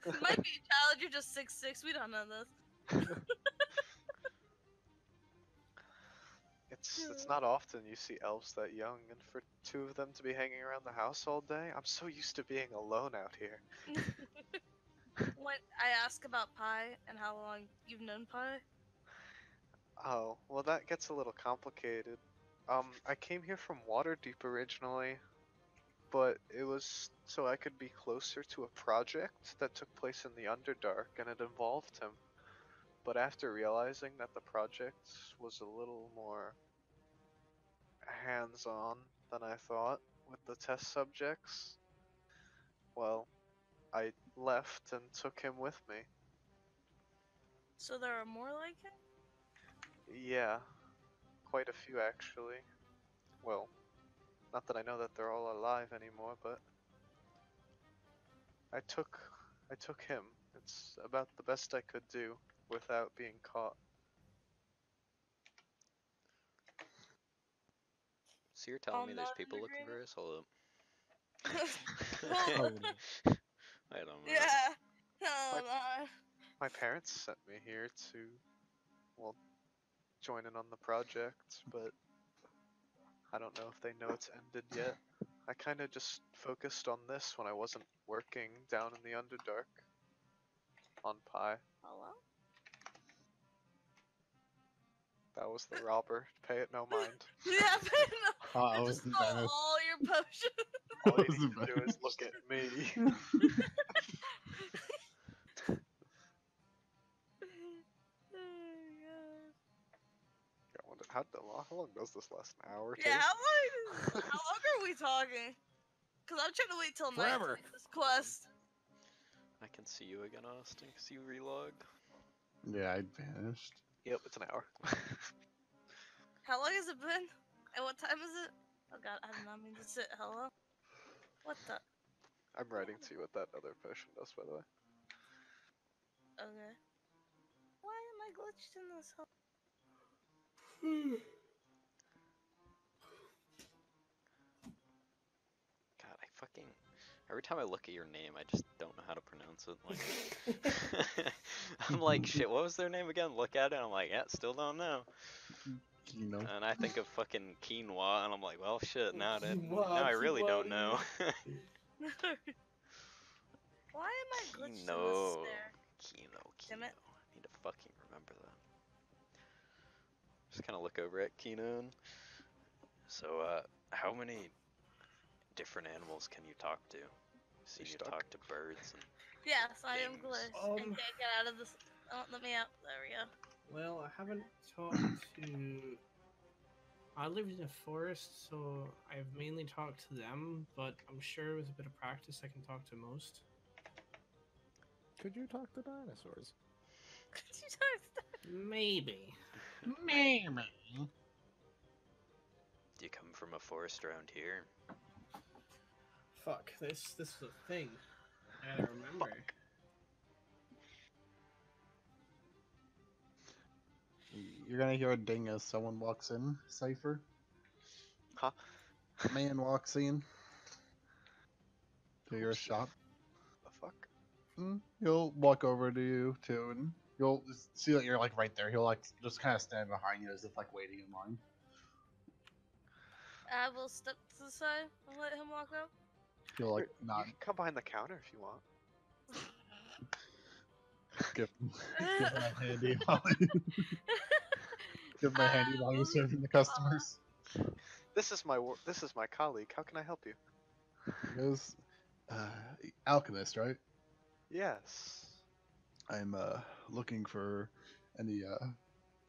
You might be a child, you're just 6'6". We don't know this. It's not often you see elves that young, and for two of them to be hanging around the house all day, I'm so used to being alone out here. When I ask about Pi and how long you've known Pi. Oh, well that gets a little complicated. I came here from Waterdeep originally, but it was so I could be closer to a project that took place in the Underdark, and it involved him. But after realizing that the project was a little more hands-on than I thought with the test subjects, well, I left and took him with me. So there are more like him? Yeah, quite a few actually. Well, not that I know that they're all alive anymore, but I took him. It's about the best I could do without being caught. So you're telling I'll me there's nod in people looking for agreement. us? Hold up. Well, I don't know. yeah. My- Hold on. My parents sent me here to, well, join in on the project, but I don't know if they know it's ended yet. I kinda just focused on this when I wasn't working down in the Underdark. On Pi. Hello? That was the robber. Pay it no mind. Yeah, but no. I You was just stole embarrassed. all your potions. All you was need to do is embarrassed. look at me. I wonder, how long does this last? An hour? Yeah, Two? how long are we talking? Cause I'm trying to wait till night to Forever. do this quest. I can see you again, Austin, because you relog. Yeah, I vanished. Yep, it's an hour. How long has it been? And what time is it? Oh god, I did not mean to sit. Hello? What the? I'm writing to you what that other potion does, by the way. Okay. Why am I glitched in this hole? God, I fucking... Every time I look at your name, I just don't know how to pronounce it. Like, I'm like, shit, what was their name again? Look at it, and I'm like, yeah, still don't know. You know. And I think of fucking quinoa, and I'm like, well, shit, now Quinoa, I really quinoa, don't know. Why am I glitched in this Kino. stair? Kino. Damn it. I need to fucking remember that. Just kind of look over at Kino. So, how many different animals can you talk to? So You're you stuck. talk to birds and Yes, I am Things. glitched and can't get out of this. Oh, let me out. There we go. Well, I haven't talked to I lived in a forest, so I've mainly talked to them, but I'm sure with a bit of practice I can talk to most. Could you talk to dinosaurs? Maybe. Maybe. Do you come from a forest around here? Fuck, this is a thing. I gotta remember. You're gonna hear a ding as someone walks in. Cypher. Huh? A man walks in to your Who's shop. The fuck? He'll walk over to you too, and you'll see that you're like right there. He'll like just kind of stand behind you as if like waiting in line. I will step to the side and let him walk up. He'll like You nod, can come behind the counter if you want. give him a handy while give him a handy while you're serving the customers. This is my colleague. How can I help you? He goes, alchemist, right? Yes. I'm looking for any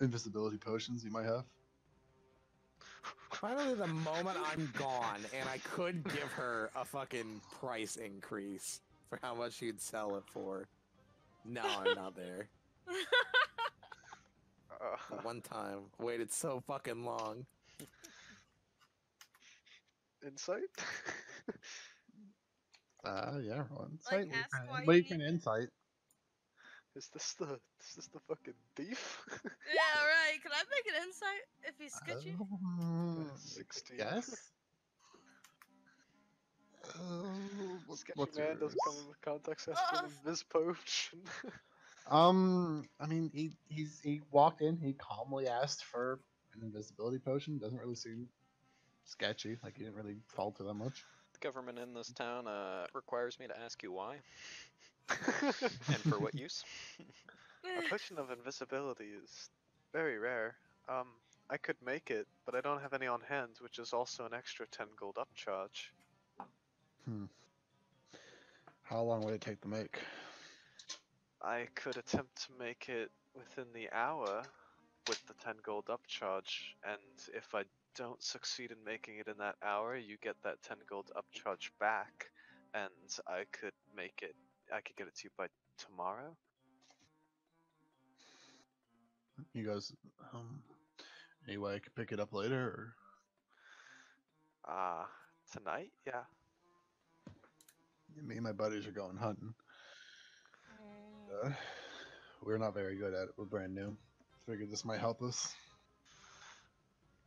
invisibility potions you might have. Finally, the moment I'm gone, and I could give her a fucking price increase for how much you'd sell it for. No, I'm not there. The one time, waited so fucking long. Insight? Yeah, roll insight. Like, ask why What you can need- insight? Is this the fucking thief? Yeah, right. Can I make an insight if he's sketchy? 16. Yes. Sketchy What's man yours? doesn't come in with context. Has to be an invis potion. I mean, he walked in. He calmly asked for an invisibility potion. Doesn't really seem sketchy. Like he didn't really falter that much. The government in this town requires me to ask you why. And for what use? A potion of invisibility is very rare. I could make it, but I don't have any on hand, which is also an extra 10 gold upcharge. How long would it take to make? I could attempt to make it within the hour with the 10 gold upcharge, and if I don't succeed in making it in that hour, you get that 10 gold upcharge back, and I could get it to you by tomorrow. He goes, anyway, I could pick it up later. Tonight? Yeah. Or me and my buddies are going hunting. Mm. We're not very good at it. We're brand new. Figured this might help us.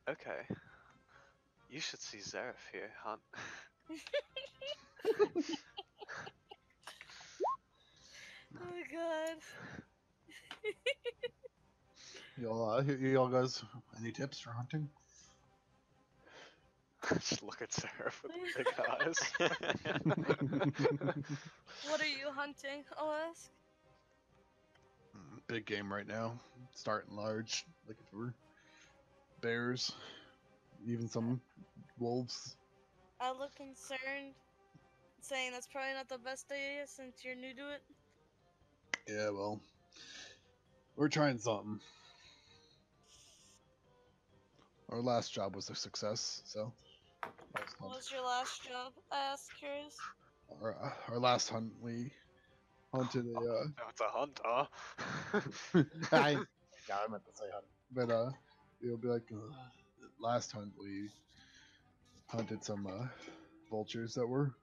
Okay. You should see Zareth here, Hunt. Oh my god. Y'all guys, any tips for hunting? Just look at Zareth with big eyes. What are you hunting? I'll ask. Big game right now. Starting large. Looking for bears, even some wolves. I look concerned, saying that's probably not the best idea since you're new to it. Yeah, well, we're trying something. Our last job was a success, so. What was your last job? I asked curious. Our last hunt, we hunted a. Now it's a hunt, huh? I meant to say hunt, but it'll be like last hunt we hunted some vultures that were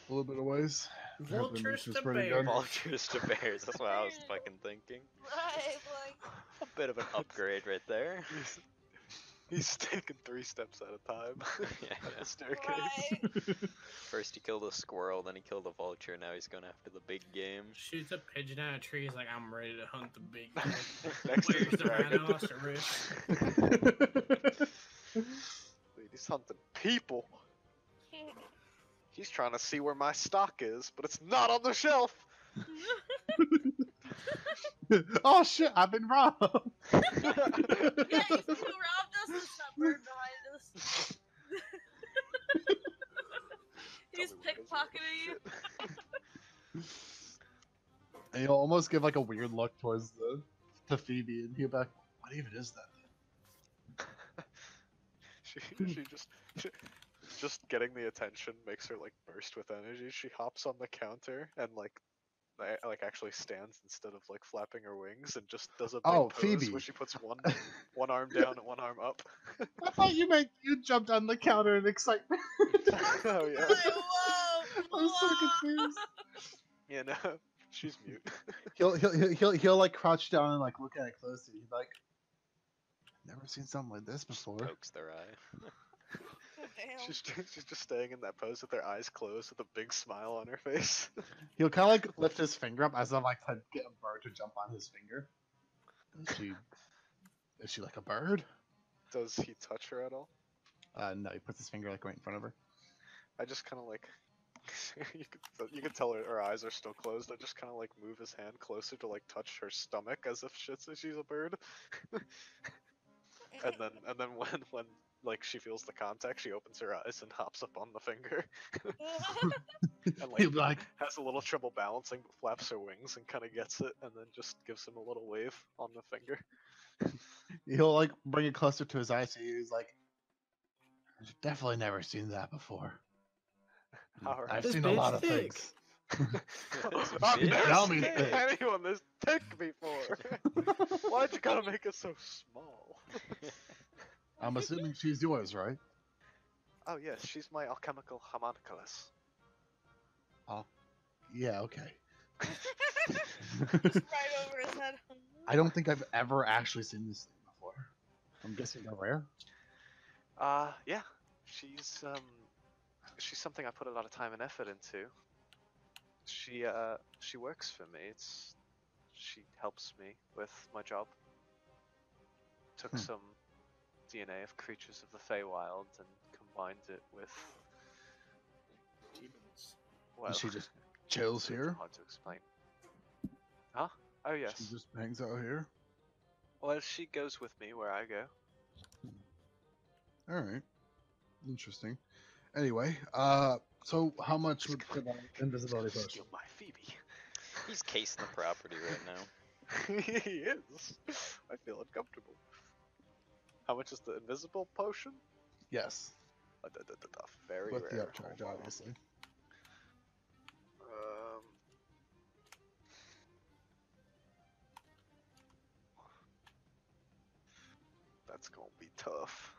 a little bit of ways. Vultures was to pretty bears. good. Vultures to bears, that's what I was fucking thinking. Right, like. A bit of an upgrade right there. He's taking 3 steps at a time. Yeah, Up yeah. the staircase. Right. First he killed a squirrel, then he killed a vulture, now he's going after the big game. Shoots a pigeon at a tree. He's like, I'm ready to hunt the big guy. Next to Where's the the dragon. rhinoceros? Wait, he's hunting people. He's trying to see where my stock is, but it's not on the shelf. Oh shit! I've been robbed. Yeah, you robbed us and stop bird behind us. He's Tell me where it is. pickpocketing you. And you'll almost give like a weird look towards to Phoebe, and he'll be like, "What even is that?" Just getting the attention makes her like burst with energy. She hops on the counter and like actually stands instead of like flapping her wings and just does a big Oh, pose Phoebe. where she puts one arm down and one arm up. I thought you jumped on the counter in excitement. Oh yeah. Whoa! I'm so confused. You know, she's mute. He'll like crouch down and like look at it closely. He's like, never seen something like this before. Pokes their eye. Damn. She's just staying in that pose with her eyes closed with a big smile on her face. He'll kind of like lift his finger up as if like to get a bird to jump on his finger. Is she like a bird? Does he touch her at all? No, he puts his finger like right in front of her. I just kind of like you could tell her eyes are still closed. I just kind of like move his hand closer to like touch her stomach as if she's a bird. and then when like she feels the contact, she opens her eyes and hops up on the finger. And He'll be like, has a little trouble balancing, but flaps her wings and kind of gets it, and then just gives him a little wave on the finger. he'll like bring it closer to his eyes. So he's like, I've definitely never seen that before. Alright. I've This seen a lot bitch of thick. things. I've Bitch. never Tell me seen thick. anyone this thick before. Why'd you gotta make it so small? I'm assuming she's yours, right? Oh yes, she's my alchemical homunculus. Yeah, okay. Just right over his head. I don't think I've ever actually seen this thing before. I'm guessing they're rare. Yeah. She's something I put a lot of time and effort into. She works for me. She helps me with my job. Took some DNA of creatures of the Feywild and combined it with Demons. well, She just chills it's a here. little hard to explain. Huh? Oh yes. She just hangs out here. Well, she goes with me where I go. All right. Interesting. Anyway, so how much would the invisibility Steal potion? my Phoebe. He's casing the property right now. He is. I feel uncomfortable. How much is the invisible potion? Yes, Very with rare. the upcharge, Hold on. obviously. That's gonna be tough.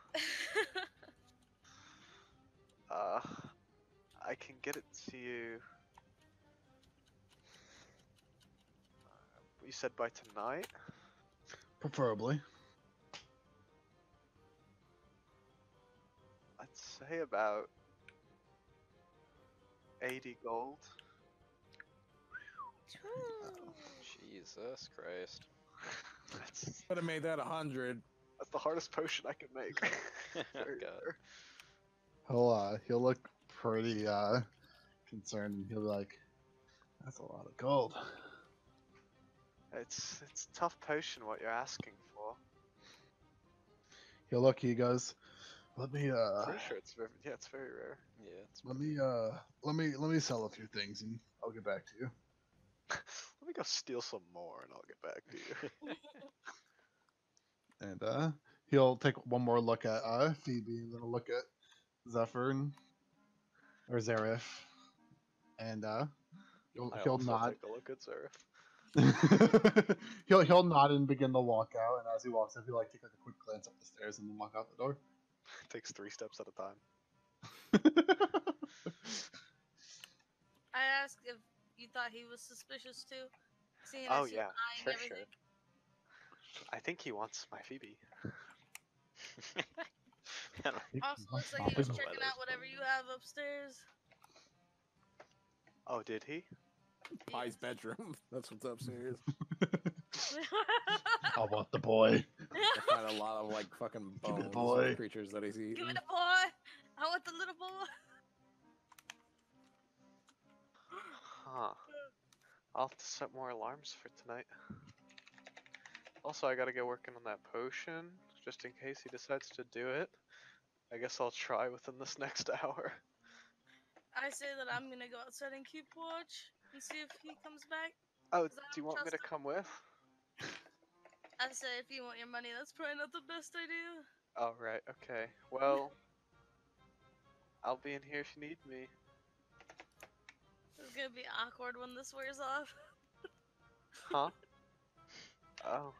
I can get it to you. You said by tonight? Preferably. I'd say about 80 gold. Jesus Christ. That's Could have made that 100. the hardest potion I can make. Oh, Very God. rare. He'll look pretty concerned, and he'll be like, "That's a lot of gold." It's a tough potion what you're asking for. He'll look. He goes, "Let me Pretty sure it's very rare. Yeah, it's let me sell a few things, and I'll get back to you." Let me go steal some more and I'll get back to you. And he'll take one more look at Phoebe, and then he'll look at Zephyr or Zareth, and I he'll also nod. take a look at Zareth. he'll nod and begin to walk out. And as he walks up, he'll like take like a quick glance up the stairs and then walk out the door. Takes 3 steps at a time. I asked if you thought he was suspicious too, seeing Oh as you're yeah, eyeing for everything. sure. I think he wants my Phoebe. I don't- Also, looks like I he was don't know why checking that out was whatever funny. you have upstairs. Oh, did he? Pie's bedroom. That's what's upstairs. I want the boy. I find a lot of like fucking Give me bones the boy. of creatures that he's Give eaten. me the boy. I want the little boy. Huh. I'll have to set more alarms for tonight. Also, I gotta get working on that potion, just in case he decides to do it. I guess I'll try within this next hour. I say that I'm gonna go outside and keep watch and see if he comes back. Oh, 'Cause I do you don't want me to trust him. come with? I say if you want your money, that's probably not the best idea. All right. Okay. Well, I'll be in here if you need me. It's gonna be awkward when this wears off. Huh? Oh.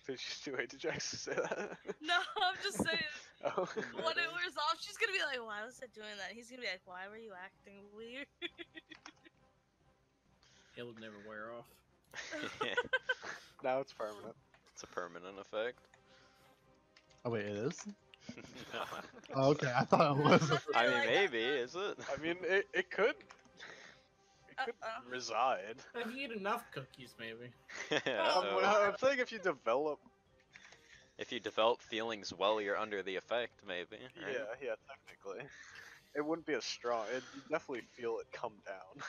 Did you actually say that? No, I'm just saying. Oh. When it wears off, she's gonna be like, "Why was I doing that?" He's gonna be like, "Why were you acting weird?" It'll never wear off. Now it's permanent. It's a permanent effect. Oh wait, it is. No. Oh, okay, I thought it was. I mean, Like, maybe, is it? I mean, it could. It could Uh-oh. reside. If you eat enough cookies, maybe. Uh-oh. I'm saying if you develop. If you develop feelings while you're under the effect, maybe. Right? Yeah, technically. It wouldn't be as strong. You definitely feel it come down.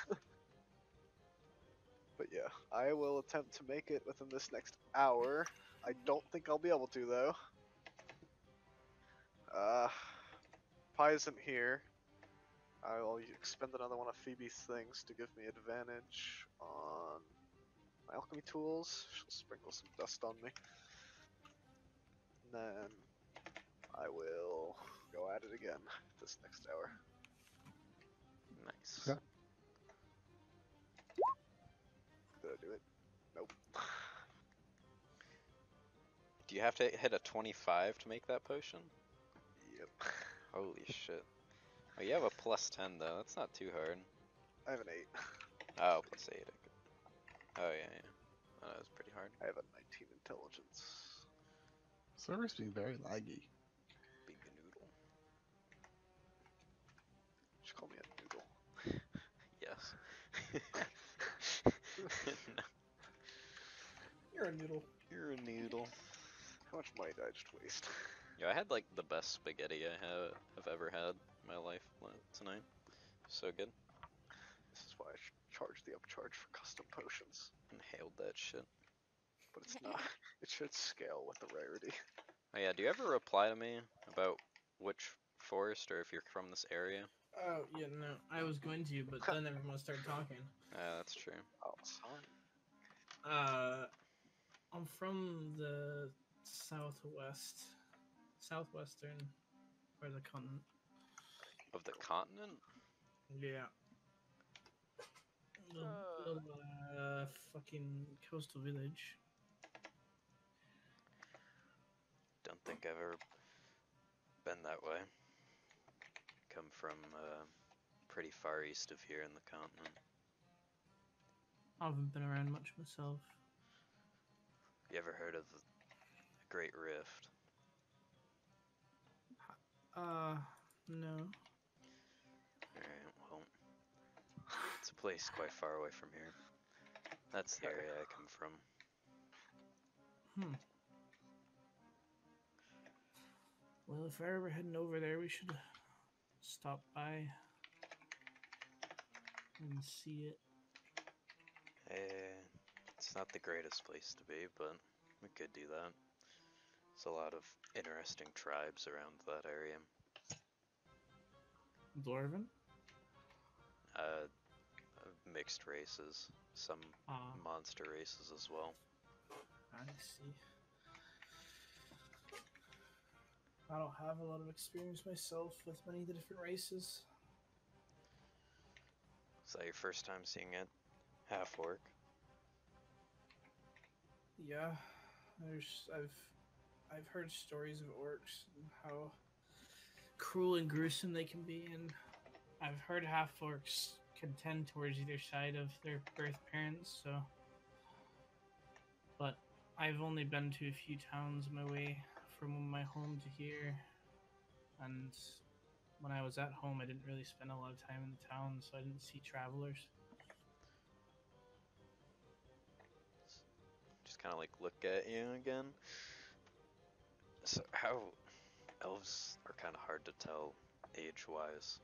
But yeah, I will attempt to make it within this next hour. I don't think I'll be able to though. Pi isn't here. I'll expend another one of Phoebe's things to give me advantage on my alchemy tools. She'll sprinkle some dust on me. And then I will go at it again this next hour. Nice. Okay. Did I do it? Nope. Do you have to hit a 25 to make that potion? Yep. Holy shit. Oh, you have a plus 10 though. That's not too hard. I have an 8. Oh, plus 8. Oh, yeah. Oh, that was pretty hard. I have a 19 intelligence. Server's being very laggy. Big noodle. Just call me a noodle. Yes. No, You're a noodle. you're a noodle. How much money did I just waste? Yo, I had like the best spaghetti have ever had in my life tonight. So good. This is why I charge the upcharge for custom potions. Inhaled that shit. But it's not. It should scale with the rarity. Oh yeah, do you ever reply to me about which forest or if you're from this area? Oh, yeah, no. I was going to, but then everyone started talking. That's true. Oh, sorry. I'm from the southwestern part of the continent. Of the continent? Yeah. Little, fucking coastal village. Don't think I've ever been that way. Come from pretty far east of here in the continent. I haven't been around much myself. You ever heard of the Great Rift? No. Alright, well, it's a place quite far away from here. That's the area I come from. Well, if we're ever heading over there, we should stop by and see it. It's not the greatest place to be, but we could do that. There's a lot of interesting tribes around that area. Dwarven? Mixed races, some monster races as well. I see. I don't have a lot of experience myself with many of the different races. Is that your first time seeing it? Half orc? Yeah, I've heard stories of orcs and how cruel and gruesome they can be, and I've heard half orcs can tend towards either side of their birth parents. So, but I've only been to a few towns on my way from my home to here, and when I was at home, I didn't really spend a lot of time in the town, so I didn't see travelers. Just kind of like look at you again. So how elves are kind of hard to tell age-wise.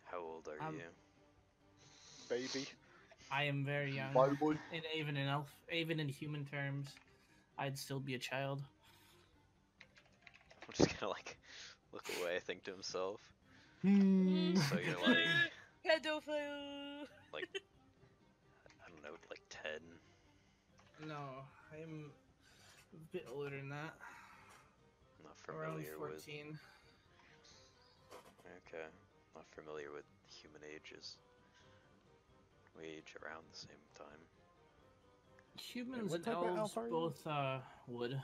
How old are you? Baby. I am very young. Bible. And even in human terms, I'd still be a child. I'm just gonna like look away, think to himself. Hmm. So you're like, Pedophile. like I don't know, like 10. No, I'm A bit older than that. Not Around familiar with. 14. Okay, not familiar with human ages. We age around the same time. Humans what and type of elves elf are you? both would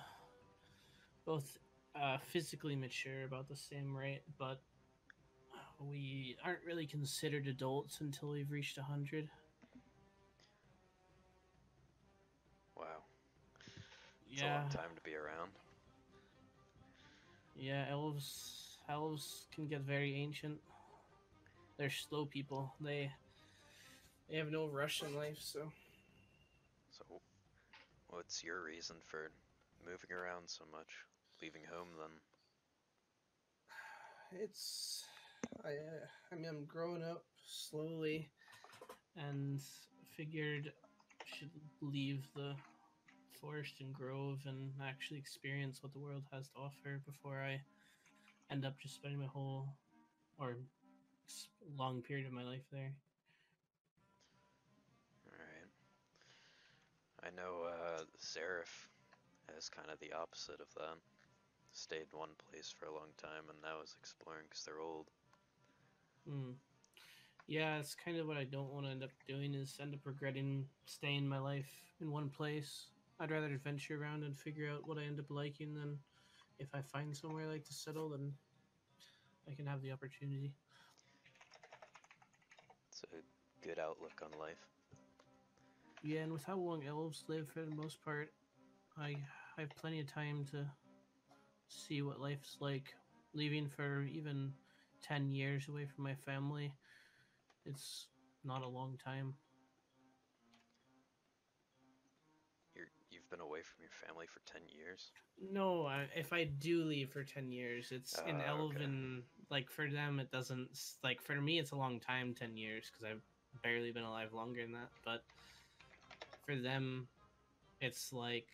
both physically mature about the same rate, but we aren't really considered adults until we've reached 100. Wow, it's a Yeah, long time to be around. yeah. Elves can get very ancient. They're slow people. They have no rush in life, so So, what's your reason for moving around so much? Leaving home then? it's I mean I'm growing up slowly. and figured I should leave the forest and grove and actually experience what the world has to offer before I end up just spending my whole or long period of my life there. Alright. I know Zareth has kind of the opposite of that. Stayed one place for a long time and now is exploring because they're old. Hmm. Yeah, it's kind of what I don't want to end up doing is end up regretting staying my life in one place. I'd rather adventure around and figure out what I end up liking than if I find somewhere I like to settle, then I can have the opportunity. It's a good outlook on life. Yeah, and with how long elves live for the most part, I have plenty of time to see what life's like. Leaving for even 10 years away from my family, it's not a long time. You've been away from your family for 10 years? No, if I do leave for 10 years, it's in Okay. Elven. Like, for them, it doesn't. Like, for me, it's a long time, 10 years, because I've barely been alive longer than that. But for them, it's like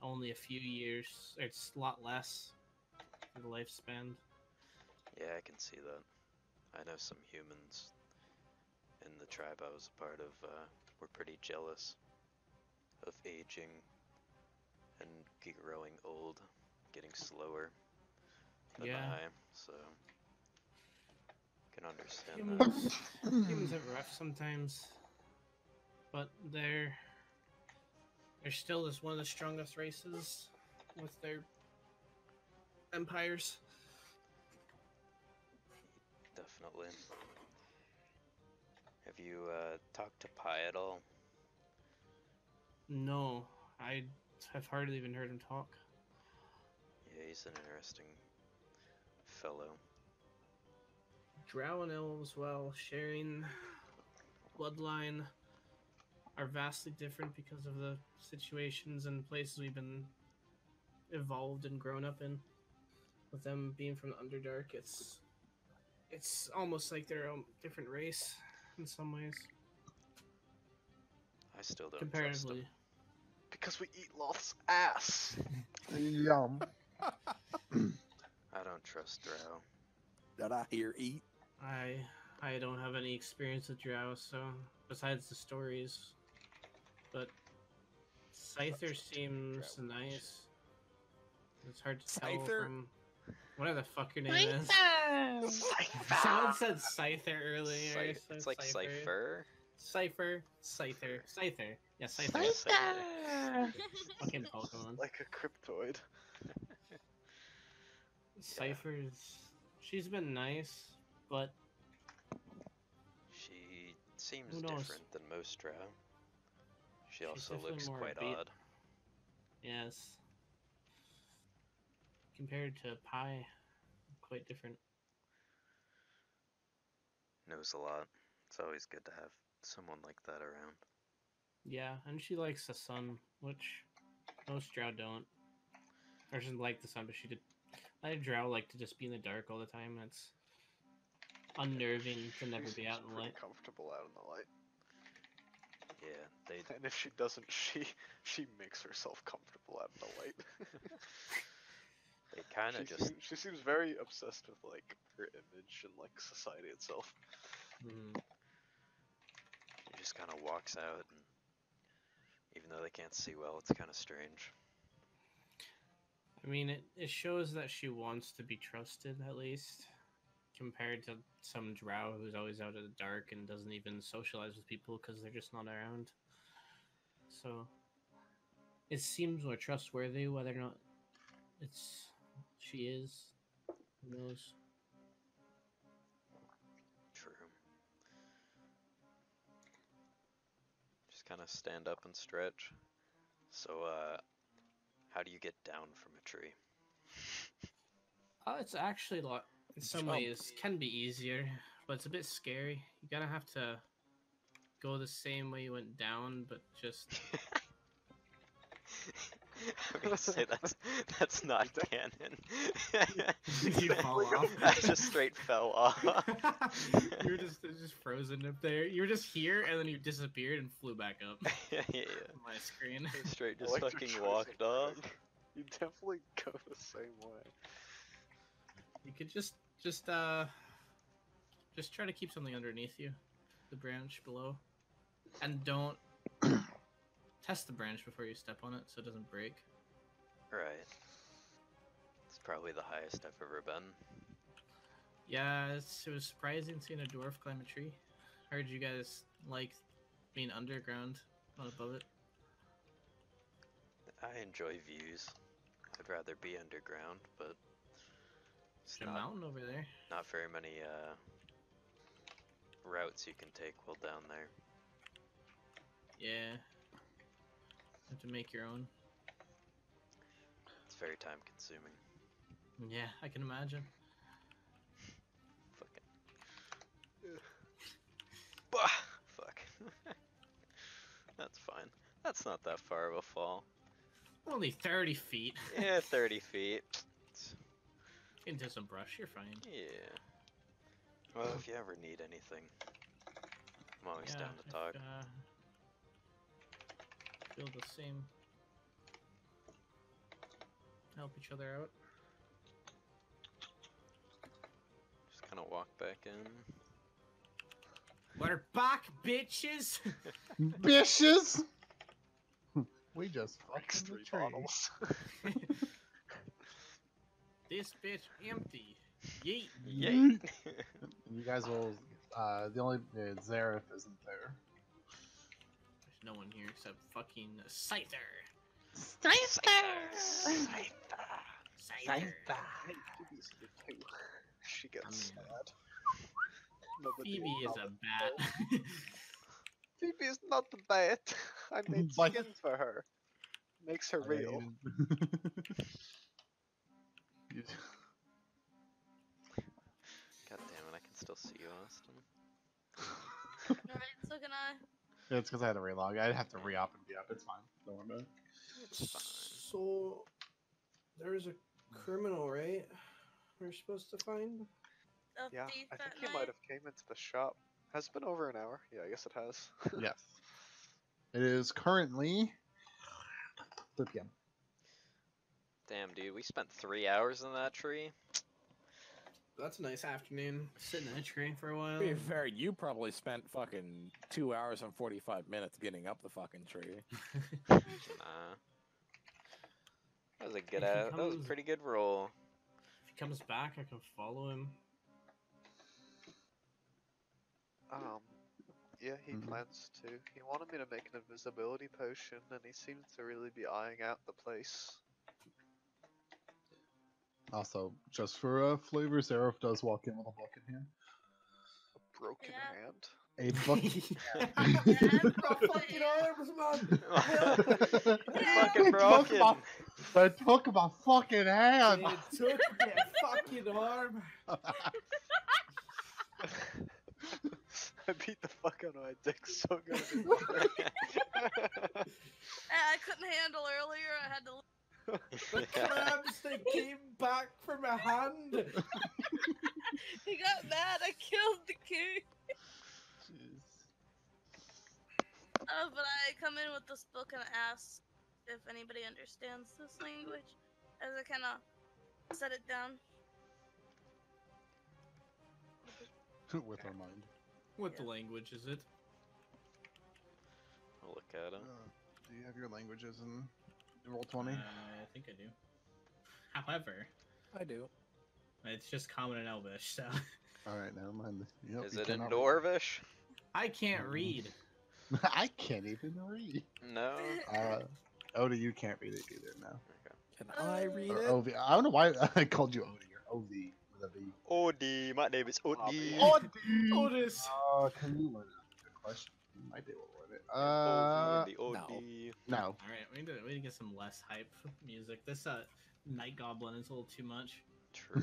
only a few years. It's a lot less for the lifespan. Yeah, I can see that. I know some humans in the tribe I was a part of were pretty jealous of aging and growing old, getting slower than Yeah. I, so can understand that. Humans have it rough sometimes, but they're still just one of the strongest races with their empires. Definitely. Have you talked to Pi at all? No, I have hardly even heard him talk. Yeah, he's an interesting fellow. Drow and elves, while sharing bloodline, are vastly different because of the situations and places we've been evolved and grown up in. With them being from the Underdark, it's almost like they're a different race in some ways, I still don't trust comparatively. him. Because we eat Loth's ass. Yum. I don't trust Drow. That I hear eat. I don't have any experience with Drow, so besides the stories, but Scyther seems Drow nice. It's hard to tell Scyther? from whatever the fuck your name is. Someone said Scyther earlier. so It's like Cypher. Scyther. Yeah, Scyther. Scyther. Fucking Pokemon. Like a cryptoid. She's been nice, but She seems Who knows? different than most Drow. She She's also definitely looks more quite upbeat. odd. yes, compared to Pi, quite different. Knows a lot. It's always good to have someone like that around. Yeah, and she likes the sun, which most Drow don't. Or she doesn't like the sun, but she did. I Drow like to just be in the dark all the time. It's unnerving to never be out in the pretty light. comfortable out in the light. Yeah, they And if she doesn't, she makes herself comfortable out in the light. they kind of just She seems very obsessed with like her image and like society itself. she just kind of walks out, and even though they can't see well, it's kind of strange. I mean, it shows that she wants to be trusted, at least, compared to some drow who's always out in the dark and doesn't even socialize with people because they're just not around. So, it seems more trustworthy, whether or not she is. Who knows? True. Just kind of stand up and stretch. So, how do you get down from a tree? It's actually a lot. In some Jump. ways, can be easier, but it's a bit scary. You gotta have to go the same way you went down, but just I'm gonna say that's not canon. you fall off. I just straight fell off. You were just frozen up there. You were just here, and then you disappeared and flew back up yeah. on my screen. Straight just Electric fucking choice walked of off. break. You definitely go the same way. You could just try to keep something underneath you, the branch below, and don't test the branch before you step on it so it doesn't break. Right. It's probably the highest I've ever been. Yeah, it was surprising seeing a dwarf climb a tree. Heard you guys like being underground, not above it. I enjoy views. I'd rather be underground, but it's There's a mountain over there. not very many routes you can take while down there. Yeah. You have to make your own. It's very time consuming. Yeah, I can imagine. Fucking. Bah! Fuck. That's fine. That's not that far of a fall. Only 30 feet. Yeah, 30 feet. Into some brush, you're fine. Yeah. Well, if you ever need anything, I'm always down to talk. Feel the same. Help each other out. Just kind of walk back in. We're back, bitches! Bitches! We just fucked Breaks in the 3 tree. bottles. This bitch empty. Yeet. Yay! You guys will. The only Zareth isn't there. There's no one here except fucking Scyther. Scyther! Phoebe's here too. She gets sad. Nobody Phoebe is a acknowledges her. bat. Phoebe is not the bat. I made But- skin for her. Makes her real. You- God damn it, I can still see you, Austin. Alright, so can I. Yeah, it's because I had to relog. I'd have to re-op and be up. It's fine. Don't worry about it. It's fine. So, there is a criminal, right? We're supposed to find. A Yeah, thief I at think he night. might have came into the shop. Has it been over an hour? Yeah, I guess it has. Yes. It is currently 3 p.m. Damn, dude, we spent 3 hours in that tree. That's a nice afternoon. Sitting in a tree for a while. To be fair, you probably spent fucking 2 hours and 45 minutes getting up the fucking tree. Nah. That was a good If he that was a comes- pretty good roll. If he comes back, I can follow him. Yeah, he Mhm. plans to. He wanted me to make an invisibility potion, and he seems to really be eyeing out the place. Also, just for flavor, Zareth does walk in with a book in hand. A broken Yeah. hand. A book. Fucking arms, man! Fucking broken. They took my fucking hand. It took my fucking arm. I beat the fuck out of my dick so good. I couldn't handle earlier. I had to. The clams, they came back for my hand. He got mad. I killed the king. But I come in with this book and ask if anybody understands this language, as I kind of set it down. With her mind. What the language is it? I'll look at him. Do you have your languages in roll 20? I think I do. However, I do. it's just common in Elvish, so All right, never mind. Yep, Is you it in cannot Dwarvish? I can't read. read. I can't even read. No. Oda, you can't read it either now. Can I read Or it? Ov. I don't know why I called you Odie or Ov with a V. Odie, my name is Odie. Odie. Otis. Can you learn it? Good question. You might be able to learn it. Odie, no. Odie. No. All right, we need to get some less hype music. This Night Goblin is a little too much. True.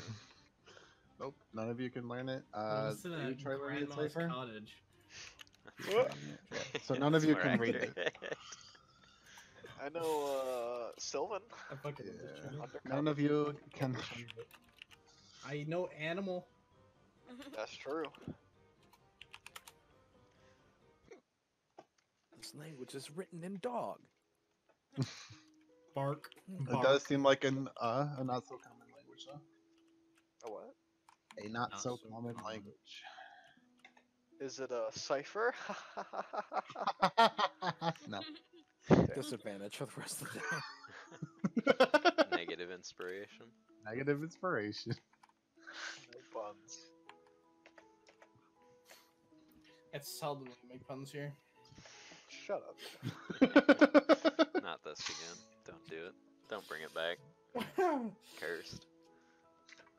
Nope. None of you can learn it. Listen Do to you try learning it Grandma's safer? Cottage. Yeah. So none of you can read it. I know, Sylvan. I fucking love this Yeah. channel. None of you can. I know animal. That's true. This language is written in dog. Bark. It does seem like a not so common language, though. A what? A not so common language. Is it a cipher? No. Disadvantage for the rest of the day. Negative inspiration. Negative inspiration. No buns. It's seldom we make puns here. Shut up. Not this again. Don't do it. Don't bring it back. Cursed.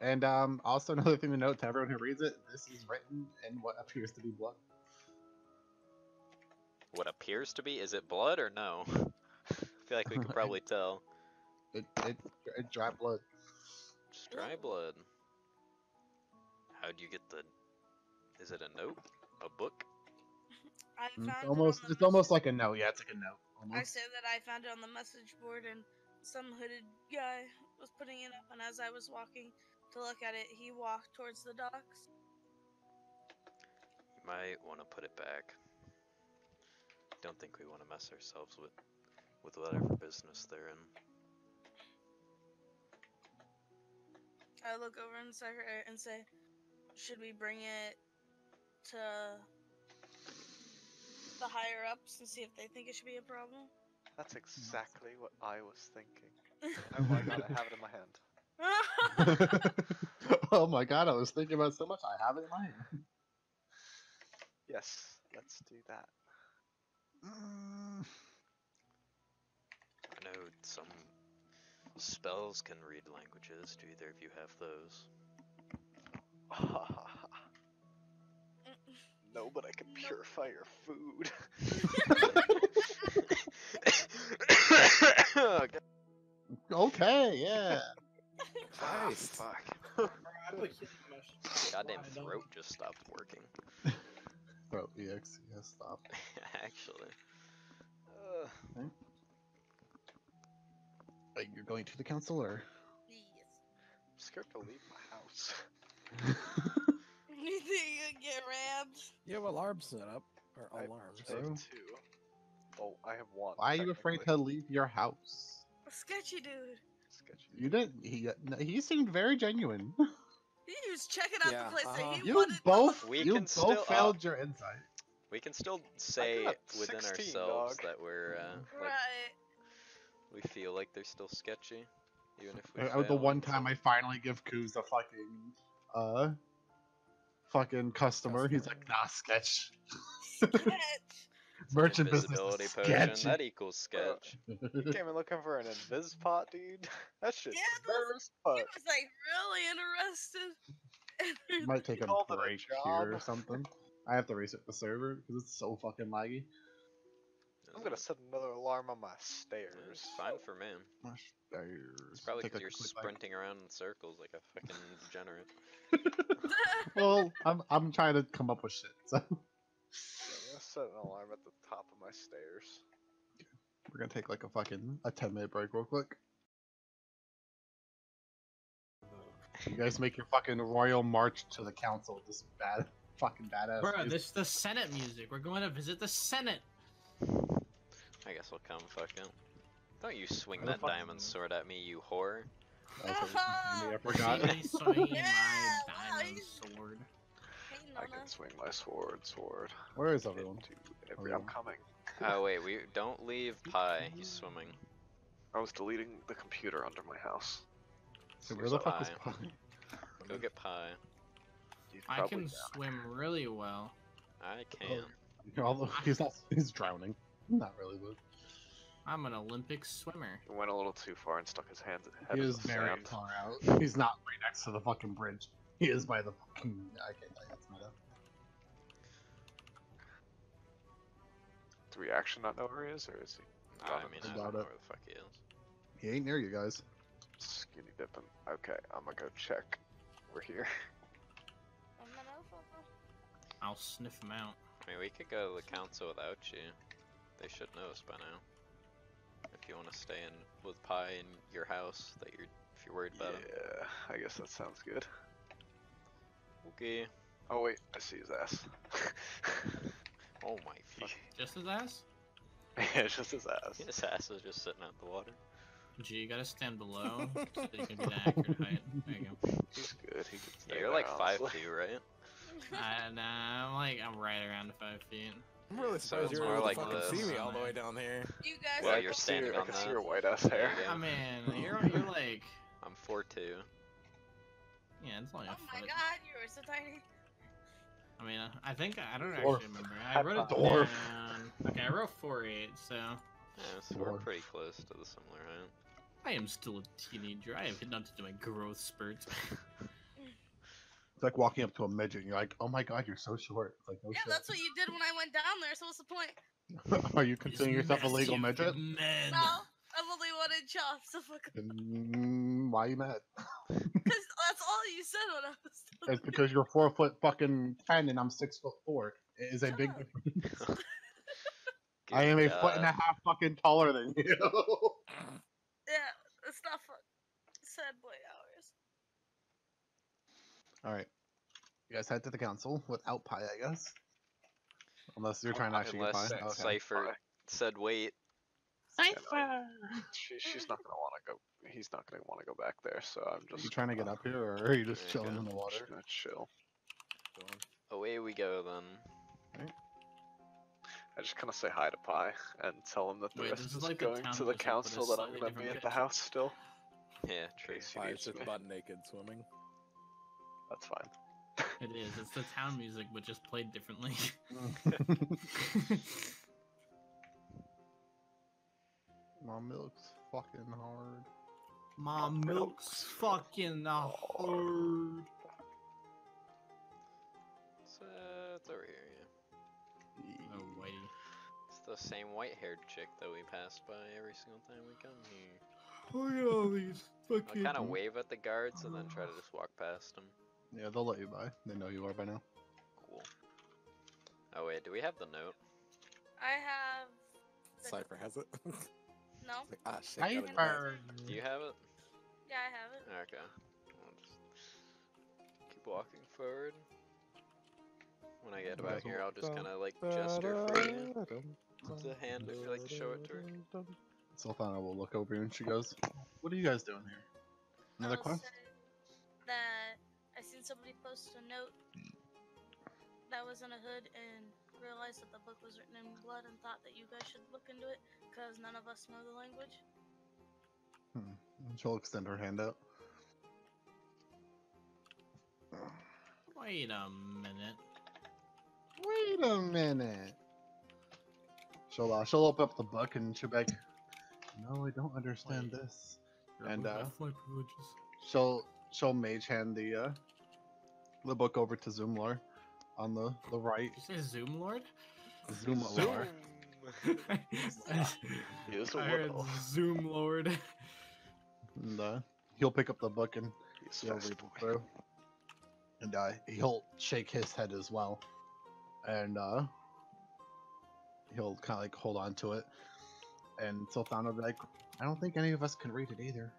And also another thing to note to everyone who reads it, this is written in what appears to be blood. What appears to be? Is it blood or no? I feel like we could probably tell. It dry blood. Just dry blood. How'd you get the... Is it a note? A book? I Mm, found It's almost like a note. Yeah, it's like a note. I Almost. said that I found it on the message board, and some hooded guy was putting it up. And as I was walking to look at it, he walked towards the docks. You might want to put it back. Don't think we want to mess ourselves with whatever business they're in. I look over and say, should we bring it to the higher ups and see if they think it should be a problem? That's exactly what I was thinking. Oh my god, I have it in my hand. Oh my god, I was thinking about it so much. I have it in my hand. Yes, let's do that. I know some spells can read languages. Do either of you have those? No, but I can purify your food. Okay. Okay, yeah. Christ. Fuck. I put healing mesh. Goddamn I don't- throat just stopped working. Throat EX, yeah, stop. Actually. Wait, you're going to the council or? Yes. I'm scared to leave my house. You think you could get rammed? You have alarms set up. Or I- alarms. I have Oh. 2. Oh, I have 1. Why are you afraid to leave your house? Sketchy dude. Sketchy. You didn't. He seemed very genuine. He was checking out Yeah, the place that he You wanted. both. We you can both still- failed your insight. We can still say got within 16, ourselves dog. that we're like Right. we feel like they're still sketchy, even if we The fail one and time so- I finally give Kuz a fucking customer, he's like, nah, sketch. Sketch. It's an Merchant business invisibility is potion sketchy. that equals sketch. You came in looking for an invis pot, dude? That shit's Yeah, the those- worst He part. was like really interested. Might take a called it a break here or job. something. I have to reset the server because it's so fucking laggy. I'm gonna set another alarm on my stairs. It's fine for me. My stairs. It's probably Take, because like, you're a quick, like- sprinting around in circles like a fucking degenerate. Well, I'm trying to come up with shit. So I'm gonna set an alarm at the top of my stairs. we're gonna take like a 10-minute break real quick. You guys make your fucking royal march to the council. This fucking badass. Bruh, music. this is the Senate music. We're going to visit the Senate. I guess I'll come fucking. Don't you swing Where the that fuck- diamond sword at me, you whore. Okay, I forgot. See me swinging Yeah, my wow, diamond he's- sword. Hating I on can us. swing my sword. Where is everyone? I'm coming. Oh wait, we don't leave Pie. He's swimming. I was deleting the computer under my house. So where the fuck is Pie. Pie? Go get Pie. He's I probably can down. swim really well. I can. Although he's drowning. Not really, but I'm an Olympic swimmer. He went a little too far and stuck his head he in is the very sand. far out. He's not right next to the fucking bridge. He is by the fucking. I can't tell you that's meta. Do we actually not know where he is, or is he? I mean, I I don't doubt know it. where the fuck he is. He ain't near you guys. Skinny dipping. Okay, I'm gonna go check. We're here. I'm an alpha. I'll sniff him out. I mean, we could go to the council without you. They should know us by now. If you want to stay in with Pie in your house, if you're worried about him. Yeah, I guess that sounds good. Okay. Oh wait, I see his ass. Oh my fuck. Just his ass? Yeah, it's just his ass. His ass is just sitting out the water. Gee, you gotta stand below so that you can be the accurate height. There you go. He's good. He can stay Yeah, you're there, like honestly. 5'2", right? Nah, I'm right around 5 feet. I'm really So surprised it's you were more able like to fucking the- see me all the way down there. You guys Well, are you're I can see standing your- on I can see that. your white ass hair. Yeah. I mean, you're like, I'm 4'2". yeah, it's only a Oh my foot. god, you were so tiny. I mean, I think I don't Dwarf. actually remember. I wrote it Dwarf. down. Okay, I wrote 4'8", so Yeah, so we're Dwarf. pretty close to the similar height. I am still a teenager. I have not to do my growth spurts. It's like walking up to a midget and you're like, oh my god, you're so short. It's like, oh Yeah, shit. that's what you did when I went down there, so what's the point? Are you considering yourself a legal midget? Men. No, I'm only 1 inch off, so fuck. Why are you mad? Because that's all you said when I was telling It's because you're 4 foot fucking 10 and I'm 6'4". It is a Shut big up. difference. I am a foot and a half fucking taller than you. Yeah, it's not fun. Sad boy hours. Alright. You guys head to the council without Pie, I guess. Unless you're trying to actually get Unless Pie. Okay. Cypher said wait. She's not gonna want to go. He's not gonna want to go back there. So I'm Are just. you trying to get up here or are you just There you chilling go. in the Just water? gonna chill. Away we go then. I just kind of say hi to Pi and tell him that the Wait, rest this is is like the going town to the music, but council it's that I'm slightly gonna be different at the pitch. house still. Yeah, true. Case he Pie's needs just me. butt naked swimming. That's fine. It is. It's the town music, but just played differently. Mom milk's fucking hard. Mom milk's fucking hard. It's over here, yeah. Oh, whitey. It's the same white-haired chick that we pass by every single time we come here. Look at all these I'll fucking. kind of wave at the guards and then try to just walk past them. Yeah, they'll let you by. They know you are by now. Cool. Oh wait, do we have the note? I have. the- Cypher has it. No. Like, ah, shit. got it. Cypher! Do you have it? Yeah, I have it. Okay. I'll just keep walking forward. When I get about here, I'll just kind of like gesture for you. With the hand if you like to show it to her. Sultana will look over you and she goes, what are you guys doing here? Another I'll quest? say that I seen somebody post a note that was in a hood and realized that the book was written in blood and thought that you guys should look into it because none of us know the language. And she'll extend her hand out. Wait a minute. Wait a minute. She'll open up the book and she'll be like, no, I don't understand Wait. this. You're And, moving my privileges. She'll mage hand the book over to Zoomlor on the right. Did you say Zoom Lord? Zoomlor. He is a I heard little. Zoom Lord. And he'll pick up the book and He's he'll fast read it boy. through. And he'll shake his head as well. And he'll kind of like hold on to it. And Sultana will be like, I don't think any of us can read it either.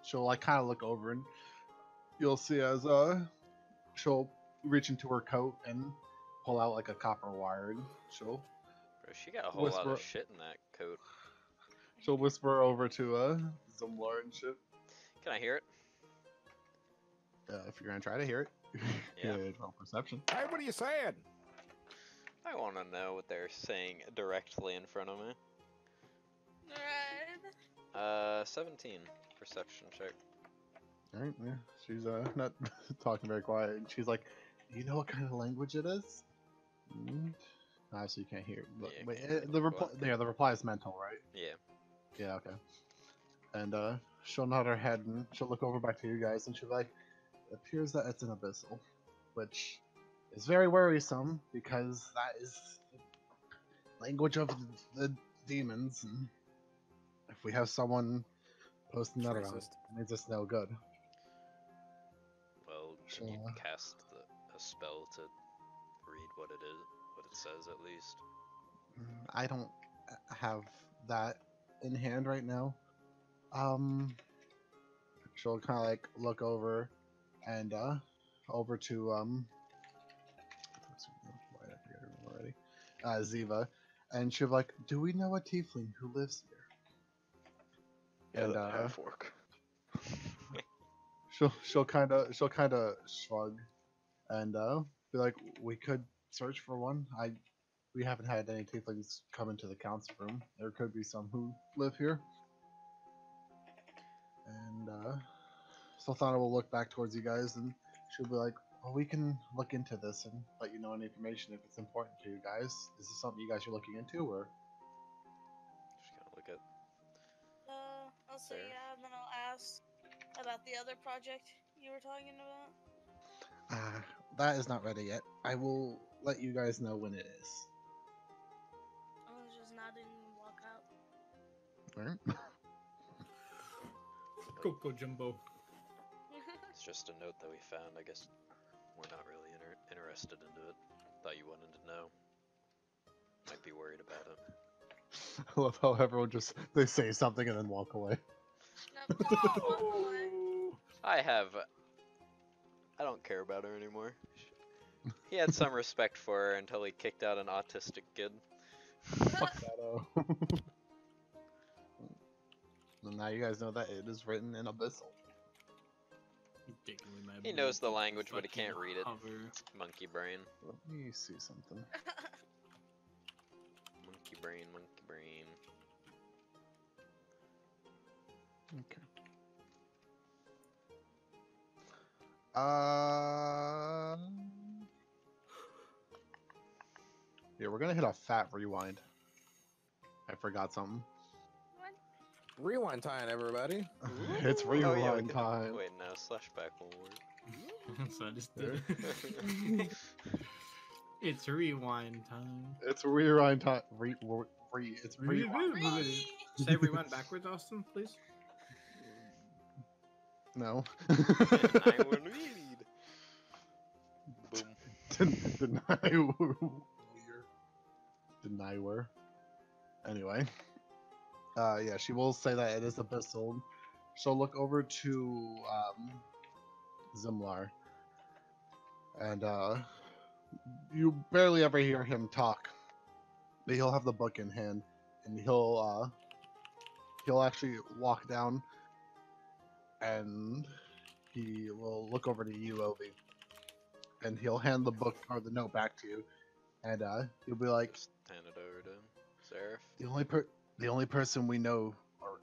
She'll like kind of look over and you'll see as she'll reach into her coat and pull out like a copper wire and she'll Bro, she got a whole lot of Whisper- shit in that coat. whisper over to Zoomlor and shit. Can I hear it? If you're gonna try to hear it, Yeah. good roll perception. Hey, what are you saying? I want to know what they're saying directly in front of me. Right. 17 perception check. Alright, yeah. She's not talking very quiet. And she's like, "Do you know what kind of language it is?" Mm. So you can't hear. But, Yeah, wait, can't read the the reply. book. Yeah, the reply is mental, right? Yeah. Yeah. Okay. And she'll nod her head and she'll look over back to you guys and she'll be like, "It appears that it's an abyssal," which is very worrisome because that is the language of the demons. And if we have someone posting that around, Racist. it means it's no good. Well, can you Sure. cast a spell to read what it is, what it says at least? I don't have that in hand right now. Um, she'll kind of like look over and over to what's her name? Why did I forget her name already? Ziva, and she'll be like, "Do we know a tiefling who lives here?" Yeah, And that half orc. she'll kind of shrug and be like, "We could search for one. We haven't had any tieflings come into the council room. There could be some who live here." And Sultana will look back towards you guys and she'll be like, "Well, we can look into this and let you know any information if it's important to you guys. Is this something you guys are looking into, or?" Just kind of look at. I'll say Fair. yeah, and then I'll ask about the other project you were talking about. That is not ready yet. I will let you guys know when it is. I was just nodding and walk out. Alright. Coco Jumbo. It's just a note that we found. I guess we're not really interested into it. Thought you wanted to know. Might be worried about it. I love how everyone they say something and then walk away. No, just walk away. I don't care about her anymore. He had some respect for her until he kicked out an autistic kid. Fuck that. And now you guys know that it is written in Abyssal. He knows the language, but he can't read it. Monkey brain. Let me see something. Monkey brain, monkey brain. Okay. Yeah, we're gonna hit a fat rewind. I forgot something. What? Rewind time, everybody. It's Oh, yeah, we rewind can- time. Wait, no, slashback won't work. So I just did it. It's rewind time. It's rewind time. It's rewind. Say rewind backwards, Austin, please. No. I will read. Boom. Deny were. Anyway. Yeah, she will say that it is abyssal. She'll look over to Zimlar. And you barely ever hear him talk. But he'll have the book in hand and he'll actually walk down and he will look over to you, Obi. And he'll hand the book or the note back to you. And he'll be like, Just hand it over to Seraph. the only person we know, or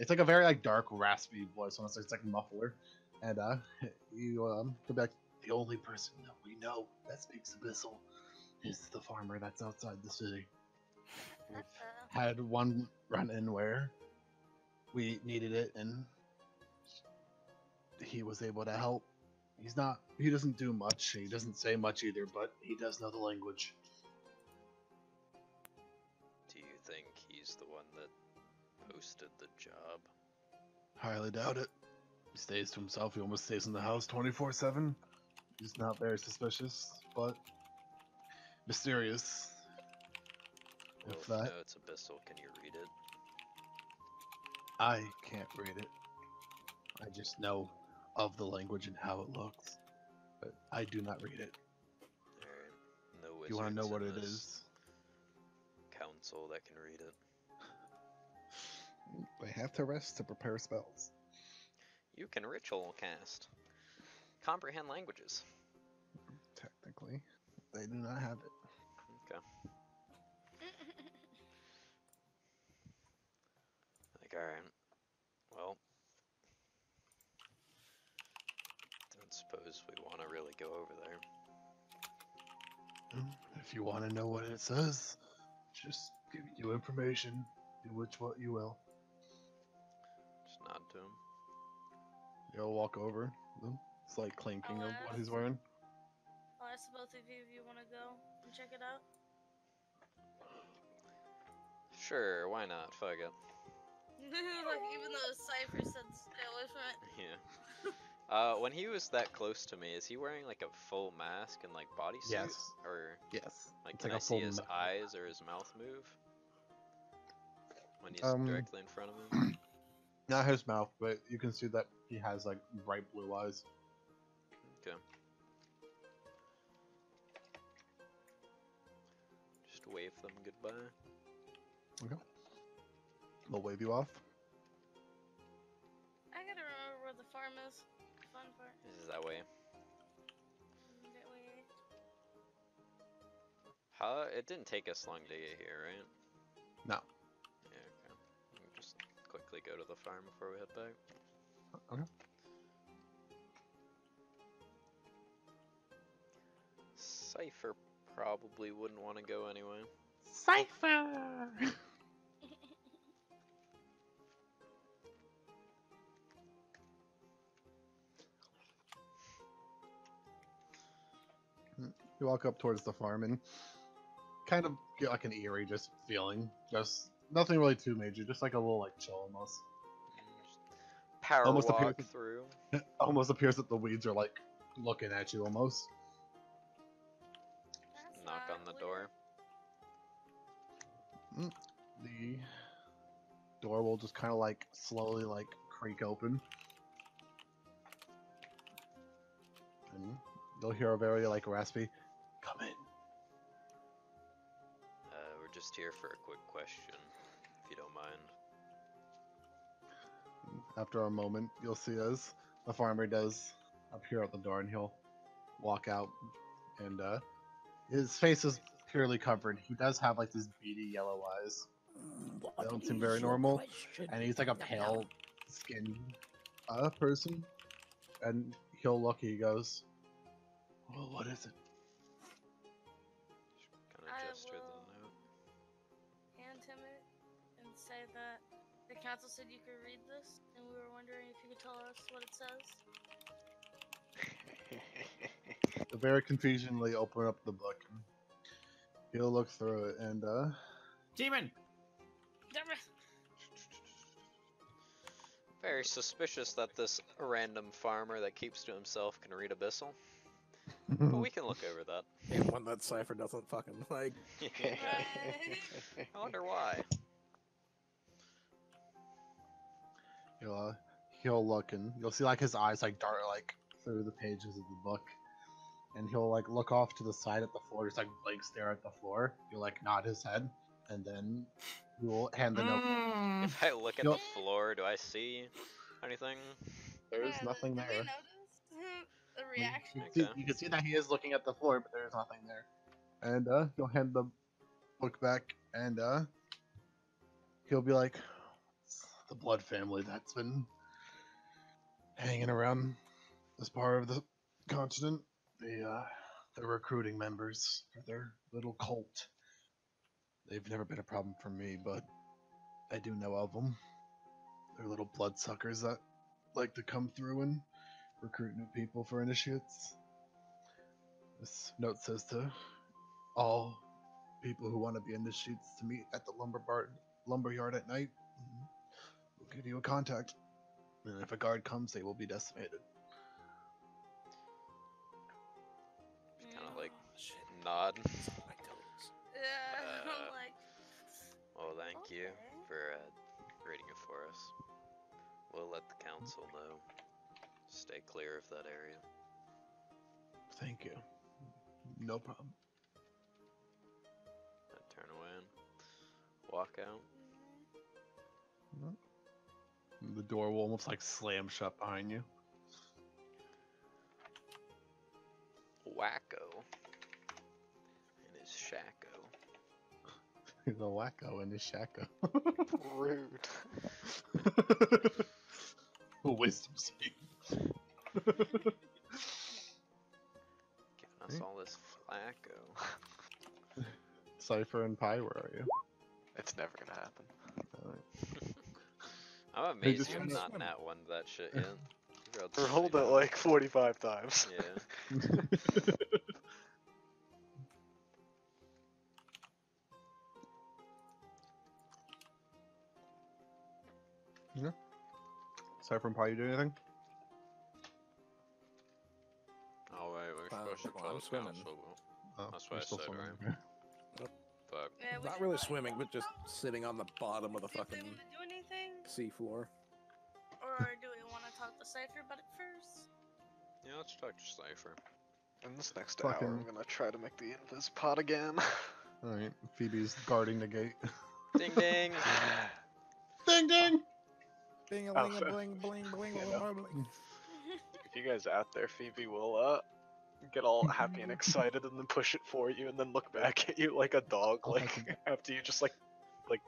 it's like a very like dark, raspy voice, almost it's like muffler, and he'll be like, the only person that we know that speaks Abyssal is the farmer that's outside the city. We've had one run-in where we needed it, and he was able to help. He doesn't do much, he doesn't say much either, but he does know the language. Do you think he's the one that posted the job? Highly doubt it. He stays to himself. He almost stays in the house 24/7. He's not very suspicious, but mysterious. Well, If if you that, know it's abyssal, can you read it? I can't read it. I just know of the language and how it looks, but I do not read it. Alright. No If you want to know wizards what in it this is, council that can read it. they have to rest to prepare spells. You can ritual cast. Comprehend languages. Technically, they do not have it. Okay. Like, alright. Well. If you want to know what it says, just give you information. Do which what you will. Just nod to him. You'll walk over. It's like clinking of what he's wearing. I'll ask both of you if you want to go and check it out. Sure, why not? Fuck it. Like, even though Cypher said stay away from it. Yeah. When he was that close to me, is he wearing like a full mask and like bodysuit? Yes. Or Yes. like, It's can like I a full see his ma- eyes or his mouth move when he's directly in front of him? Not his mouth, but you can see that he has like bright blue eyes. Okay. Just wave them goodbye. Okay. They'll wave you off. I gotta remember where the farm is. Fun part. This is that way. That way. It didn't take us long to get here, right? No. Yeah, okay. We can just quickly go to the farm before we head back. Okay. Cypher probably wouldn't want to go anyway. Cypher! You walk up towards the farm and kind of get like an eerie just feeling. Just nothing really too major, just like a little like chill almost. Power Almost walk appears- through. Almost appears that the weeds are like looking at you almost. That's Knock not on the weird. door. The door will just kind of like slowly like creak open. And you'll hear a very like raspy, "Come in." We're just here for a quick question, if you don't mind. After a moment, you'll see as the farmer does appear at the door, and he'll walk out, and his face is purely covered. He does have like these beady yellow eyes. They don't seem very normal, and he's like a pale skinned person. And he'll look. He goes, "Well, what is it?" Kind I of gesture the will- note. Hand him it and say that the council said you could read this, and we were wondering if you could tell us what it says. He'll very confusingly open up the book. He'll look through it, and Demon! Damn it. Very suspicious that this random farmer that keeps to himself can read Abyssal. But we can look over that. And one that Cypher doesn't fucking like. Right. I wonder why. he'll look, and you'll see like his eyes like dart like through the pages of the book, and he'll like look off to the side at the floor, just like blank stare at the floor. He'll like nod his head, and then he will hand the note. If I look at Yup. the floor, do I see anything? There's Yeah, nothing did there. we notice the You reaction? can, see, Okay. you can see that he is looking at the floor, but there's nothing there. And he'll hand the book back, and he'll be like, "It's the blood family that's been hanging around this part of the continent. They're recruiting members for their little cult. They've never been a problem for me, but I do know of them. They're little bloodsuckers that like to come through and recruit new people for initiates. This note says to all people who want to be initiates to meet at the lumber yard at night. We'll give you a contact. And if a guard comes, they will be decimated." Just kind of like Shit. nod. It's on my toes. Yeah, Uh, I'm like, Well, thank you Okay. for reading it for us. We'll let the council know. Stay clear of that area. Thank you. No problem. I turn away and walk out. The door will almost like slam shut behind you. Wacko. And his shacko. He's a wacko in his shacko. Rude. Wisdom save. Giving us all this flacco. Cypher and Pi, where are you? It's never gonna happen. I'm They amazed just you have wanna not swim. nat one that shit yet. You rolled We so rolled it many like 45 times. times. Yeah. Cypher and Pi, you do anything? Yeah. Oh wait, we're supposed to well, I'm close now, swimming. so Oh, that's you're what I still said, swimming, right? okay. Fuck. Yeah, we Not should really probably swimming, but just sitting on the bottom of the see if they fucking want to do anything, seafloor. or do we want to talk to Cypher about it first? Yeah, let's talk to Cypher. In this next Fucking- hour, I'm gonna try to make the invis pod again. Alright, Phoebe's guarding the gate. Ding ding! Ding ding! Bing a Oh, ling a so- bling bling bling You bling know. bling. If you guys out there, Phoebe will get all happy and excited and then push it for you and then look back at you like a dog, I'll like fucking- after you just like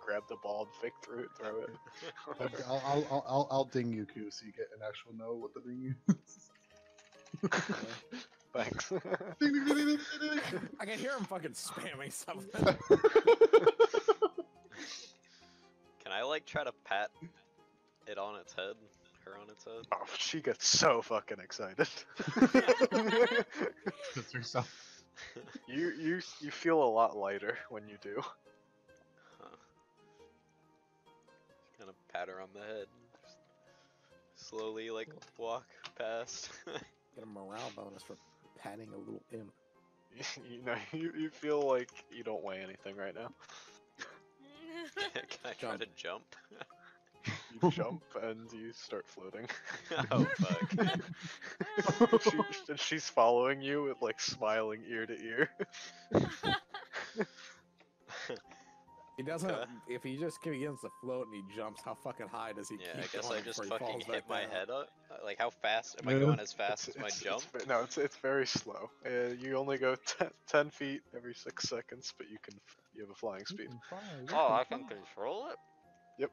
grab the ball and fake through it, throw it. I'll ding you, Q, so you get an actual know what the ding is. Thanks. Ding, ding, ding, ding, ding, ding. I can hear him fucking spamming something. Can I like try to pat it on its head? Her on its head? Oh, she gets so fucking excited. That's herself. you feel a lot lighter when you do. Huh. Just kind of pat her on the head. Just slowly like walk past. Get a morale bonus for patting a little imp. You know, you feel like you don't weigh anything right now. Can I try Jump. to jump? You jump and you start floating. Oh fuck. She's following you with like smiling ear to ear. He doesn't. Okay. If he just begins to float and he jumps, how fucking high does he Yeah, keep I guess going I just before he fucking falls hit back my down? head up. Like how fast am I Yeah. going as fast as my jump? No, it's very slow. You only go 10 feet every 6 seconds, but you have a flying speed. Oh, I can control it? Yep.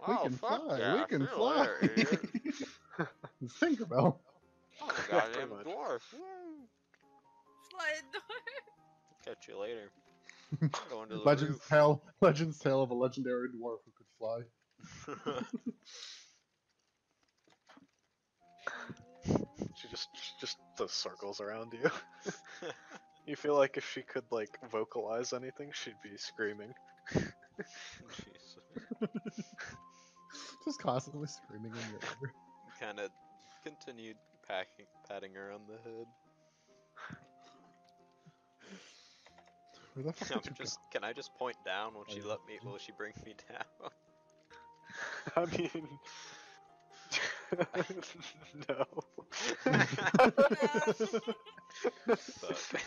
We Oh, can fuck fly. yeah. We can See you fly. later, idiot. Tinkerbell. I'm a Pretty goddamn much. dwarf. Woo. Flying door. Catch you later. Going to the Legend's tale of a legendary dwarf who could fly. roof. She just does circles around you. You feel like if she could like vocalize anything, she'd be screaming. Jesus. Just constantly screaming in your ear. Kind of continued patting her on the head. Where the fuck did you go? Can I just point down? Will she Oh, yeah. let me? Will she bring me down? I mean, no.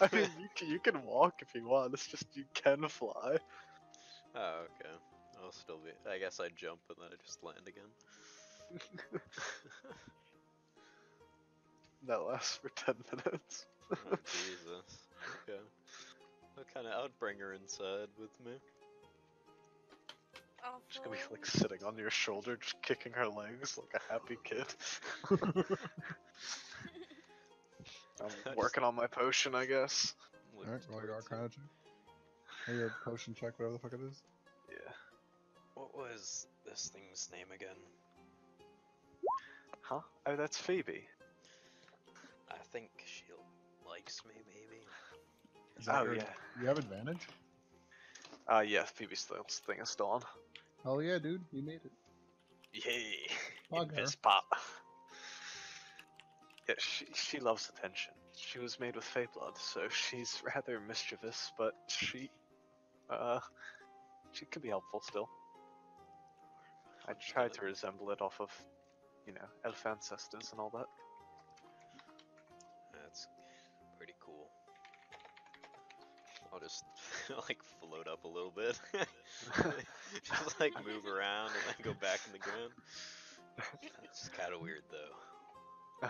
I mean, you can walk if you want. It's just you can fly. Oh, okay. I'll still be. I guess I jump and then I just land again. That lasts for 10 minutes. Oh, Jesus. Okay. I'd bring her inside with me. She's gonna be like sitting on your shoulder, just kicking her legs like a happy kid. I'm working on my potion, I guess. Look Alright, roll your towards arcana her. check. Or your potion check, whatever the fuck it is. Yeah. What was this thing's name again? Huh? Oh, that's Phoebe. I think she likes me, maybe. Is that Oh, your- yeah. You have advantage? Yeah, Phoebe's thing is still on. Hell yeah, dude. You made it. Yay! Bug her. Invis pop. Yeah, she loves attention. She was made with Fey blood, so she's rather mischievous, but she could be helpful still. I tried to resemble it off of, elf ancestors and all that. That's pretty cool. I'll just like float up a little bit. Just like move around and then go back in the ground. It's kind of weird though.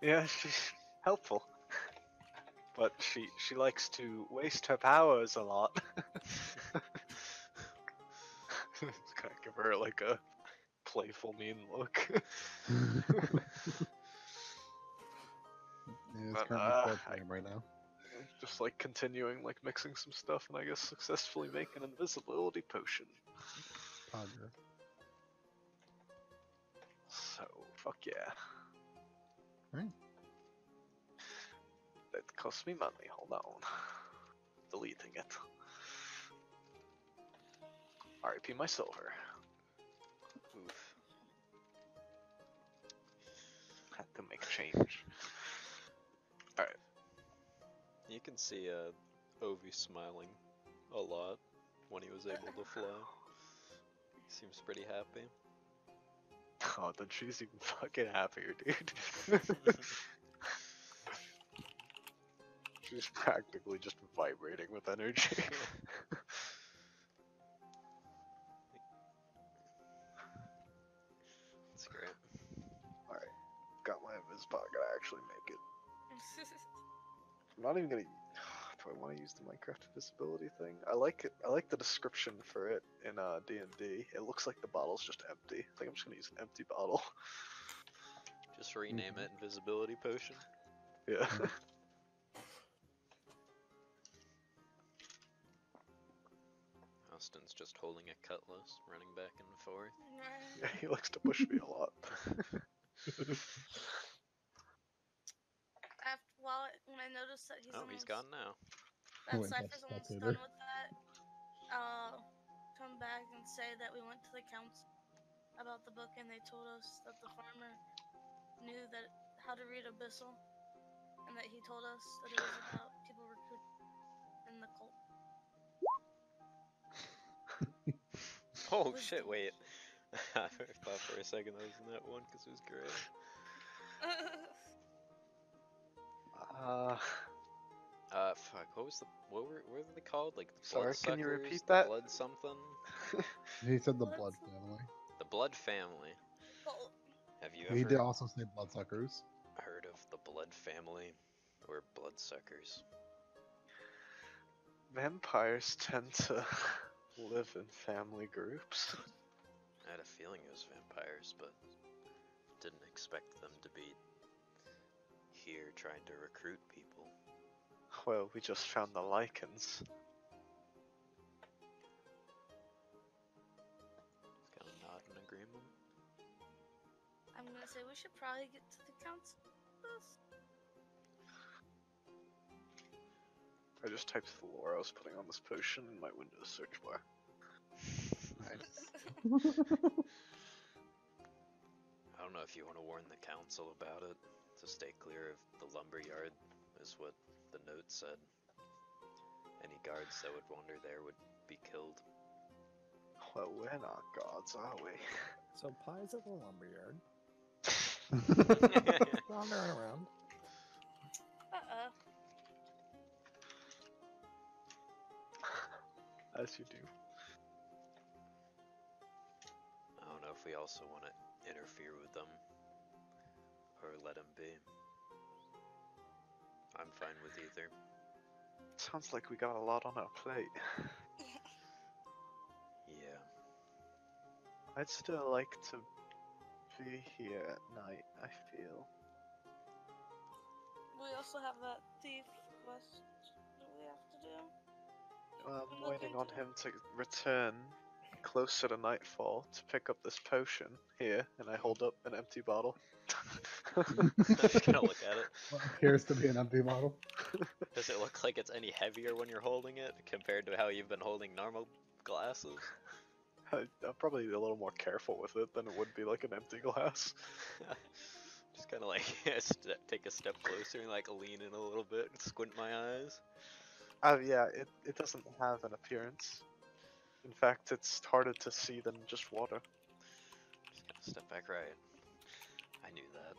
Yeah, she's helpful. But she likes to waste her powers a lot. Kind of give her like a playful mean look. Yeah, it's But, currently 4 p.m. right now. just like continuing like mixing some stuff, and I guess successfully make an invisibility potion. Pogger. So fuck yeah. Right. That cost me money. Hold on. Deleting it. R.I.P. my silver. Oof. Had to make a change. Alright. You can see Ovi smiling a lot when he was able to fly. He seems pretty happy. Oh, then she's even fucking happier, dude. She's practically just vibrating with energy. That's great. Alright. Got my invis pocket. I actually make it. I'm not even gonna. Do I want to use the Minecraft visibility thing? I like it. I like the description for it in D&D. It looks like the bottle's just empty. I think I'm just gonna use an empty bottle. Just rename it Invisibility Potion. Yeah. Austin's just holding a cutlass, running back and forth. Yeah, he likes to push me a lot. When I noticed that he's Oh, almost, he's gone now. that Went Cypher's past almost spectator. done with that, I'll come back and say that we went to the council about the book and they told us that the farmer knew that how to read Abyssal and that he told us that it was about people recruited in the cult. Oh Wisdom. shit, wait. I thought for a second that was in that one because it was great. Fuck, what were they called? Like the Sorry, bloodsuckers? can you repeat the that? Blood something? He said the Blood blood something. family. The Blood Family. Oh, Have you He ever did also say bloodsuckers. heard of the Blood Family or bloodsuckers? Vampires tend to live in family groups. I had a feeling it was vampires, but didn't expect them to be here trying to recruit people. Well, we just found the lichens. It's kind of nod in agreement. I'm gonna say we should probably get to the council with this. I just typed the lore I was putting on this potion in my Windows search bar. I don't know if you want to warn the council about it. To stay clear of the lumberyard is what the note said. Any guards that would wander there would be killed. Well, we're not gods, are we? So Pie's at the lumberyard. That's Wandering around. As you do. I don't know if we also want to interfere with them or let them be. I'm fine with either. Sounds like we got a lot on our plate. Yeah. I'd still like to be here at night, I feel. We also have that thief quest that we have to do. I'm I'm waiting looking on to- him to return closer to nightfall to pick up this potion here, and I hold up an empty bottle. I'm just gonna look at it. What appears to be an empty bottle. Does it look like it's any heavier when you're holding it compared to how you've been holding normal glasses? I'm probably a little more careful with it than it would be like an empty glass. Just kind of like take a step closer and like lean in a little bit and squint my eyes. Yeah, it doesn't have an appearance. In fact, it's harder to see than just water. Just kind of step back right. I knew that.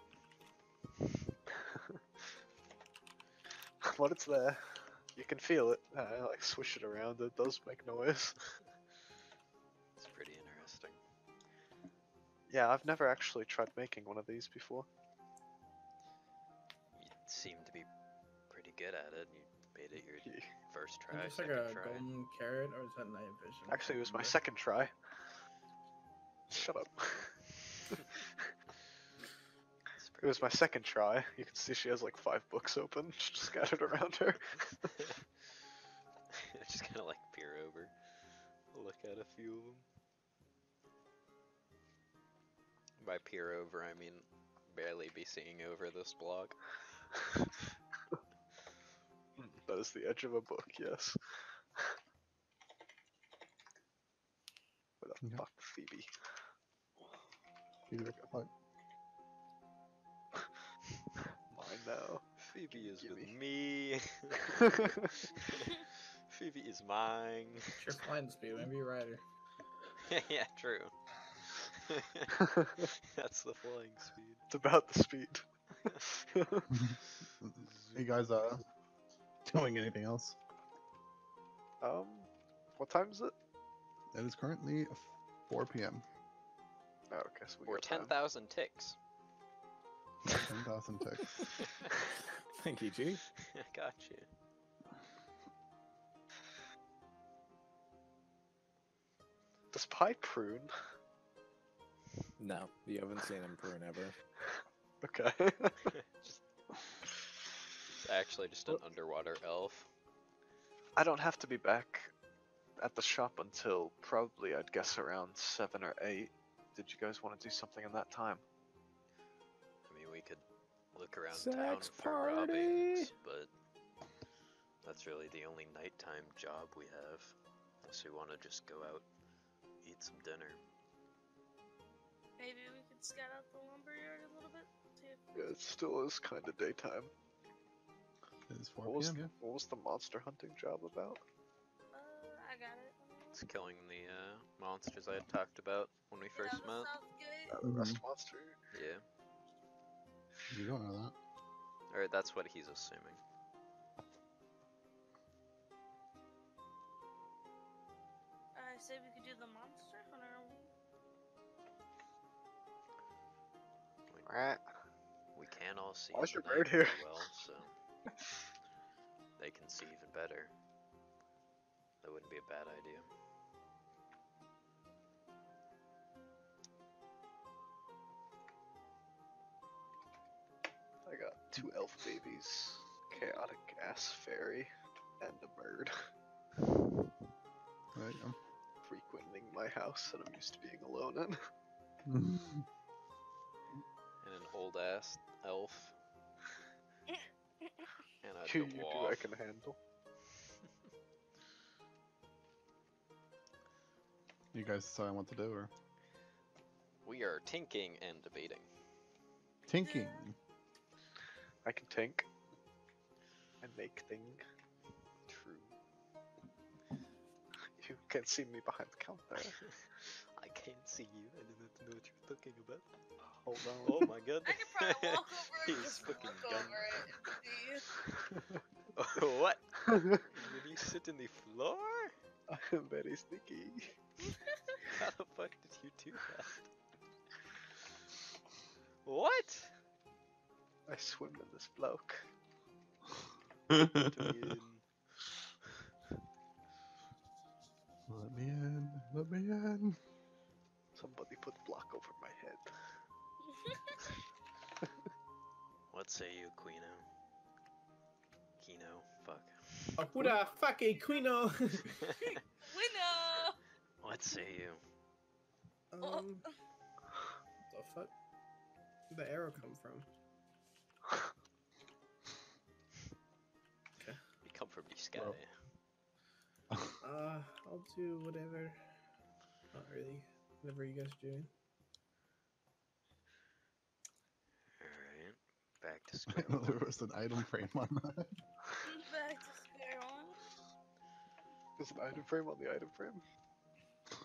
But it's there. You can feel it. I like swish it around, it does make noise. It's pretty interesting. Yeah, I've never actually tried making one of these before. You seem to be pretty good at it. You made it your Yeah. first try, Is this like second a try. golden carrot or is that night vision? Actually, it was my Remember? second try. Shut up. It's It was my second try. You can see she has like 5 books open, scattered around her. Just kind of like peer over, look at a few of them. By peer over, I mean barely be seeing over this block. That is the edge of a book, yes. Where the Okay. fuck, Phoebe? You look at what? Mine now. Phoebe is with Gimme. me. Phoebe is mine. It's your flying speed, maybe you ride her. Yeah, true. That's the flying speed. It's about the speed. Are you guys doing anything else? What time is it? It is currently 4 p.m. Oh, okay, so we Or got time. 10,000 ticks. 10,000 ticks. Thank you, G. Got you. Does Pie prune? No, you haven't seen him prune ever. Okay. It's actually just an underwater elf. I don't have to be back at the shop until probably, I'd guess, around 7 or 8. Did you guys want to do something in that time? I mean, we could look around Sex town for party! robbings, but that's really the only nighttime job we have. Unless we want to just go out, eat some dinner. Maybe we could scout out the lumberyard a little bit. See if Yeah, it still is kind of daytime. It is 4 What was, p.m. Yeah. what was the monster hunting job about? I got it. It's killing the monsters I had talked about when we first that met. sounds good. The rust monster? Yeah, You don't know that. or that's what he's assuming. I say we could do the monster hunter. Alright. We can all see Why's in your the night bird here? pretty well, so they can see even better. That wouldn't be a bad idea. I got 2 elf babies, chaotic ass fairy, and a bird. There you Frequenting my house that I'm used to being alone in. go. And an old ass elf. And a You dwarf. do I can handle. You guys decide what to do, or We are tinking and debating. tinking? I can tank. And make thing. True. You can see me behind the counter. I can't see you. I didn't know what you're talking about. Hold on. Oh my god. I could probably walk over and He's just fucking look gun. over it. What? Did you sit in the floor? I am very sneaky. How the fuck did you do that? What? I swim in this bloke. Let me in. Let me in. Let me in. Somebody put block over my head. What say you, Quino? Kino? Fuck. Oh, who the fucking Quino? Winner! What say you? The fuck? Where'd the arrow come from? You come from the sky. Well. I'll do whatever. Not really. Whatever you guys are doing. Alright. Back to I square know there one. was an item frame on that. Back to square one. There's an item frame on the item frame?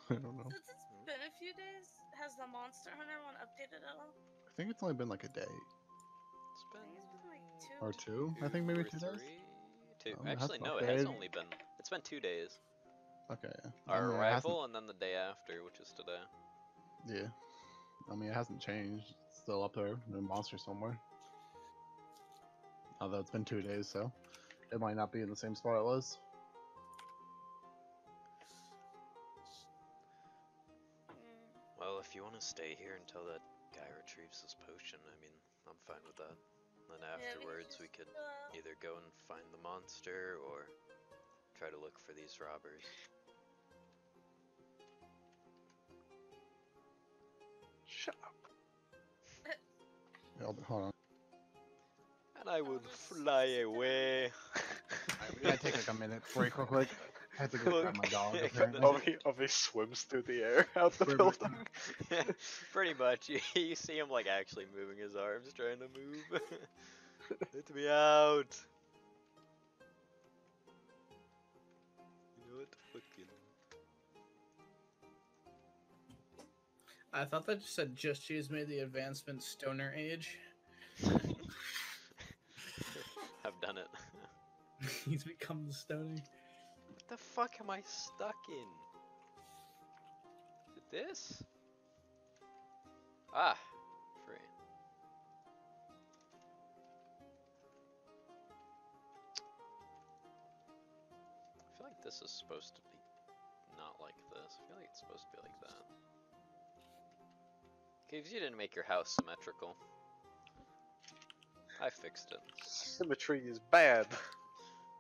I don't know. Since it's been a few days, has the Monster Hunter one updated at all? I think it's only been like a day It's I been think it's been like two. or two. I think maybe or 2 days. three? Two. It has Actually, to no, it has update. only been. It's been 2 days. Okay. Yeah. Our I mean, it arrival and then the day after, which is today. hasn't- Yeah. I mean, it hasn't changed. It's still up there in a monster somewhere. Although it's been 2 days, so it might not be in the same spot it was. Well, if you want to stay here until that guy retrieves his potion, I mean, I'm fine with that. Then Yeah, afterwards, we could either go and find the monster or try to look for these robbers. Shut up. Hold on. And I will just fly sit down. away. Alright, we gotta take like a minute break real quick. I have to go grab my dog. Okay. Apparently. Ovi swims through the air out the Wait, building. Pretty much. You see him like actually moving his arms, trying to move. Let me out. You know what? Fucking. I thought that just said Just Cheese made the advancement Stoner Age. I've done it. He's become the Stoner. What the fuck am I stuck in? Is it this? Ah, free. I feel like this is supposed to be not like this. I feel like it's supposed to be like that. Caves, you didn't make your house symmetrical. I fixed it. Symmetry is bad.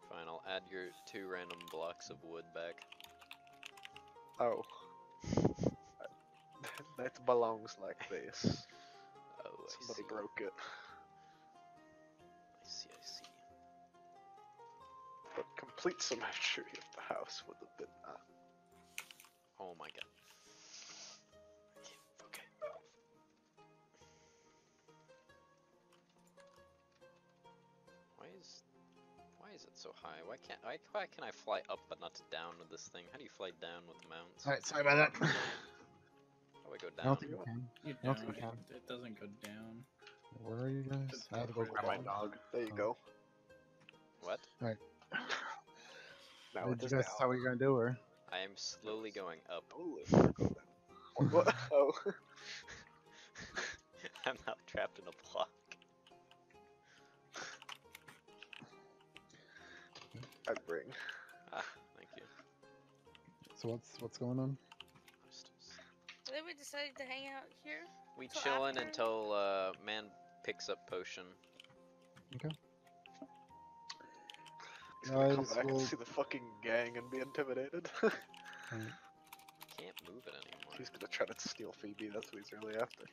Fine, I'll add your 2 random blocks of wood back. Oh. That belongs like this. Oh, I Somebody see. broke it. I see, I see. But complete symmetry of the house would have been Oh my god. Okay. Why is it so high? Why can I fly up but not down with this thing? How do you fly down with the mounts? Alright, sorry about that. How do I go I down? don't think you can. You I don't don't. think you can. It doesn't go down. Where are you guys? I have to go grab my dog. There you Oh. go. What? Now Did it you is guys down. decide what you're gonna do, or? I am slowly going up. Oh, it never go down. What? Oh. I'm now trapped in a block. I bring. Ah, thank you. So what's going on? Then we decided to hang out here. We Till chillin' after? until man picks up potion. Okay. He's gonna come Guys, back we'll- and see the fucking gang and be intimidated. Alright. Can't move it anymore. He's gonna try to steal Phoebe, that's what he's really after.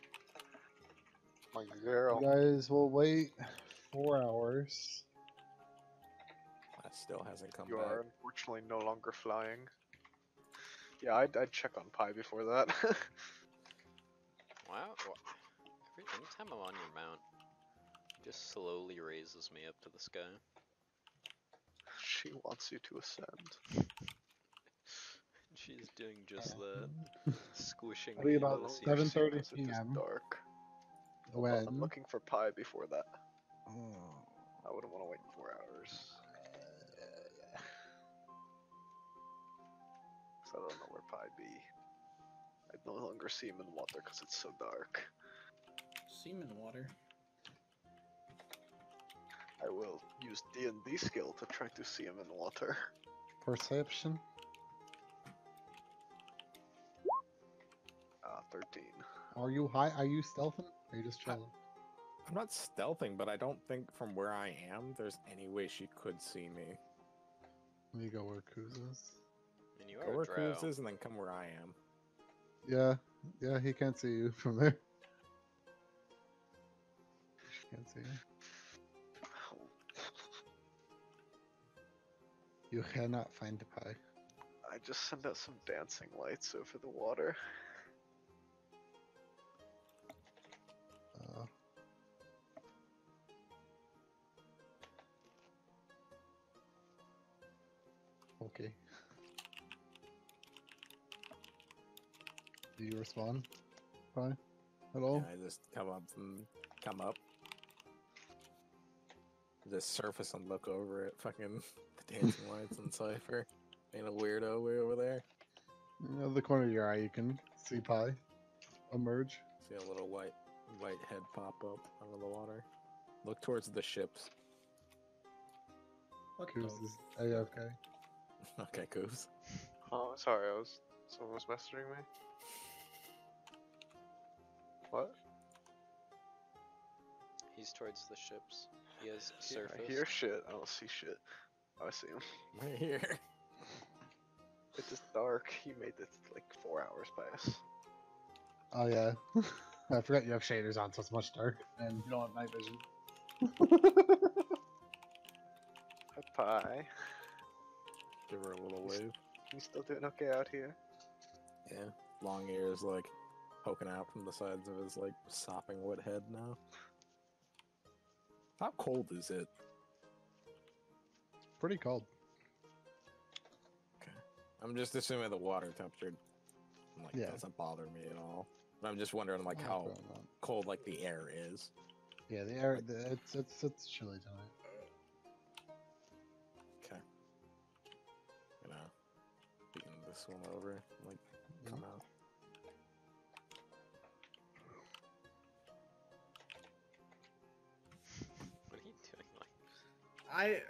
My You girl. guys will wait 4 hours. That still hasn't come You back. are unfortunately no longer flying. Yeah, I'd check on Pi before that. Wow. Anytime I'm on your mount, it just slowly raises me up to the sky. She wants you to ascend. She's doing just that. Squishing It'll be me about into the sea. 7:30 Because it is PM. dark. When? I'm looking for Pi before that. Oh. I wouldn't want to wait 4 hours. Cause I don't know where Pi be. I no longer see him in water because it's so dark. Semen water. I will use D&D skill to try to see him in water. Perception. 13. Are you high? Are you stealthing? Or are you just chilling? I'm not stealthing, but I don't think from where I am, there's any way she could see me. Let me go where Kuz is. And you Go are where a drow. Cruz is and then come where I am. Yeah, he can't see you from there. She can't see you. You cannot find the pie. I just send out some dancing lights over the water. Okay. Do you respond? Pie? At all? Yeah, I just come up. Just surface and look over at fucking the dancing lights and Cypher. Ain't a weirdo way over there. Out of the corner of your eye, you can see Pie emerge. See a little white head pop up out of the water. Look towards the ships. What Kuz the is AFK. Okay, Goose. Oh, sorry, someone was messaging me. What? He's towards the ships. He has I surface. hear shit. I don't see shit. Oh, I see him. Right here. It is dark. He made it like 4 hours pass. Oh yeah. I forgot you have shaders on, so it's much dark, and you don't have night vision. Hi, Pie. Give her a little wave. You still doing okay out here? Yeah. Long ears like poking out from the sides of his like sopping wet head now. How cold is it? Pretty cold. Okay. I'm just assuming the water temperature like Yeah. doesn't bother me at all. But I'm just wondering like Oh, how probably not. cold like the air is. Yeah, the air. It's chilly tonight. Okay. Gonna beating this one over. Like come out. What are you doing? Like,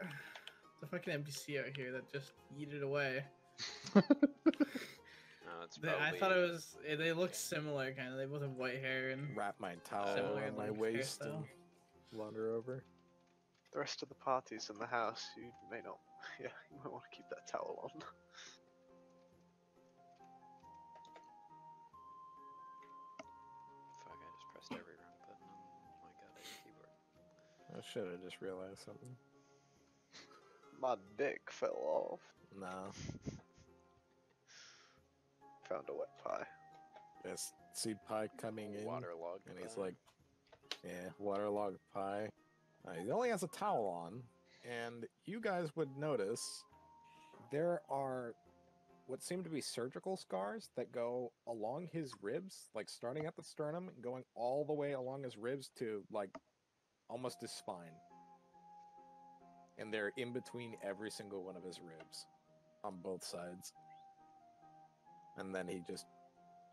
The fucking NPC out here that just yeeted away. no, it's probably. I thought it was. They look similar, kind of. They both have white hair and. Wrap my towel Similar around my like waist hairstyle. and wander over. The rest of the party's in the house. You may not. Yeah, you might want to keep that towel on. Fuck! I just pressed every wrong button on my goddamn keyboard. I should have just realized something. My dick fell off. No. Found a wet pie. This seed pie coming in. Waterlogged. And he's pie. like, yeah, waterlogged pie. He only has a towel on. And you guys would notice there are what seem to be surgical scars that go along his ribs, like starting at the sternum and going all the way along his ribs to like almost his spine. And they're in between every single one of his ribs on both sides. And then he just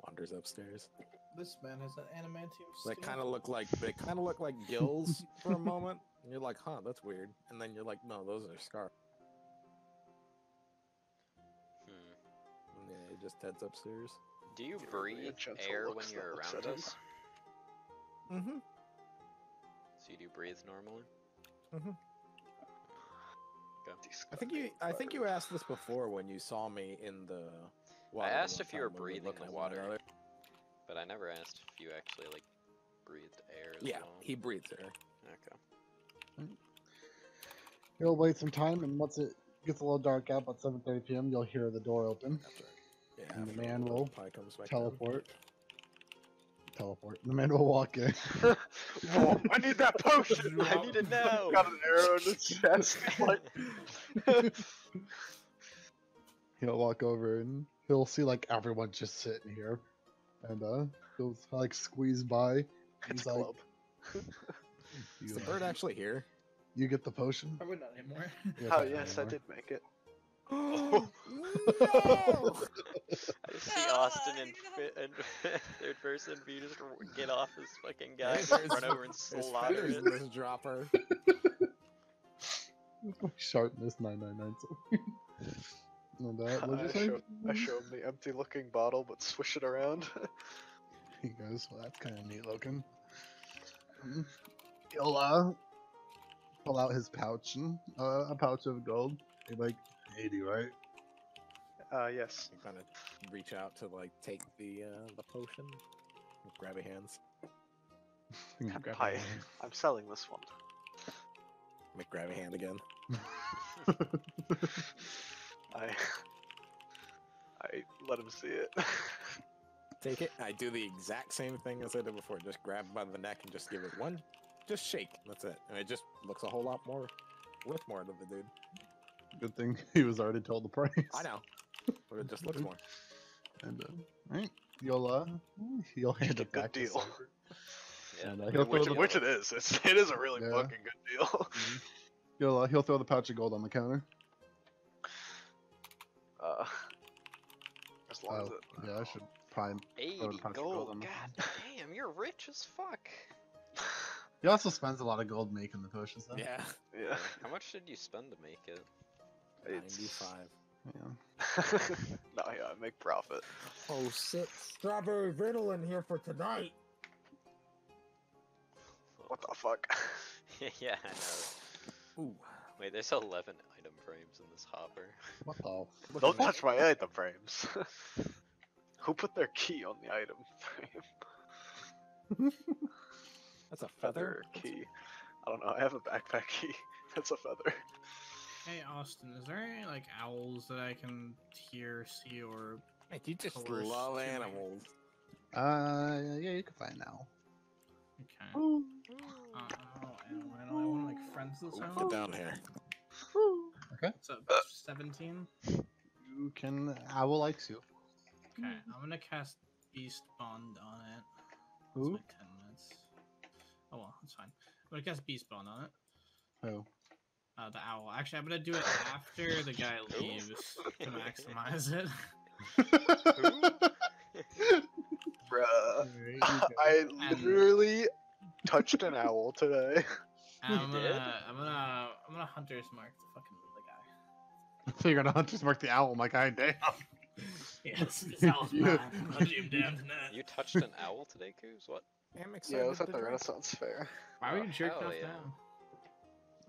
wanders upstairs. This man has an adamantium They skin. kind of look like gills for a moment, and you're like, "Huh, that's weird." And then you're like, "No, those are scars." And yeah, he just heads upstairs. Do you Give everybody a breathe gentle air look when that you're looks around at him? us. Mm-hmm. So you do breathe normally? Mm-hmm. Okay. I think you asked this before when you saw me in the. water I asked one if you were time when we breathing looking the at one water, another. but I never asked if you actually like breathed air as Yeah, well. he breathes air. Okay. You'll wait some time, and once it gets a little dark out, about 7:30 p.m., you'll hear the door open. Yeah, And the after man the will pie comes back down. Teleport. The man will walk in. Oh, I need that potion! I need it now! Got an arrow in his chest. Like, He'll walk over and he'll see like everyone just sitting here, and he'll like squeeze by. it's He's a like, club. Is the bird actually here? You get the potion? Probably not anymore. Yeah, Oh not yes, I anymore. did make it. No! I just see Austin in third person, but you just get off this fucking guy, Hey, and run over and There's slaughter feathers it. in this dropper. Sharpness 999. And what'd you say? I show him the empty-looking bottle, but swish it around. He goes, well, that's kind of neat looking. He'll pull out his pouch and a pouch of gold. He's like 80, right? Yes. You kind of reach out to like take the potion. Grab your hands. You grab Hi, it. I'm selling this one. Make grab your hand again. I let him see it. Take it. I do the exact same thing as I did before. Just grab by the neck and just give it one. Just shake. That's it. And it just looks a whole lot more worth more to the dude. Good thing he was already told the price. I know. But it just looks more. And right, you'll hand it Good back deal. to Cypher. Yeah. And he'll throw Which the, it is. It is a really Yeah. fucking good deal. he'll throw the pouch of gold on the counter. As long as it. Yeah, I should probably. 80 punch of gold gold. on the- God damn, you're rich as fuck. He also spends a lot of gold making the potions, though. Yeah. Yeah. How much did you spend to make it? It's 95. Yeah. no, yeah, I make profit. Oh, sit strawberry riddle in here for tonight. What the fuck? Yeah, I know. Ooh. Wait, there's 11 item frames in this hopper. What the? Don't touch my item frames. Who put their key on the item frame? That's a Feather feather. key. I don't know. I have a backpack key. That's a feather. Hey Austin, is there any like owls that I can hear, see, or Hey, you just coerce love to my- animals. Yeah, you can find now. Okay. I want to make friends this Get owl. down here. Okay. What's up? 17. You can. Owl likes you. Okay, I'm gonna cast Beast Bond on it. It's Who? like 10 minutes. Oh well, that's fine. I'm gonna cast Beast Bond on it. Who? The owl. Actually, I'm gonna do it after the guy leaves to maximize it. Bruh. Alright, I And- literally touched an owl today. And You did? I'm gonna hunter's mark the fucking So you're gonna hunters mark the owl, my guy. Damn. guy. Yes, this owl's mine. I'm hunting him down tonight. You touched an owl today, Coos? What? I'm Yeah, excited it was at to the drink. Renaissance Fair. Why were Oh, you jerked hell off yeah. now?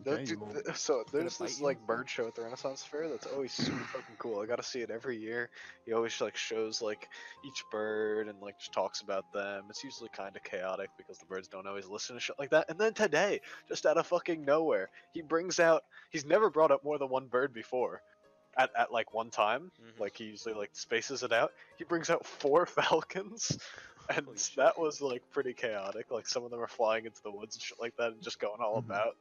Okay, Dude, well, so Did there's it bite this you? like bird show at the Renaissance Fair that's always super fucking cool. I gotta see it every year. He always like shows like each bird and like just talks about them. It's usually kind of chaotic because the birds don't always listen to shit like that. And then today, just out of fucking nowhere, he brings out. He's never brought up more than one bird before. At like one time, Mhm. like he usually like spaces it out. He brings out 4 falcons, and Holy shit. that was like pretty chaotic. Like some of them are flying into the woods and shit like that, and just going all Mhm. about.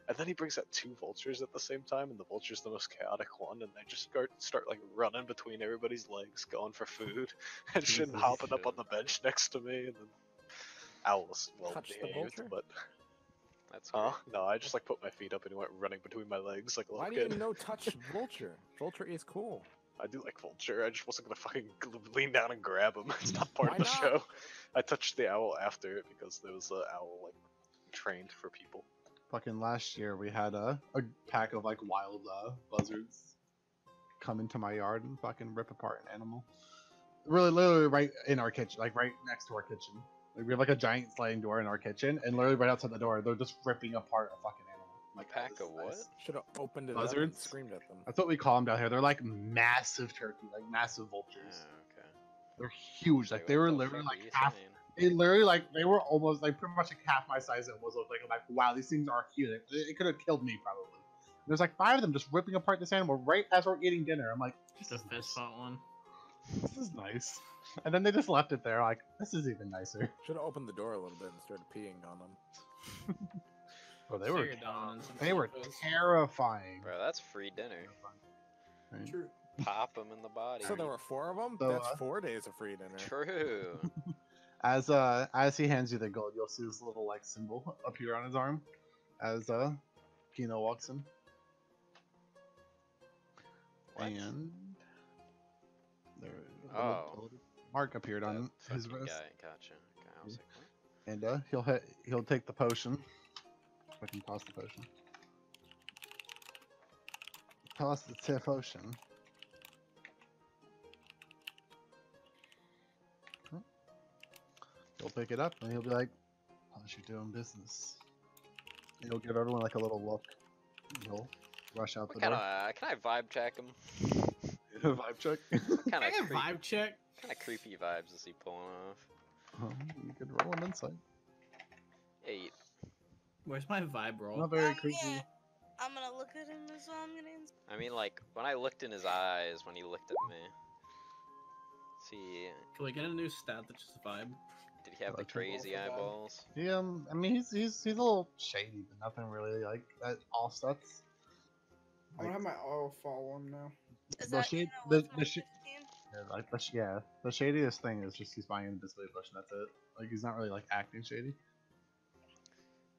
And then he brings out 2 vultures at the same time, and the vulture's the most chaotic one, and they just start like running between everybody's legs, going for food, and shit, and Jesus. hopping up on the bench next to me, and then owls well Touch the behaved, vulture? but That's great. no, I just like put my feet up and he went running between my legs like a little Why do kid. you no touch vulture? Vulture is cool. I do like vulture. I just wasn't gonna fucking lean down and grab him. It's not part Why of the not? show. I touched the owl after it because there was an owl like trained for people. fucking last year we had a pack of like wild buzzards come into my yard and fucking rip apart an animal. Really, literally right in our kitchen, like right next to our kitchen. Like, we have like a giant sliding door in our kitchen, and literally right outside the door, they're just ripping apart a fucking animal. I'm like, Pack this of is what? nice. Should have opened it up and Buzzards? screamed at them. That's what we call them down here. They're like massive turkey, like massive Oh, vultures. okay. They're huge. Like they what were the literally fuck like are you half. saying? They literally like they were almost like pretty much like half my size. It almost looked like I'm like, wow, these things are huge. It could have killed me probably. There's like 5 of them just ripping apart this animal right as we're eating dinner. I'm like, The fist fought one. this is nice. And then they just left it there. Like, this is even nicer. Should have opened the door a little bit and started peeing on them. Oh, they Show were your dominance in they were photos. terrifying. Bro, that's free dinner. Right? True. Pop them in the body. So there were 4 of them? So, That's 4 days of free dinner. True. As he hands you the gold, you'll see this little like symbol appear on his arm as Kino walks in. What? And there the Oh. little mark appeared on That his fucking wrist. guy. Gotcha. Okay, I was like, what? And he'll take the potion. If I can toss the potion. Toss the potion. He'll pick it up and he'll be like, "How's you doing business?" And he'll give everyone like a little look. And he'll rush out What the kind door. of? Can I vibe check him? Vibe check. What Can kind I of get a vibe check? kind of creepy vibes is he pulling off? You could roll an insight. 8. Where's my vibe roll? Not very creepy. Yeah. I'm gonna look at him as well. I'm gonna. I mean, like when I looked in his eyes when he looked at me. See, Can we get a new stat that's just vibe? did he have the Okay. crazy Roll for vibe. eyeballs? Yeah, I mean he's a little shady, but nothing really like all stats. I'm gonna have my auto follow him now. Is The that shade- Kino the- with the my sh- 15? The shadiest thing is just he's buying an invisibility potion. That's it. Like he's not really like acting shady.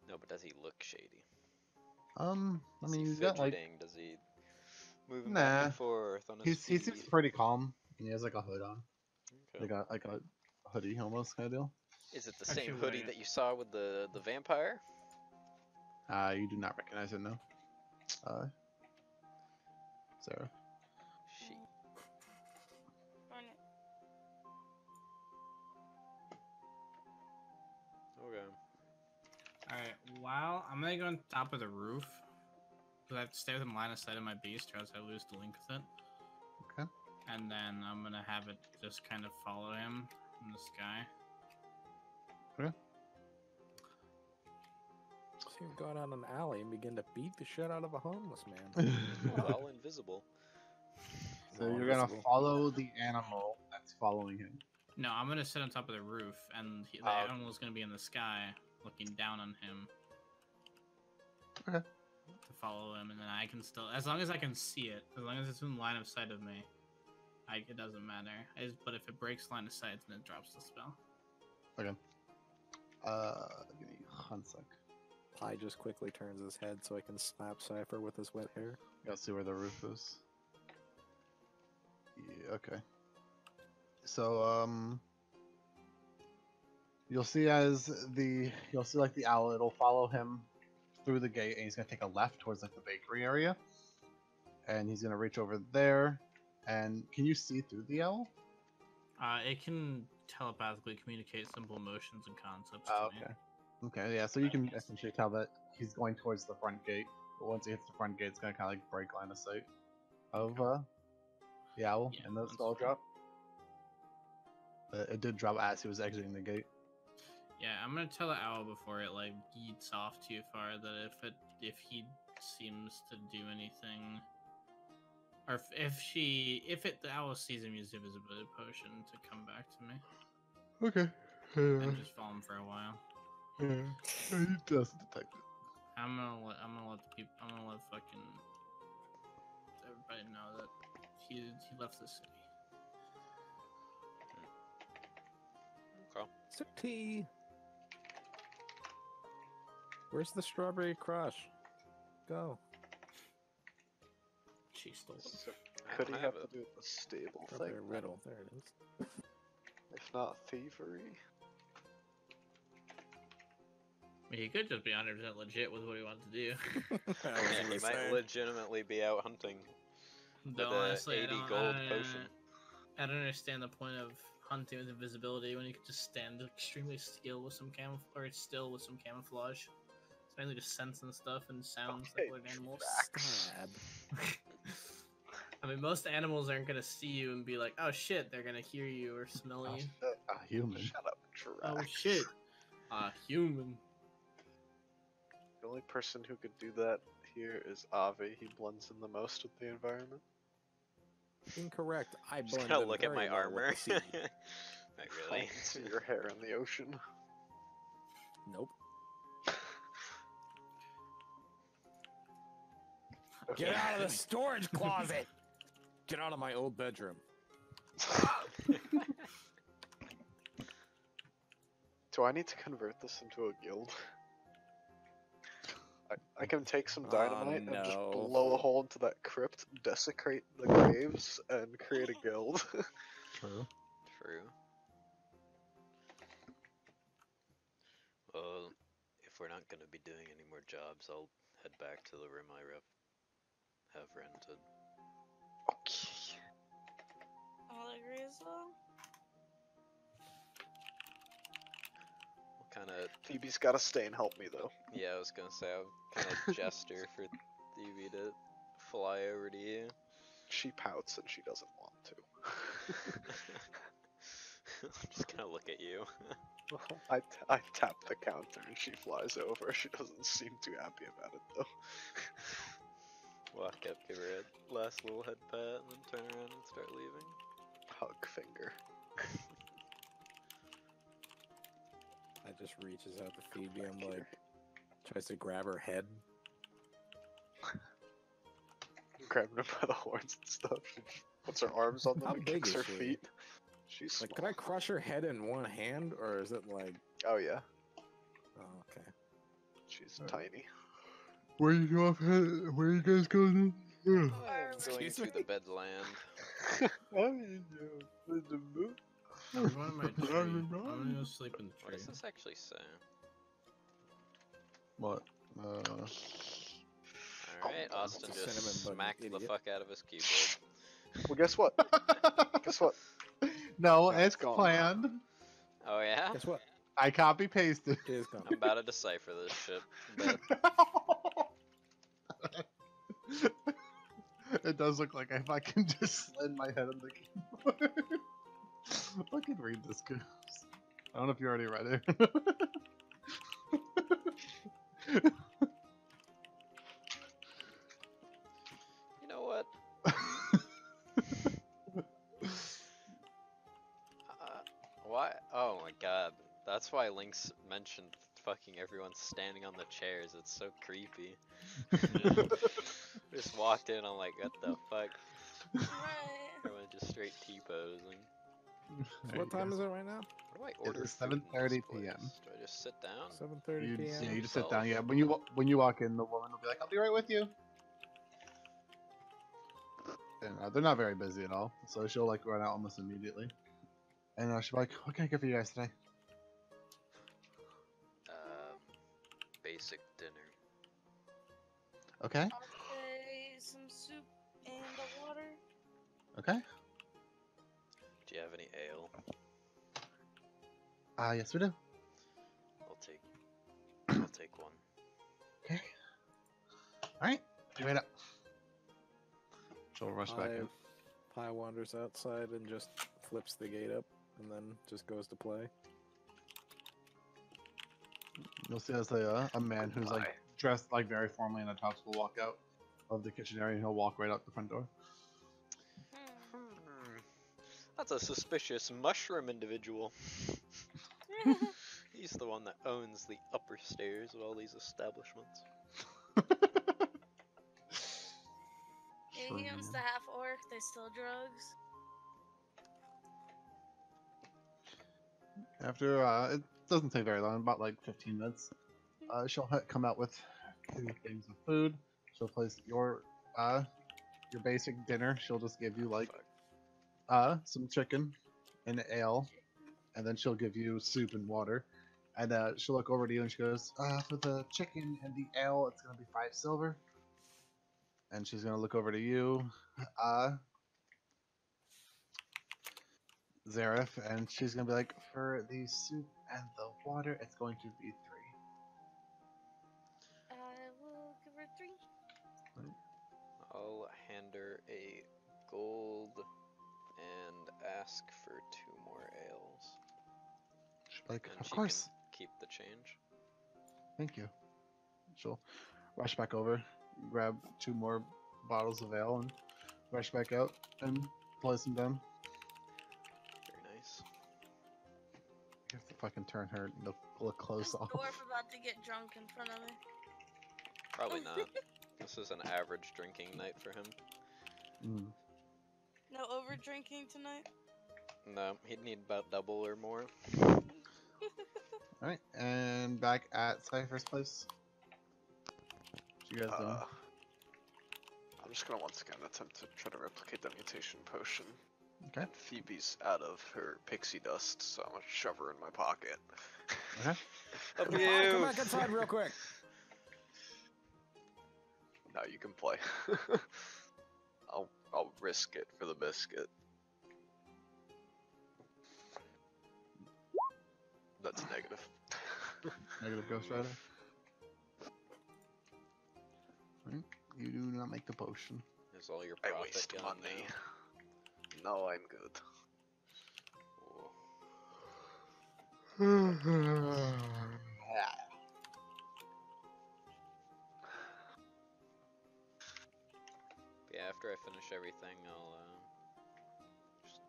No, but does he look shady? I Is mean he he's got like fidgeting? Does he moving back Nah. and forth on his he feet? seems pretty calm and he has like a hood on, Okay. like a hoodie almost kind of deal. Is it the Actually, same hoodie wait. that you saw with the vampire? You do not recognize it, no. Sarah. She. Darn it. Okay. Alright, well, I'm gonna go on top of the roof. Because I have to stay within line of sight of my beast, or else I lose the link with it. Okay. And then I'm gonna have it just kind of follow him in the sky. Okay. So you go down an alley and begin to beat the shit out of a homeless man. While invisible. So Well, you're gonna invisible. follow the animal that's following him. No, I'm gonna sit on top of the roof, and the Oh. animal's gonna be in the sky, looking down on him. Okay. To follow him, and then I can still, as long as I can see it, as long as it's in line of sight of me, it doesn't matter. But if it breaks line of sight, then it drops the spell. Okay. Give me 1 sec. Pi just quickly turns his head so he can slap Cypher with his wet hair. Gotta see where the roof is. Yeah, okay. So, you'll see like the owl, it'll follow him through the gate, and he's gonna take a left towards like the bakery area. And he's gonna reach over there. And can you see through the owl? It can telepathically communicate simple emotions and concepts Oh, to me. okay. Okay, yeah, so you can essentially tell that he's going towards the front gate. But once he hits the front gate, it's gonna kinda like break line of sight of the owl, Yeah, and the that's spell fine. drop. It did drop as he was exiting the gate. Yeah, I'm gonna tell the owl before it like yeets off too far that if he seems to do anything, or the owl sees him use the invisibility potion to come back to me Okay. and just follow him for a while. He does detect it. I'm gonna let fucking everybody know that he left the city. Okay. City. Where's the strawberry crush? Go. She stole it. So I could he don't have have to do the stable Strawberry thing? riddle. There it is. If not thievery? I mean, he could just be 100% legit with what he wants to do. Yeah, he might legitimately be out hunting with Though a honestly, 80 gold potion. I don't understand the point of hunting with invisibility when you could just stand extremely still with some camouflage. It's mainly just scents and stuff and sounds Okay, like animals. Stab. I mean, most animals aren't gonna see you and be like, "Oh shit," they're gonna hear you or smell you. A human. Shut up, Oh Drax. shit, human. The only person who could do that here is Avi. He blends in the most with the environment. Incorrect. I Just blend gonna in look at very my well armor. with the sea. Not really. I can see your hair in the ocean. Nope. Okay. Get out of the storage closet! Get out of my old bedroom. Do I need to convert this into a guild? I can take some dynamite and just no. blow a hole into that crypt, desecrate the graves, and create a guild. True. True. Well, if we're not gonna be doing any more jobs, I'll head back to the room I have rented. Okay. All agrees though? What kind of? Phoebe's gotta stay and help me though. Yeah, I was gonna say I'll kind of gesture for Stevie to fly over to you. She pouts and she doesn't want to. I'm just gonna look at you. I tap the counter and she flies over. She doesn't seem too happy about it though. Walk up, give her a last little head pat, and then turn around and start leaving. Hug finger. I just reaches out to Phoebe and like tries to grab her head. Grabbing her by the horns and stuff. She puts her arms on them How and big kicks is her she? feet. She's Like, small. can I crush her head in one hand, or is it like? Oh yeah, Oh, okay. she's Alright. tiny. Where you guys going? I'm going Excuse to me? the bedland. I'm going to my tree. I'm gonna go sleep in the What tree. does this actually say? What? Alright, Austin It's a cinnamon just bun, smacked the idiot. fuck out of his keyboard. Well, guess what? Guess what? No, No, it's it's gone. planned. Oh yeah? Guess what? I copy pasted. It is gone. I'm about to decipher this shit. But It does look like if I can just slid my head on the keyboard. I can read this, goose. I don't know if you already read it. you know what? Why? Oh my god. That's why Lynx mentioned fucking everyone standing on the chairs. It's so creepy. Just walked in, I'm like, what the fuck? Right. Everyone just straight T-posing. So what time is it right now? What do I order? is food in 7:30 this p.m. place? Do I just sit down? 7:30 You, p.m. yeah, you just Self. sit down. Yeah, when you walk in, the woman will be like, "I'll be right with you." And they're not very busy at all, so she'll like run out almost immediately. And she'll be like, "What can I get for you guys today?" Basic dinner. Okay. Okay, some soup and a water. Okay. Do you have any ale? Yes, we do. I'll take one. Okay. All right. Wait up. She'll rush back in. Pi wanders outside and just flips the gate up, and then just goes to play. You'll see as a man who's like dressed like very formally in a tux will walk out of the kitchen area and he'll walk right out the front door. That's a suspicious mushroom individual. He's the one that owns the upper stairs of all these establishments. Yeah, he owns the half orc. They sell drugs. After it doesn't take very long, about like 15 minutes. She'll come out with 2 things of food. She'll place your basic dinner. She'll just give you like some chicken and ale, and then she'll give you soup and water. And she'll look over to you and she goes, "For the chicken and the ale, it's gonna be 5 silver." And she's gonna look over to you, Zareth, and she's gonna be like, "For the soup and the water, it's going to be 3." I will give her 3. I'll hand her a gold and ask for 2 more ales. Like, And of she course. can keep the change. Thank you. She'll rush back over, grab 2 more bottles of ale, and rush back out and place them down. Very nice. You have to fucking turn her to pull the clothes This off. dwarf about to get drunk in front of me. Probably not. This is an average drinking night for him. Mm. No over drinking tonight. No, he'd need about double or more. Alright, and back at Cypher's place. What you guys doing? I'm just gonna once again attempt to try to replicate the mutation potion. Okay. And Phoebe's out of her pixie dust, so I'm gonna shove her in my pocket. Okay. Come back inside real quick. Now you can play. I'll risk it for the biscuit. That's negative. Negative Ghost Rider. Right. You do not make the potion. Is all your I profit waste gone money. now? No, I'm good. Yeah, after I finish everything, I'll just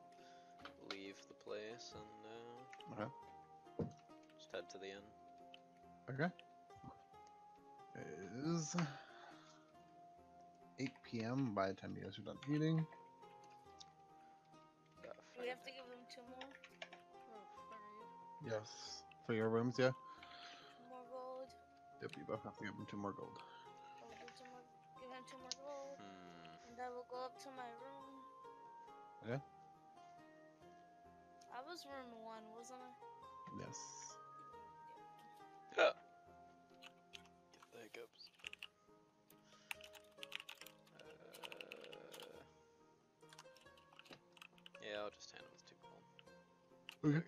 leave the place and Okay. just head to the inn. Okay. It is 8 p.m. by the time you guys are done eating. We have to give them 2 more. Oh, Yes. For your rooms, yeah? 2 more gold. Yep, you both have to give them 2 more gold. I'll give him 2 more gold. And I will go up to my room. Okay. I was room 1, wasn't I? Yes. Get the hiccups. Yeah, I'll just hand him with 2 gold. Okay.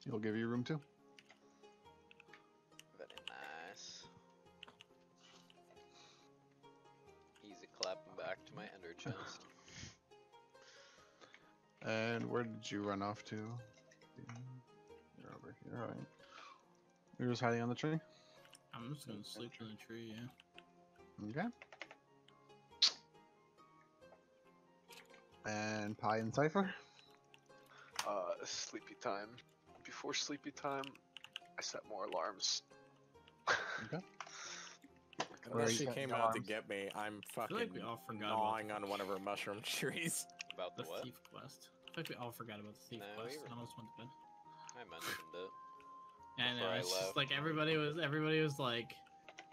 He'll give you room 2. energized. And where did you run off to? You're over here, alright. You're just hiding on the tree? I'm just gonna sleep in the tree, yeah. Okay. And Pie and Cypher? Sleepy time. Before sleepy time, I set more alarms. Okay. And Where as are you she setting came your out to alarms? get me, I'm feel fucking like we all forgot gnawing about on one of her mushroom trees. About the the what? thief quest. I feel like we all forgot about the thief No, we quest. were- I almost went to bed. I mentioned it. And Before I it's just left. like everybody was like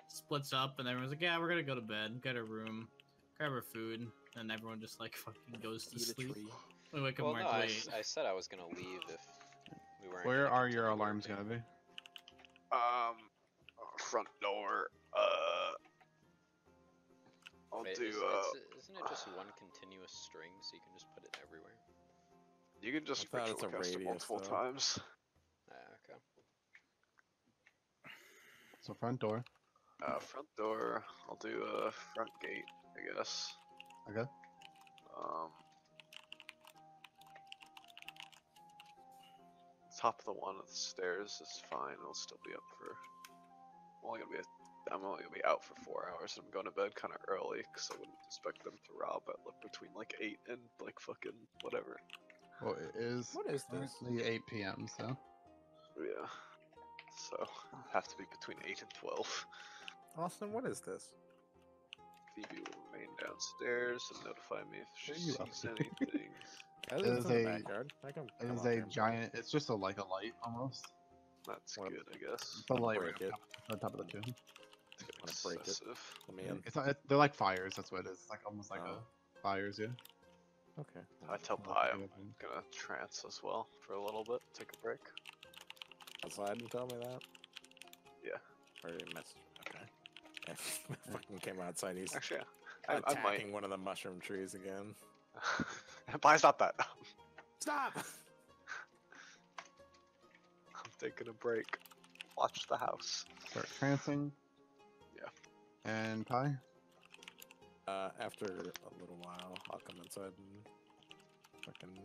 splits up, and everyone's like, yeah, we're gonna go to bed, get our room, grab our food, and everyone just like fucking goes to Eat a sleep. tree. We wake up Well, and no, we're like, I, wait. I said I was gonna leave if we weren't. Where gonna are your continue alarms working. gonna be? Front door. I'll Wait, do. isn't it just one continuous string, so you can just put it everywhere? You can just I thought it's a ritual cast it radius, multiple though. times. Okay. So front door. Front door. I'll do a front gate, I guess. Okay. Top of the one of the stairs is fine. It'll still be up for. I'm only gonna be out for 4 hours. I'm going to bed kind of early because I wouldn't expect them to rob at between like 8 and like fucking whatever. Well, it is What is this? currently 8 p.m., so. Yeah. So have to be between 8 and 12. Austin, what is this? Phoebe will remain downstairs and notify me if she There you are. sees anything. I live is in the a- backyard. I can It come is up a here and play. giant, it's just like a light almost. That's What- good, I guess. It's a light break right it. on top of the tomb. Wanna break it? Excessive. Let me in. It's not, they're like fires, that's what it is. It's like almost like Oh. a fires, yeah. Okay. I tell Well, Pi yeah, I'm gonna trance as well for a little bit, take a break. Outside and tell me that? Yeah. Or you message. Okay. I fucking came outside. He's Actually, I might. attacking one of the mushroom trees again. Pi's not that. Stop! I'm taking a break. Watch the house. Start trancing. Yeah. And Pie? After a little while, I'll come inside and fucking.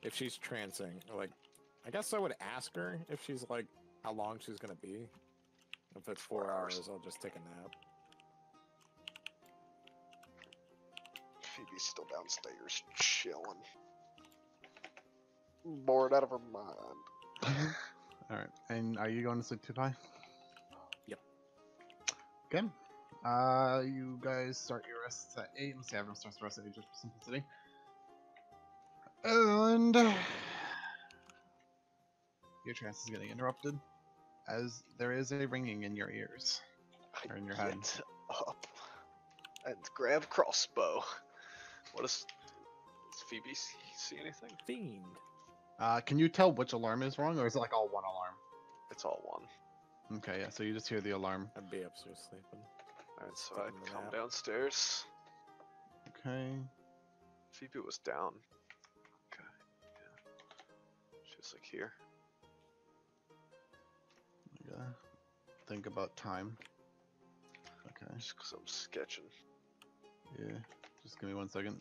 If she's trancing, like, I guess I would ask her if she's like how long she's gonna be. If it's 4 hours, I'll just take a nap. Phoebe's still downstairs, chilling. Bored out of her mind. Alright, and are you going to sleep too, Pie? Yep. Okay. You guys start your rests at 8. Let's see, everyone starts the rest at 8 just for simplicity. And your trance is getting interrupted as there is a ringing in your ears. Or in your head. Get up and grab crossbow. What is? Does Phoebe see anything? Fiend. Can you tell which alarm is wrong, or is it like all one alarm? It's all one. Okay, yeah, so you just hear the alarm. I'd be upstairs sleeping. Alright, so Taking I a come nap. downstairs. Okay. Phoebe was down. Okay. Yeah. She was like here. Yeah. Think about time. Okay. Just because I'm sketching. Yeah. Just give me 1 second.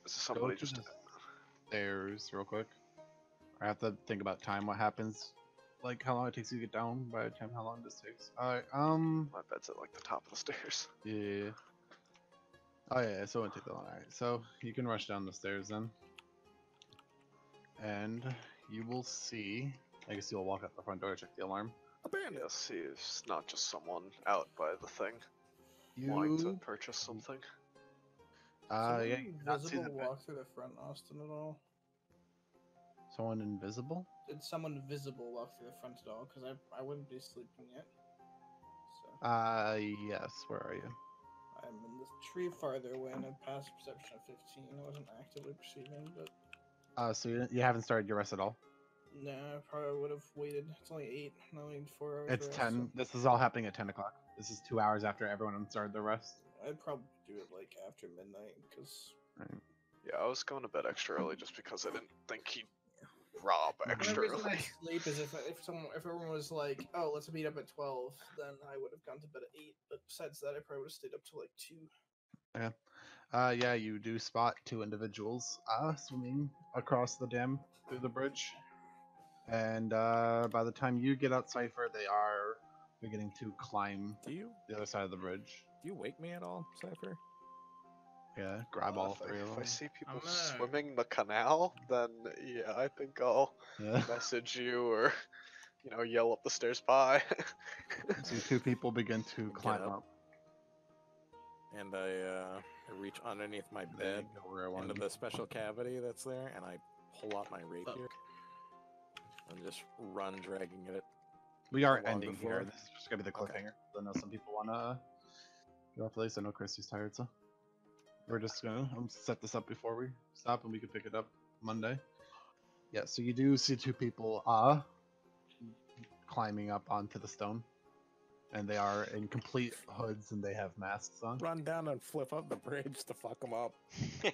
Is this somebody to just? the stairs real quick. I have to think about time. What happens? Like how long it takes you to get down by the time how long this takes. Alright, My bed's at like the top of the stairs. yeah. Oh yeah, so it won't take that long. Alright, so you can rush down the stairs then. And you will see, I guess you'll walk up the front door to check the alarm. Abandoned. Yeah, see, it's not just someone out by the thing wanting to You, purchase something. yeah, Someone you did not see visible the walk through the front, Austin, at all? someone invisible? Did someone visible walk through the front at all? Because I wouldn't be sleeping yet. So Yes, where are you? I'm in the tree farther away and I passed perception of 15. I wasn't actively perceiving, but So you haven't started your rest at all? no, I probably would have waited. It's only 8, not only 4 hours. It's rest, 10. so This is all happening at 10 o'clock. This is 2 hours after everyone started their rest. I'd probably do it like after midnight, because Yeah, I was going to bed extra early just because I didn't think he'd rob the only extra reason I early. sleep is if everyone was like, oh, let's meet up at 12, then I would have gone to bed at 8. But besides that, I probably would have stayed up till like 2. Yeah, you do spot two individuals swimming across the dam through the bridge. And by the time you get out, Cypher, they are beginning to climb Do you the other side of the bridge. wake me at all, Cypher? Yeah, grab all three of If I them. see people I'm gonna- swimming the canal, then yeah, I think I'll Yeah. message you or, yell up the stairs, "Bye." See two people begin to Get climb up. up. And I reach underneath my There you bed go, where I wanted into you. the special cavity that's there, and I pull out my rapier Fuck. and just run, dragging it. We are along the ending here. floor. This is just gonna be the Okay. cliffhanger. I know some people wanna get off the list. I know Christy's tired, so we're just gonna set this up before we stop, and we can pick it up Monday. Yeah. So you do see two people climbing up onto the stone, and they are in complete hoods and they have masks on. Run down and flip up the bridge to fuck them up. They're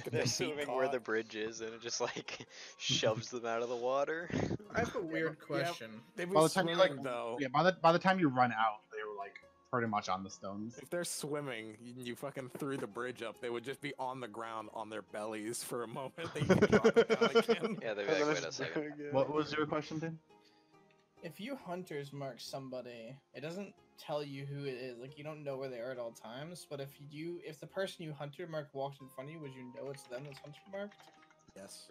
their feet assuming where the caught. bridge is, and it just like shoves them out of the water. I have a weird question. They'd be By the time you swimming though. yeah, by the time you run out, they were like pretty much on the stones. If they're swimming, you fucking threw the bridge up, they would just be on the ground on their bellies for a moment. They could drop it down again. Yeah, they'd be like, wait a second. What was your question, Dan? If you hunters mark somebody, it doesn't tell you who it is. Like, you don't know where they are at all times. But if the person you hunter marked walked in front of you, would you know it's them that's hunter marked? Yes.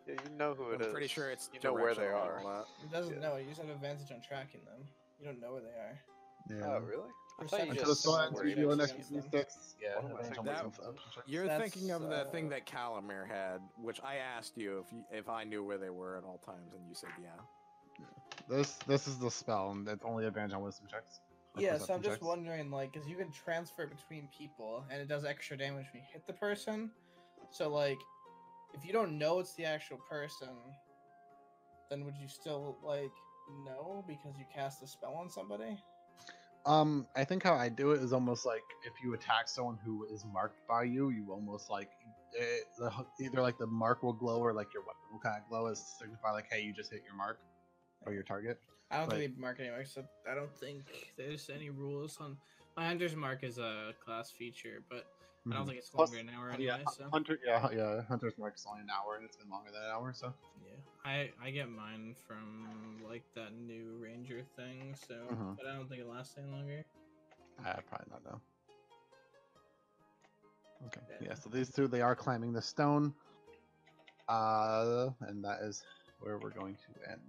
Yeah, you know who it is. I'm pretty sure it's you know where they directional are. and all that. It doesn't Yeah. know. You just have advantage on tracking them. You don't know where they are. Yeah. Oh, really? I thought you Until just the were stones able you do an to extra see them. D6. Yeah, What am I advantage on thinking wisdom of? perception checks. You're That's, thinking of the thing that Calamir had, which I asked you if I knew where they were at all times, and you said yeah. This is the spell, and it's only advantage on wisdom checks. or Yeah, so perception I'm just checks. wondering, like, because you can transfer between people, and it does extra damage when you hit the person. So, like, if you don't know it's the actual person, then would you still, like, know because you cast a spell on somebody? I think how I do it is almost like if you attack someone who is marked by you, you almost like either like the mark will glow or like your weapon will kind of glow as to signify like, hey, you just hit your mark or your target. I don't But- think they mark anyway, so I don't think there's any rules on my hunter's mark is a class feature, but I don't Mhm. think it's Plus- longer an hour Yeah, anyway. So Hunter's mark is only an hour, and it's been longer than an hour, so. yeah, I get mine from like that new ranger thing. So, Mhm. but I don't think it lasts any longer. Probably not now. Okay. Yeah. Yeah. So these two, they are climbing the stone. And that is where we're going to end.